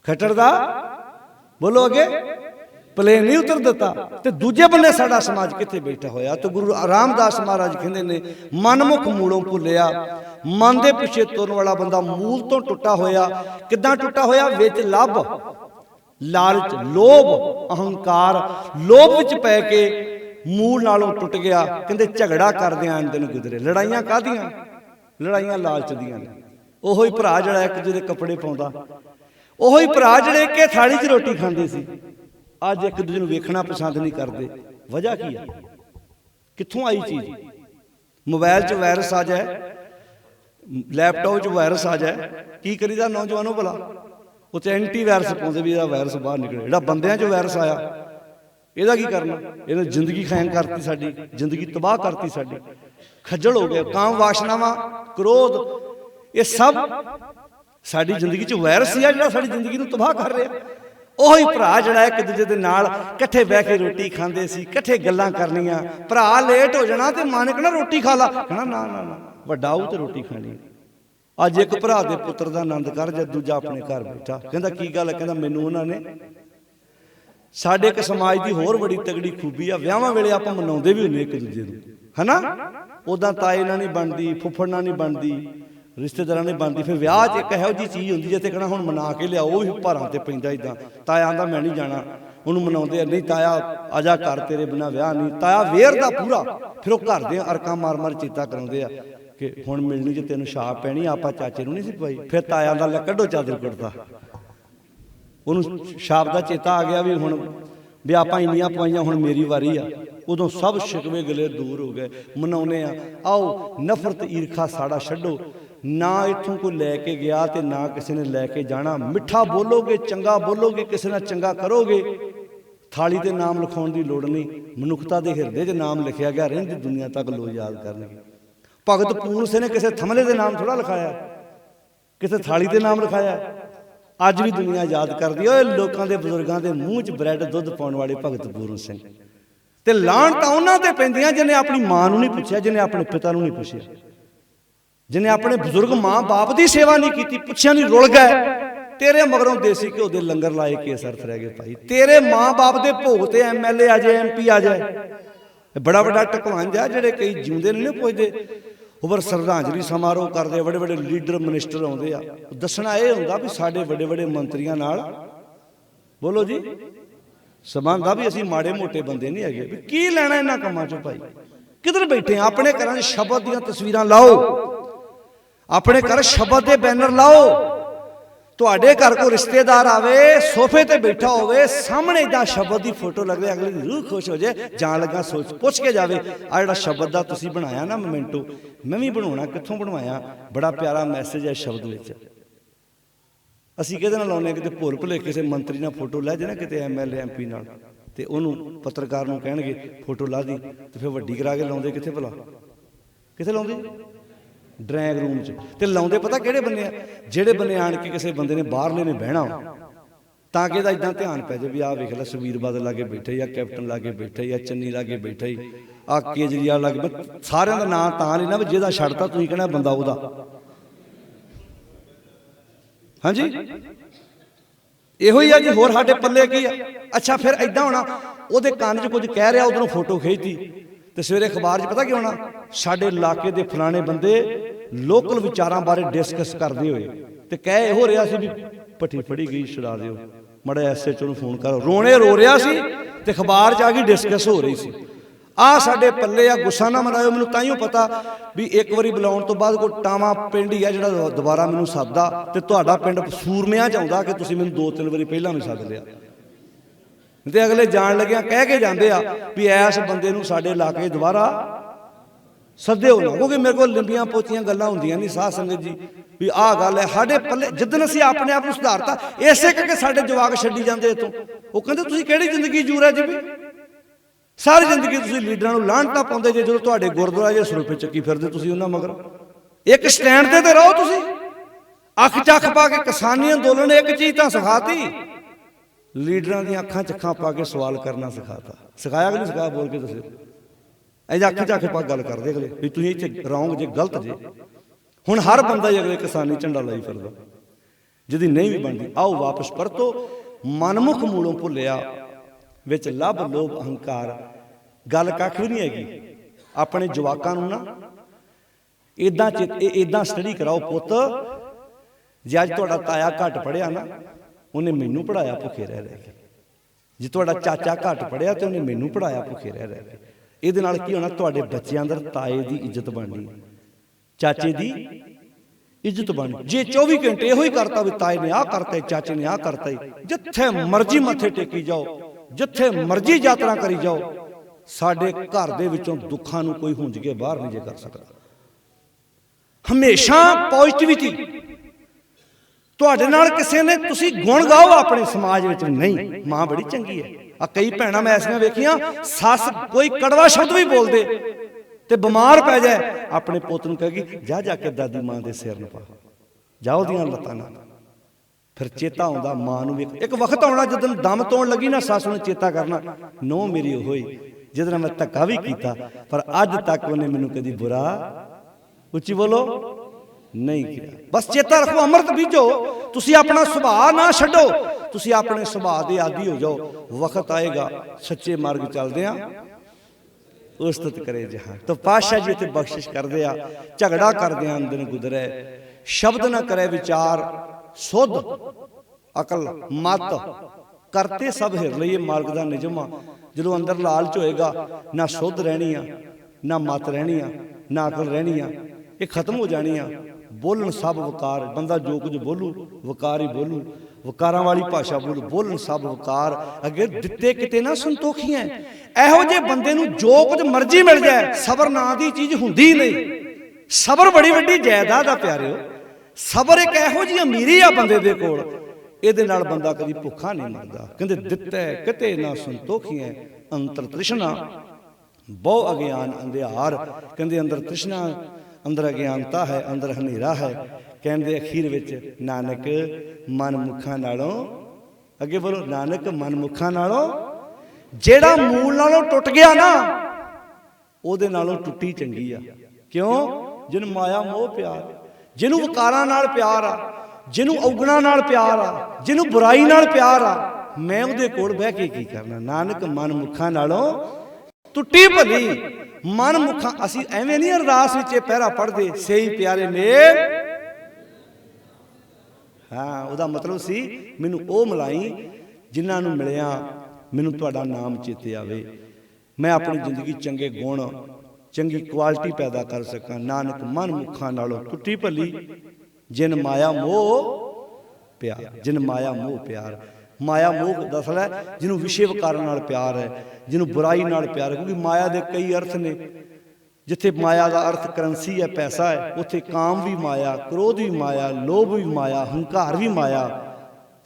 ਖੱਟਰ ਦਾ ਬੋਲੋ ਅੱਗੇ, ਪਲੇਨ ਨਹੀਂ ਉਤਰ ਦਿੱਤਾ। ਤੇ ਦੂਜੇ ਬੰਨੇ ਸਾਡਾ ਸਮਾਜ ਕਿੱਥੇ ਬੈਠਾ ਹੋਇਆ। ਤੇ ਗੁਰੂ ਰਾਮਦਾਸ ਮਹਾਰਾਜ ਕਹਿੰਦੇ ਨੇ, ਮਨਮੁਖ ਮੂਲੋਂ ਭੁੱਲਿਆ। ਮਨ ਦੇ ਪਿੱਛੇ ਤੁਰਨ ਵਾਲਾ ਬੰਦਾ ਮੂਲ ਤੋਂ ਟੁੱਟਾ ਹੋਇਆ। ਕਿੱਦਾਂ ਟੁੱਟਾ ਹੋਇਆ? ਵਿੱਚ ਲੱਭ, ਲਾਲਚ, ਲੋਭ, ਅਹੰਕਾਰ, ਲੋਭ ਵਿੱਚ ਪੈ ਕੇ ਮੂਲ ਨਾਲੋਂ ਟੁੱਟ ਗਿਆ। ਕਹਿੰਦੇ ਝਗੜਾ ਕਰਦਿਆਂ ਦਿਨ ਗੁਜ਼ਰੇ। ਲੜਾਈਆਂ ਕਾਹਦੀਆਂ? ਲੜਾਈਆਂ ਲਾਲਚ ਦੀਆਂ ਨੇ। ਉਹੋ ਹੀ ਭਰਾ ਜਿਹੜਾ ਇੱਕ ਦੂਜੇ ਦੇ ਕੱਪੜੇ ਪਾਉਂਦਾ, ਉਹੋ ਹੀ ਭਰਾ ਜਿਹੜੇ ਕਿ ਥਾਲੀ 'ਚ ਰੋਟੀ ਖਾਂਦੇ ਸੀ, ਅੱਜ ਇੱਕ ਦੂਜੇ ਨੂੰ ਵੇਖਣਾ ਪਸੰਦ ਨਹੀਂ ਕਰਦੇ। ਵਜ੍ਹਾ ਕੀ ਹੈ? ਕਿੱਥੋਂ ਆਈ ਚੀਜ਼? ਮੋਬਾਈਲ 'ਚ ਵਾਇਰਸ ਆ ਜਾਏ, ਲੈਪਟਾਪ 'ਚ ਵਾਇਰਸ ਆ ਜਾਏ, ਕੀ ਕਰੀਦਾ ਨੌਜਵਾਨੋ ਭਲਾ? ਉੱਥੇ ਐਂਟੀ ਵਾਇਰਸ ਪਾਉਂਦੇ ਵੀ ਇਹਦਾ ਵਾਇਰਸ ਬਾਹਰ ਨਿਕਲੇ। ਜਿਹੜਾ ਬੰਦਿਆਂ 'ਚ ਵਾਇਰਸ ਆਇਆ, ਇਹਦਾ ਕੀ ਕਰਨਾ? ਇਹਨੇ ਜ਼ਿੰਦਗੀ ਖੈਮ ਕਰਤੀ ਸਾਡੀ, ਜ਼ਿੰਦਗੀ ਤਬਾਹ ਕਰਤੀ ਸਾਡੀ। ਖੱਜਲ ਹੋ ਗਏ। ਕਾਮ ਵਾਸ਼ਨਾਵਾਂ, ਕ੍ਰੋਧ, ਇਹ ਸਭ ਸਾਡੀ ਜ਼ਿੰਦਗੀ 'ਚ ਵਾਇਰਸ ਹੀ ਆ ਜਿਹੜਾ ਸਾਡੀ ਜ਼ਿੰਦਗੀ ਨੂੰ ਤਬਾਹ ਕਰ ਰਿਹਾ। ਉਹੀ ਭਰਾ ਜਿਹੜਾ ਇੱਕ ਦੂਜੇ ਦੇ ਨਾਲ ਇਕੱਠੇ ਬਹਿ ਕੇ ਰੋਟੀ ਖਾਂਦੇ ਸੀ, ਇਕੱਠੇ ਗੱਲਾਂ ਕਰਨੀਆਂ। ਭਰਾ ਲੇਟ ਹੋ ਜਾਣਾ ਤੇ ਮਾਂ ਨੇ ਕਹਿਣਾ ਰੋਟੀ ਖਾ ਲਾ, ਕਹਿਣਾ ਨਾ ਨਾ ਨਾ, ਵੱਡਾ ਆਊ ਤੇ ਰੋਟੀ ਖਾਣੀ। ਅੱਜ ਇੱਕ ਭਰਾ ਦੇ ਪੁੱਤਰ ਦਾ ਆਨੰਦ ਕਰ, ਜਦ ਦੂਜਾ ਆਪਣੇ ਘਰ ਬੈਠਾ। ਕਹਿੰਦਾ ਕੀ ਗੱਲ ਹੈ? ਕਹਿੰਦਾ ਮੈਨੂੰ ਉਹਨਾਂ ਨੇ। ਸਾਡੇ ਇੱਕ ਸਮਾਜ ਦੀ ਹੋਰ ਬੜੀ ਤਗੜੀ ਖੂਬੀ ਆ, ਵਿਆਹਾਂ ਵੇਲੇ ਆਪਾਂ ਮਨਾਉਂਦੇ ਵੀ ਹੁੰਦੇ ਇੱਕ ਦੂਜੇ ਨੂੰ, ਹਨਾ? ਉਦਾਂ ਤਾਏ ਨਾਲ ਨਹੀਂ ਬਣਦੀ, ਫੁੱਫੜ ਨਾਲ ਨਹੀਂ ਬਣਦੀ, ਰਿਸ਼ਤੇਦਾਰਾਂ ਨੇ ਬਣਦੀ। ਫਿਰ ਵਿਆਹ 'ਚ ਇੱਕ ਇਹੋ ਜਿਹੀ ਚੀਜ਼ ਹੁੰਦੀ ਜਿੱਥੇ ਕਹਿਣਾ ਹੁਣ ਮਨਾ ਕੇ ਲਿਆਓ, ਉਹ ਵੀ ਭਾਰਾਂ ਤੇ ਪੈਂਦਾ। ਇਦਾਂ ਤਾਇਆ ਆਂਦਾ ਮੈਂ ਨਹੀਂ ਜਾਣਾ, ਉਹਨੂੰ ਮਨਾਉਂਦੇ ਆ, ਨਹੀਂ ਤਾਇਆ ਆਜਾ ਘਰ, ਤੇਰੇ ਬਿਨਾਂ ਵਿਆਹ ਨਹੀਂ। ਤਾਇਆ ਵੇਰ ਦਾ ਪੂਰਾ। ਫਿਰ ਉਹ ਘਰ ਦੇ ਅਰਕਾਂ ਮਾਰ ਮਾਰ ਚੇਤਾ ਕਰਾਉਂਦੇ ਆ ਕਿ ਹੁਣ ਮਿਲਣੀ 'ਚ ਤੈਨੂੰ ਛਾਪ ਪੈਣੀ, ਆਪਾਂ ਚਾਚੇ ਨੂੰ ਨਹੀਂ ਸੀ ਪਵਾਈ। ਫਿਰ ਤਾਇਆ ਦਾ ਲੈ ਕੱਢੋ ਚਾਦਰ ਕੁੜਤਾ, ਉਹਨੂੰ ਛਾਪ ਦਾ ਚੇਤਾ ਆ ਗਿਆ ਵੀ ਹੁਣ ਵੀ ਆਪਾਂ ਇੰਨੀਆਂ ਪਵਾਈਆਂ, ਹੁਣ ਮੇਰੀ ਵਾਰੀ ਆ। ਉਦੋਂ ਸਭ ਸ਼ਿਕਵੇ ਗਿਲੇ ਦੂਰ ਹੋ ਗਏ। ਮਨਾਉਨੇ ਆ, ਆਓ ਨਫ਼ਰਤ ਈਰਖਾ ਸਾੜਾ ਛੱਡੋ। ਨਾ ਇੱਥੋਂ ਕੋਈ ਲੈ ਕੇ ਗਿਆ ਤੇ ਨਾ ਕਿਸੇ ਨੇ ਲੈ ਕੇ ਜਾਣਾ। ਮਿੱਠਾ ਬੋਲੋਗੇ, ਚੰਗਾ ਬੋਲੋਗੇ, ਕਿਸੇ ਨਾਲ ਚੰਗਾ ਕਰੋਗੇ। ਥਾਲੀ ਤੇ ਨਾਮ ਲਿਖਾਉਣ ਦੀ ਲੋੜ ਨਹੀਂ, ਮਨੁੱਖਤਾ ਦੇ ਹਿਰਦੇ 'ਚ ਨਾਮ ਲਿਖਿਆ ਗਿਆ, ਰਹਿੰਦੀ ਦੁਨੀਆ ਤੱਕ ਲੋਕ ਯਾਦ ਕਰਨਗੇ। ਭਗਤ ਪੂਰਨ ਸਿੰਘ ਨੇ ਕਿਸੇ ਥਮਲੇ ਦੇ ਨਾਮ ਥੋੜਾ ਲਿਖਾਇਆ, ਕਿਸੇ ਥਾਲੀ ਦੇ ਨਾਮ ਲਿਖਾਇਆ। ਅੱਜ ਵੀ ਦੁਨੀਆ ਯਾਦ ਕਰਦੀ ਓਏ ਲੋਕਾਂ ਦੇ, ਬਜ਼ੁਰਗਾਂ ਦੇ ਮੂੰਹ 'ਚ ਬ੍ਰੈਡ ਦੁੱਧ ਪਾਉਣ ਵਾਲੇ ਭਗਤ ਪੂਰਨ ਸਿੰਘ। ਤੇ ਲਾਹਣ ਤਾਂ ਉਹਨਾਂ ਤੇ ਪੈਂਦੀਆਂ ਜਿਹਨੇ ਆਪਣੀ ਮਾਂ ਨੂੰ ਨਹੀਂ ਪੁੱਛਿਆ, ਜਿਹਨੇ ਆਪਣੇ ਪਿਤਾ ਨੂੰ ਨਹੀਂ ਪੁੱਛਿਆ, ਜਿਹਨੇ ਆਪਣੇ ਬਜ਼ੁਰਗ ਮਾਂ ਬਾਪ ਦੀ ਸੇਵਾ ਨਹੀਂ ਕੀਤੀ, ਪੁੱਛਿਆ ਨਹੀਂ, ਰੁਲ ਗਏ। ਤੇਰੇ ਮਗਰੋਂ ਦੇਸੀ ਘਿਓ ਦੇ ਲੰਗਰ ਲਾਏ ਕੇ ਸਰਥ ਰਹਿ ਗਏ ਭਾਈ। ਤੇਰੇ ਮਾਂ ਬਾਪ ਦੇ ਭੋਗ ਤੇ MLA ਆ ਜਾਏ, MP ਆ ਜਾਏ, ਬੜਾ ਵੱਡਾ ਟਕਵਾਂਜ ਆ। ਜਿਹੜੇ ਕਈ ਜਿਉਂਦੇ ਨਹੀਂ ਪੁੱਛਦੇ, ਉਪਰ ਸ਼ਰਧਾਂਜਲੀ ਸਮਾਰੋਹ ਕਰਦੇ, ਵੱਡੇ ਵੱਡੇ ਲੀਡਰ ਮਿਨਿਸਟਰ ਆਉਂਦੇ ਆ। ਦੱਸਣਾ ਇਹ ਹੁੰਦਾ ਵੀ ਸਾਡੇ ਵੱਡੇ ਵੱਡੇ ਮੰਤਰੀਆਂ ਨਾਲ ਬੋਲੋ ਜੀ ਸੰਬੰਧ ਆ, ਵੀ ਅਸੀਂ ਮਾੜੇ ਮੋਟੇ ਬੰਦੇ ਨਹੀਂ ਹੈਗੇ। ਵੀ ਕੀ ਲੈਣਾ ਇਹਨਾਂ ਕੰਮਾਂ 'ਚੋਂ ਭਾਈ? ਕਿੱਧਰ ਬੈਠੇ? ਆਪਣੇ ਘਰਾਂ 'ਚ ਸ਼ਬਦ ਦੀਆਂ ਤਸਵੀਰਾਂ ਲਾਓ, ਆਪਣੇ ਘਰ ਸ਼ਬਦ ਦੇ ਬੈਨਰ ਲਾਓ। ਤੁਹਾਡੇ ਘਰ ਕੋਈ ਰਿਸ਼ਤੇਦਾਰ ਆਵੇ, ਸੋਫੇ ਤੇ ਬੈਠਾ ਹੋਵੇ, ਸਾਹਮਣੇ ਜਾਂ ਸ਼ਬਦ ਦੀ ਫੋਟੋ ਲੱਗੇ, ਅਗਲੇ ਦੀ ਰੂਹ ਖੁਸ਼ ਹੋ ਜਾਏ, ਜਾਣ ਲੱਗਾ ਸੋਚ ਪੁੱਛ ਕੇ ਜਾਵੇ, ਆ ਜਿਹੜਾ ਸ਼ਬਦ ਦਾ ਤੁਸੀਂ ਬਣਾਇਆ ਨਾ ਮੋਮੈਂਟੋ, ਮੈਂ ਵੀ ਬਣਾਉਣਾ, ਕਿੱਥੋਂ ਬਣਵਾਇਆ? ਬੜਾ ਪਿਆਰਾ ਮੈਸੇਜ ਹੈ ਸ਼ਬਦ ਵਿੱਚ। ਅਸੀਂ ਕਿਹਦੇ ਨਾਲ ਲਾਉਂਦੇ? ਕਿਤੇ ਭੁੱਲ ਭੁਲੇਖੇ ਕਿਸੇ ਮੰਤਰੀ ਨਾਲ ਫੋਟੋ ਲੈ ਜੇ ਨਾ, ਕਿਤੇ MLA MP ਨਾਲ, ਤੇ ਉਹਨੂੰ ਪੱਤਰਕਾਰ ਨੂੰ ਕਹਿਣਗੇ ਫੋਟੋ ਲਾ ਦੀ, ਤੇ ਫਿਰ ਵੱਡੀ ਕਰਾ ਕੇ ਲਾਉਂਦੇ ਕਿੱਥੇ ਭਲਾ? ਕਿੱਥੇ ਲਾਉਂਦੇ? ਡਰਾਇੰਗ ਰੂਮ 'ਚ। ਤੇ ਲਾਉਂਦੇ ਪਤਾ ਕਿਹੜੇ ਬੰਨੇ ਆ? ਜਿਹੜੇ ਬੰਨੇ ਆਣ ਕੇ ਕਿਸੇ ਬੰਦੇ ਨੇ ਬਾਹਰਲੇ ਨੇ ਬਹਿਣਾ, ਤਾਂ ਕਿ ਇਹਦਾ ਇਦਾਂ ਧਿਆਨ ਪੈ ਜਾਵੇ ਵੀ ਆਹ ਵੇਖ ਲੈ ਸੁਖਬੀਰ ਬਾਦਲ ਲਾਗੇ ਬੈਠੇ, ਜਾਂ ਕੈਪਟਨ ਲਾਗੇ ਬੈਠੇ, ਜਾਂ ਚੰਨੀ ਲਾਗੇ ਬੈਠੇ, ਆ केजरीवाल लग पे सारे का नाम तां नहीं ना भी जिहदा छड्डता तुसीं कहना बंदा उहदा। हाँ जी इहो ही है जी, होर साडे पल्ले की है। अच्छा फिर इदां होना उहदे कंन च कुछ कह रहा, उधरों फोटो खिंचती तो सवेरे अखबार च पता की होना, साडे इलाके दे फलाने बंदे लोकल विचारां बारे डिस्कस करदे होए ते कह हो रहा सी भी भट्ठी फड़ी गई छुड़ा दिओ, मड़ा SHO नूं फोन करो, रोने रो रहा सी ते अखबार च आ गई डिस्कस हो रही सी। आ साडे पल्ले आ, गुस्सा ना मनाओ, मैनूं ताइयों पता भी एक बारी बुलाउण तो बाद कोई टावा पिंड ही है जिहड़ा दोबारा मैनूं सददा ते तुहाडा पिंड सूरमियां च आउंदा कि तुसीं मैनूं 2-3 वारी पहिलां भी सद लिया ते अगले जाण लग्या कह के जांदे आ भी इस बंदे नूं साडे इलाके दोबारा सद्दिओ ना, क्योंकि मेरे को लंबियां पोतियां गल्लां हुंदियां नहीं साध संगत जी भी आ गल है साडे पल्ले। जिद्दन असीं अपने आप नूं सुधारता इसे करके साडे जवाक छड्डी जांदे इत्थों, वो कहंदे तुसीं किहड़ी जिंदगी जी रहे जी भी सारी जिंदगी तुसीं लीडरां नूं लाहनतां पाउंदे जे, जदों तुहाडे गुरदुआरा जे सरूपे चुक्की फिरदे तुसीं उन्हां मगर। एक स्टैंड ते रहो तुसीं, अख च अख पा के किसानी अंदोलन एक चीज़ तां सिखाती, लीडरां दी अखां च अखां पा के सवाल करना सिखाता, सिखाया कि नहीं सिखाया बोल के दस्सो। अज अख च अख पा गल करदे अगले भी तुसीं इत्थे रौंग जे गलत जे। हुण हर बंदा ही अगले किसानी झंडा लाई फिरदा, जिहदी नहीं भी बनदी। आओ वापस परतो मनमुख मूलों भुलिया विच लभ लोभ अहंकार, गल कख भी नहीं हैगी। अपने जवाकां नूं ना इदां स्टडी कराओ, पुत्त जे अज तुहाडा ताया घट पढ़िया ना उन्हें मैनू पढ़ाया भुखे रह रह के, जे तुहाडा चाचा घट पढ़िया तो उन्हें मैनू पढ़ाया भुखे रह रह के। इहदे नाल की होना, तुहाडे बच्चेआं अंदर ताए दी इज्जत बननी, चाचे दी इज्जत बननी। जे 24 घंटे इहो ही करता भी ताए ने आ करता, चाचे ने आ करता, जिथे मर्जी मत्थे टेकी जाओ, जिथे मर्जी यात्रा करी जाओ, साडे घर दे विचों दुखां नूं कोई हुंज के बाहर नहीं जे कर सकदा। हमेशा पॉजिटिविटी तुहाडे नाल किसी ने तुसीं गुण गाओ अपने समाज विच, नहीं मां बड़ी चंगी है। आ कई भैणां मैं ऐसियां वेखियां सस कोई कड़वा शब्द भी बोल दे ते बीमार पै जाए, अपने पुੱਤ ਨੂੰ कहेगी जा जाके दादी मां दे सिर न पा, जाओ दियां लत्तां नाल। फिर चेता आउंदा मां नूं। एक वक्त आउणा जदों दम तोड़ लगी ना सस नूं चेता करना, नो मेरी होई जिहदे नाल मैं धक्का भी कीता पर अज तक उन्हें मैनूं कदी बुरा, उच्ची बोलो, नहीं किया। बस चेता रखो, अमृत बीजो, तुसी अपना सुभाव ना छड्डो, तुसी अपने सुभाव दे आदी हो जाओ। वक्त आएगा सच्चे मार्ग चलदे आ उस्तत करे जहां। तो पातशाह जी इत्थे बख्शिश करदे आ, झगड़ा करदे दिन गुजरे, शब्द ना करे विचार सुध अकल मत करते सब हिर लईए मार्ग दा निजम आ। जदों अंदर लालच होएगा ना सुध रहनी आ, ना मत रहनी आ, ना अकल रहनी आ, ये खत्म हो जानी आ। बोलन सब वकार, बंदा जो कुछ बोलू वकार ही बोलू, वकारां वाली भाषा बोलू, बोलन सब वकार। अगे दिते किते ना संतोखियां, इहो जे बंदे नूं जो कुछ मर्जी मिल जाए, सबर नां दी चीज़ हुंदी नहीं। सबर बड़ी वड्डी जायदाद आ प्यारिओ, सबर एक इहो जी अमीरी आ बंदे दे कोल, इहदे नाल बंदा कदी भुखा नहीं मरदा। कहंदे दिते किते ना संतोखियां, अंतर तृष्णा बहु अज्ञान अंधियार। कहंदे अंदर तृष्णा, अंदर अज्ञानता है, अंदर हनेरा है। कहंदे अखीर विच नानक मन मुखां नालों, अगे बोलो, नानक मन मुखां नालों जेड़ा मूल नालों टुट गया ना ओदे नालों टुट्टी चंगी आ। क्यों? जिन माया मोह प्यार, जिन्हों वकारां नाल प्यार आ, जिन्हों औगणा नाल प्यार आ, जिन्हों बुराई नाल प्यार आ, मैं उहदे कोल बह के की करना। नानक मन मुखां नालों टुट्टी भली। मन मुखां असीं एवें नहीं अरदास विच पहरा पढ़दे, सही प्यारे मेल, हाँ उहदा मतलब सी मैनूं ओ मिलाई जिन्हां नूं मिलिया मैनूं तुहाडा नाम चेते आवे, मैं अपनी जिंदगी चंगे गुण चंगी क्वालिटी पैदा कर सकां। नानक मन मुखां नालों टुट्टी भली, जिन माया मोह प्यार, जिन माया मोह प्यार। माया मोह दसल है जिन्होंने विषय वकारां नाल प्यार है, जिन्होंने बुराई नाल प्यार है। क्योंकि माया के कई अर्थ ने, जिथे माया का अर्थ करंसी है, पैसा है, उत्थे काम भी माया, क्रोध भी माया, लोभ भी माया, हंकार भी माया।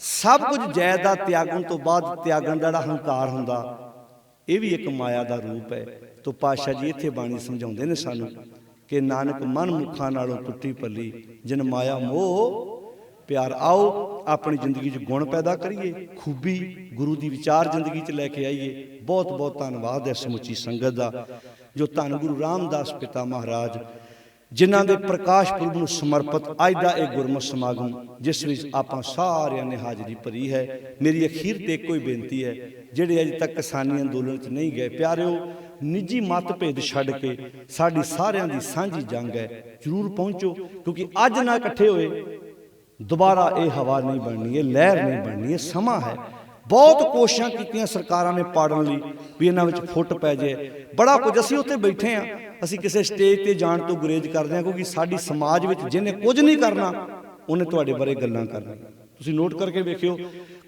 सब कुछ जायदाद त्यागण तो बाद त्यागण दा हंकार हुंदा, यह भी एक माया का रूप है। तो पातशाह जी इत्थे बाणी समझाउंदे ने सानू कि नानक मन मुखां नालों टुट्टी भली, जिन माया मोह प्यार। आओ अपनी जिंदगी च गुण पैदा करिए, खूबी गुरु की विचार जिंदगी च लैके आइए। बहुत बहुत धन्यवाद है समुची संगत का। जो धन गुरु रामदास पिता महाराज जिन्हां दे प्रकाश पुरब नूं समर्पित अज दा इह गुरमत समागम जिस विच आपां सारिਆਂ ने हाज़री भरी है। मेरी अखीर ते कोई बेनती है, जिहड़े अजे तक किसानी अंदोलन च नहीं गए, प्यारिओ निजी मतभेद छड्ड के साडी सारिਆਂ दी सांझी जंग है, जरूर पहुंचो, क्योंकि अज ना इकट्ठे होए दोबारा ये हवा नहीं बननी, ये लहर नहीं बननी, ये समा है। बहुत कोशिशां कीतियां सरकारां ने पाड़न लई भी इन्हां विच फुट पै जाए, बड़ा कुछ असीं उत्ते बैठे हाँ, असीं किसी स्टेज ते जाण तो गुरेज करदे हां, क्योंकि साडी समाज विच जिहने कुछ नहीं करना उन्हें तुहाडे बारे गल्लां करनी। तुसीं नोट करके वेखिओ,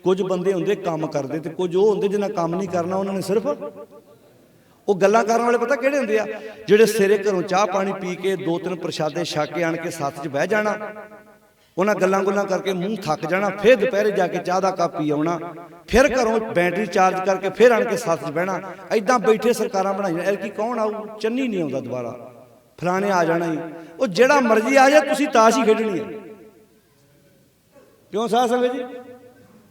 कुछ बंदे हुंदे काम करदे ते कुछ वो हुंदे जिन्हां काम नहीं करना, उन्होंने सिर्फ वो गल्लां करन वाले पता किहड़े हुंदे आ, जिहड़े सवेरे घरों चाह पानी पी के 2-3 प्रशादे छक के आण के सत्थ 'च बह जाना, उन्हें गल्लां गुल्लां करके मूँह थक जाना, फिर दोपहरे जाके चाह का कप पी आउणा, फिर घरों बैटरी चार्ज करके फिर आण के सत्थ 'च बहना। इदां बैठे सरकारां बनाईआं, ऐरकी कौन आऊ, चन्नी नहीं आउंदा दोबारा, फलाने आ जाना ही, वो जिहड़ा मर्जी आ जाए, तुसीं ताश ही खेडणी है। क्यों साध संगत जी,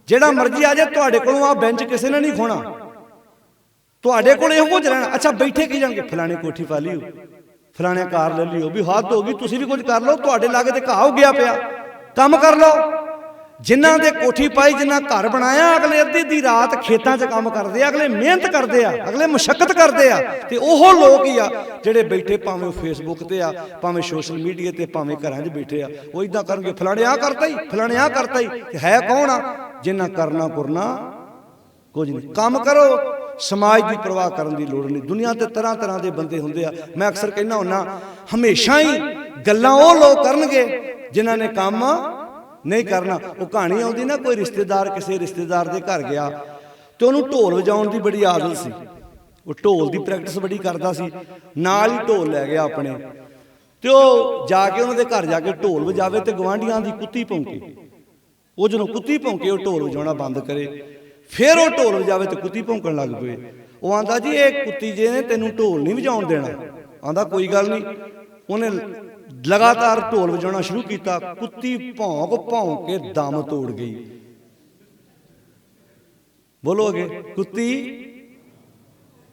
जिहड़ा मर्जी आ जाए, तुहाडे कोलों आ बेंच किसी ने नहीं खोना, तुहाडे कोल इहो कुछ रहना। अच्छा बैठे की जाणगे, फलाने कोठी पा लियो, फलाने कार ले लियो, भी हद होगी, तुसीं भी कुछ कर लो, तुहाडे लागे ते घाह उग्या पिया, काम कर लो। जिन्हां दे कोठी पाई, जिन्हां घर बनाया, अगले अद्धी अद्धी रात खेतां 'च काम करदे आ, अगले मेहनत करदे आ, अगले मुशक्कत करदे आ, ते ओह लोक ही आ जिहड़े बैठे भावें फेसबुक ते आ, भावें सोशल मीडिया ते, भावें घरां 'च बैठे आ, वो इदां करनगे, फलाने आ करता ही, फलाने आ करता ही, है कौन आ जिन्हां करना कुरना कुछ नहीं। काम करो, समाज की परवाह करने की लोड़ नहीं। दुनिया ते तरह तरह के बंदे हुंदे आ, मैं अक्सर कहना हुन्ना, हमेशा ही गल्लां वो लोग करनगे जिन्हां ने काम नहीं करना। वो कहानी आउंदी ना, कोई रिश्तेदार किसी रिश्तेदार के घर गया तो उन्होंने ढोल वजाउण की बड़ी आदत सी, वो ढोल की प्रैक्टिस बड़ी करता सी, नाल ही ढोल लै गया अपने, तो जाके उन्होंने घर जाके ढोल वजावे तो गवांढियां की कुत्ती भौंके, वो जो कुत्ती भौंके वो ढोल वजाउणा बंद करे, फिर वो ढोल वजावे तो कुत्ती भौंकण लग पे। वो आंदा जी ये कुत्ती जे ने तेनू ढोल नहीं वजाउण देना, आंदा कोई गल नहीं। उन्हें लगातार ढोल वजाउणा शुरू किया, कुत्ती भौंक भौंक के दम तोड़ गई। बोलोगे कुत्ती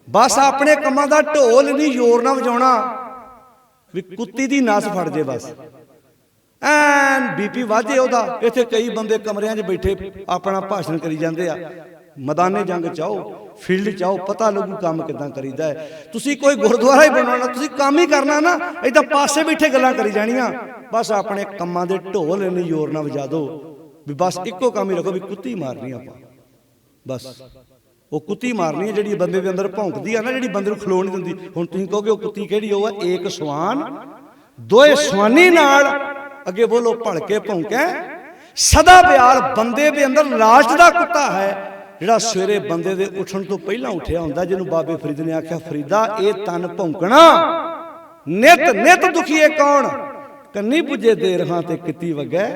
बस अपने कमां दा ढोल नहीं जोर ना वजाउणा भी कुत्ती दी नस फड़ जे, बस ਐਨ बीपी वाधे ਉਹਦਾ। ਇੱਥੇ कई बंदे कमरिਆਂ 'ਚ बैठे अपना भाषण करी ਜਾਂਦੇ ਆ, मैदाने जंग चाओ, फील्ड चाओ, पता लगू काम किदां करीदा है। तुसी कोई गुरुद्वारा ही बनाना, तुसी काम ही करना ना, इदां पासे बैठे गल्लां करी जानियां, बस अपने कम्मां दे ढोल इन्नी जोर ना वजा दो भी बस इक्को काम ही रखो भी कुत्ती मारनी आपां, बस वो कुत्ती मारनी है जिहड़ी बंदे दे अंदर भौंकदी है ना, जिहड़ी बंदे नूं खलोण नहीं दिंदी। हुण तुसीं कहोगे वो कुत्ती किहड़ी, वो है एक सवान दोए सवानी नाल अगे बोलो भड़के भौंके सदा ब्याल। बंदे दे अंदर लास्ट दा कुत्ता है जिहड़ा सवेरे बंदे दे उठण तो पहलां उठिया हुंदा, जिहनूं बाबे फरीद ने आख्या, फरीदा ये तन भौंकना नित नित दुखीए कौन, कन्नी पुजे देर हां ते किती वगै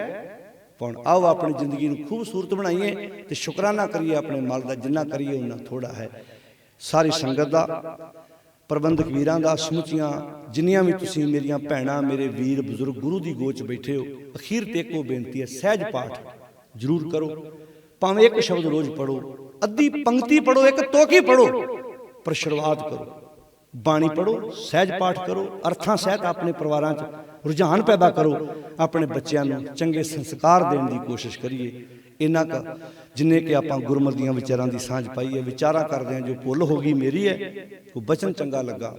पौण। आओ अपनी जिंदगी नूं खूबसूरत बनाइए ते शुकराना करिए अपने माल दा, जिन्ना करिए उन्ना थोड़ा है। सारी संगत दा, प्रबंधक वीरां दा, समुचियां जिन्नियां भी तुसीं मेरियां भैणां, मेरे वीर बजुर्ग गुरु दी गोच बैठे हो, अखीर ते एको बेनती है, सहज पाठ जरूर करो, भावें एक शब्द रोज पढ़ो, अद्धी पंक्ति पढ़ो, एक तोकी पढ़ो, पर शुरुआत करो, बाणी पढ़ो, सहज पाठ करो, अर्थां सहित अपने परिवारां च रुझान पैदा करो, अपने बच्चों नूं चंगे संस्कार देने की कोशिश करिए। इन्ना का जिन्ने कि आपां गुरमत दीआं विचारां दी सांझ पाई है, विचारा करदे जो भुल हो गई मेरी है, वो बचन चंगा लगा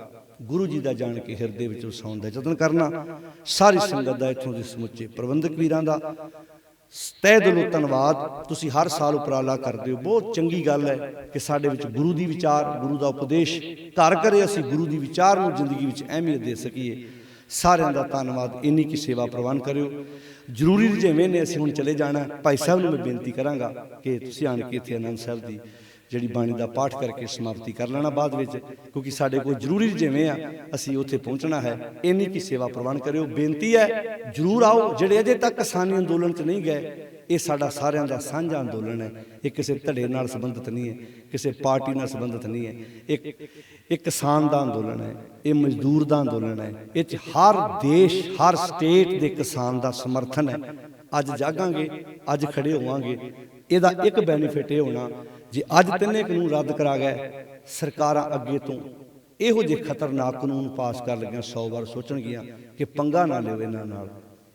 गुरु जी का जान के हिरदे विच वसाउण दा यतन करना। सारी संगत दा, इत्थों दे समुचे प्रबंधक वीरां दा तहे दिलों धन्नवाद। तुसीं हर साल उपराला करदे हो, बहुत चंगी गल है कि साडे विच गुरु दी विचार, गुरु दा उपदेश घर करे, असीं गुरु दी विचार नूं जिंदगी विच अहमियत दे सकीए। सारिਆਂ ਦਾ ਧੰਨਵਾਦ। इन्नी की सेवा प्रवान करियो। जरूरी रुझेवें ने असीं हुण चले जाना। भाई साहब नूं मैं बेनती करांगा कि तुसीं आण के इत्थे आनंद साहब दी जिहड़ी बाणी दा पाठ करके समाप्ति कर लेना बाद विच, क्योंकि साडे कोल जरूरी रुझेवें आ, असीं उत्थे पहुंचना है। इन्नी की सेवा प्रवान करियो। बेनती है जरूर आओ, जिहड़े अजे तक किसानी अंदोलन च नहीं गए, ये साडा सारिਆਂ ਦਾ ਸਾਂਝਾ अंदोलन है। ये किसी धड़े नाल संबंधित नहीं है, किसी पार्टी नाल संबंधित नहीं है। एक किसान का अंदोलन है, ये मजदूर का अंदोलन है। ये हर देश हर स्टेट के किसान का समर्थन है। अज जागांगे, अज खड़े होवांगे, इहदा एक बैनीफिट ये होना, जे अज 3 कानून रद्द करा गए, सरकारां अगे तो ਇਹੋ ਜਿਹੇ ਖਤਰਨਾਕ ਕਾਨੂੰਨ ਪਾਸ ਕਰ ਲੱਗੀਆਂ 100 ਵਾਰ ਸੋਚਣਗੀਆਂ ਕਿ ਪੰਗਾ ਨਾ ਲਿਓ ਇਹਨਾਂ ਨਾਲ,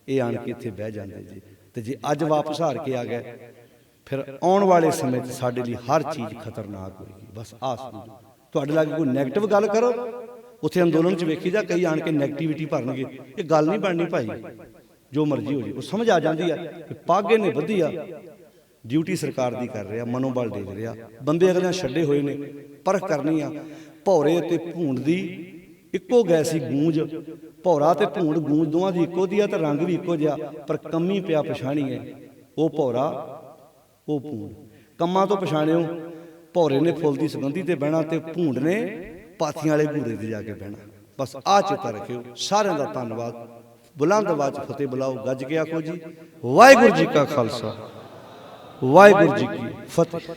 ਇਹ ਆਣ ਕੇ ਇੱਥੇ ਬਹਿ ਜਾਂਦੇ ਜੀ। ਤੇ ਜੇ ਅੱਜ ਵਾਪਸ ਹਾਰ ਕੇ ਆ ਗਏ, ਫਿਰ ਆਉਣ ਵਾਲੇ ਸਮੇਂ 'ਚ ਸਾਡੇ ਲਈ ਹਰ ਚੀਜ਼ ਖਤਰਨਾਕ ਹੋਏਗੀ। ਬਸ ਆਸ ਤੁਹਾਡੇ ਲਾਗੇ ਕੋਈ ਨੈਗੇਟਿਵ ਗੱਲ ਕਰੋ, ਉੱਥੇ ਅੰਦੋਲਨ 'ਚ ਵੇਖੀ ਜਾ ਕਈ ਆਣ ਕੇ ਨੈਗੇਟਿਵਿਟੀ ਭਰਨਗੇ। ਇਹ ਗੱਲ ਨਹੀਂ ਬਣਨੀ ਭਾਈ, ਜੋ ਮਰਜ਼ੀ ਹੋ ਜੇ। ਉਹ ਸਮਝ ਆ ਜਾਂਦੀ ਆ ਕਿ ਪੱਗ ਇਹਨੇ ਵਧੀ ਆ, ਡਿਊਟੀ ਸਰਕਾਰ ਦੀ ਕਰ ਰਿਹਾ, ਮਨੋਬਲ ਦੇ ਰਿਹਾ, ਬੰਦੇ ਅਗਲਿਆਂ ਛੱਡੇ ਹੋਏ ਨੇ, ਪਰਖ ਕਰਨੀ ਆ। ਭੌਰੇ ਤੇ ਭੂੰਡ ਦੀ ਇੱਕੋ ਗੈਸੀ ਗੂੰਜ, ਭੌਰਾ ਤੇ ਭੂੰਡ ਗੂੰਜ ਦੋਵਾਂ ਦੀ ਇੱਕੋ ਦੀ ਆ, ਤੇ ਰੰਗ ਵੀ ਇੱਕੋ ਜਿਹਾ, ਪਰ ਕੰਮੀ ਪਿਆ ਪਛਾਣੀ ਹੈ। ਉਹ ਭੌਰਾ ਉਹ ਭੂੰਡ, ਕੰਮਾਂ ਤੋਂ ਪਛਾਣਿਓ। ਭੌਰੇ ਨੇ ਫੁੱਲ ਦੀ ਸੁਗੰਧੀ ਤੇ ਬਹਿਣਾ, ਤੇ ਭੂੰਡ ਨੇ ਪਾਥੀਆਂ ਵਾਲੇ ਘੂਰੇ ਤੇ ਜਾ ਕੇ ਬਹਿਣਾ। ਬਸ ਆਹ ਚੇਤਾ ਰੱਖਿਓ। ਸਾਰਿਆਂ ਦਾ ਧੰਨਵਾਦ। ਬੁਲੰਦ ਆਵਾਜ਼ 'ਚ ਫਤਿਹ ਬੁਲਾਓ, ਗੱਜ ਕੇ ਆਖੋ ਜੀ ਵਾਹਿਗੁਰੂ ਜੀ ਕਾ ਖਾਲਸਾ, ਵਾਹਿਗੁਰੂ ਜੀ ਕੀ ਫਤਿਹ।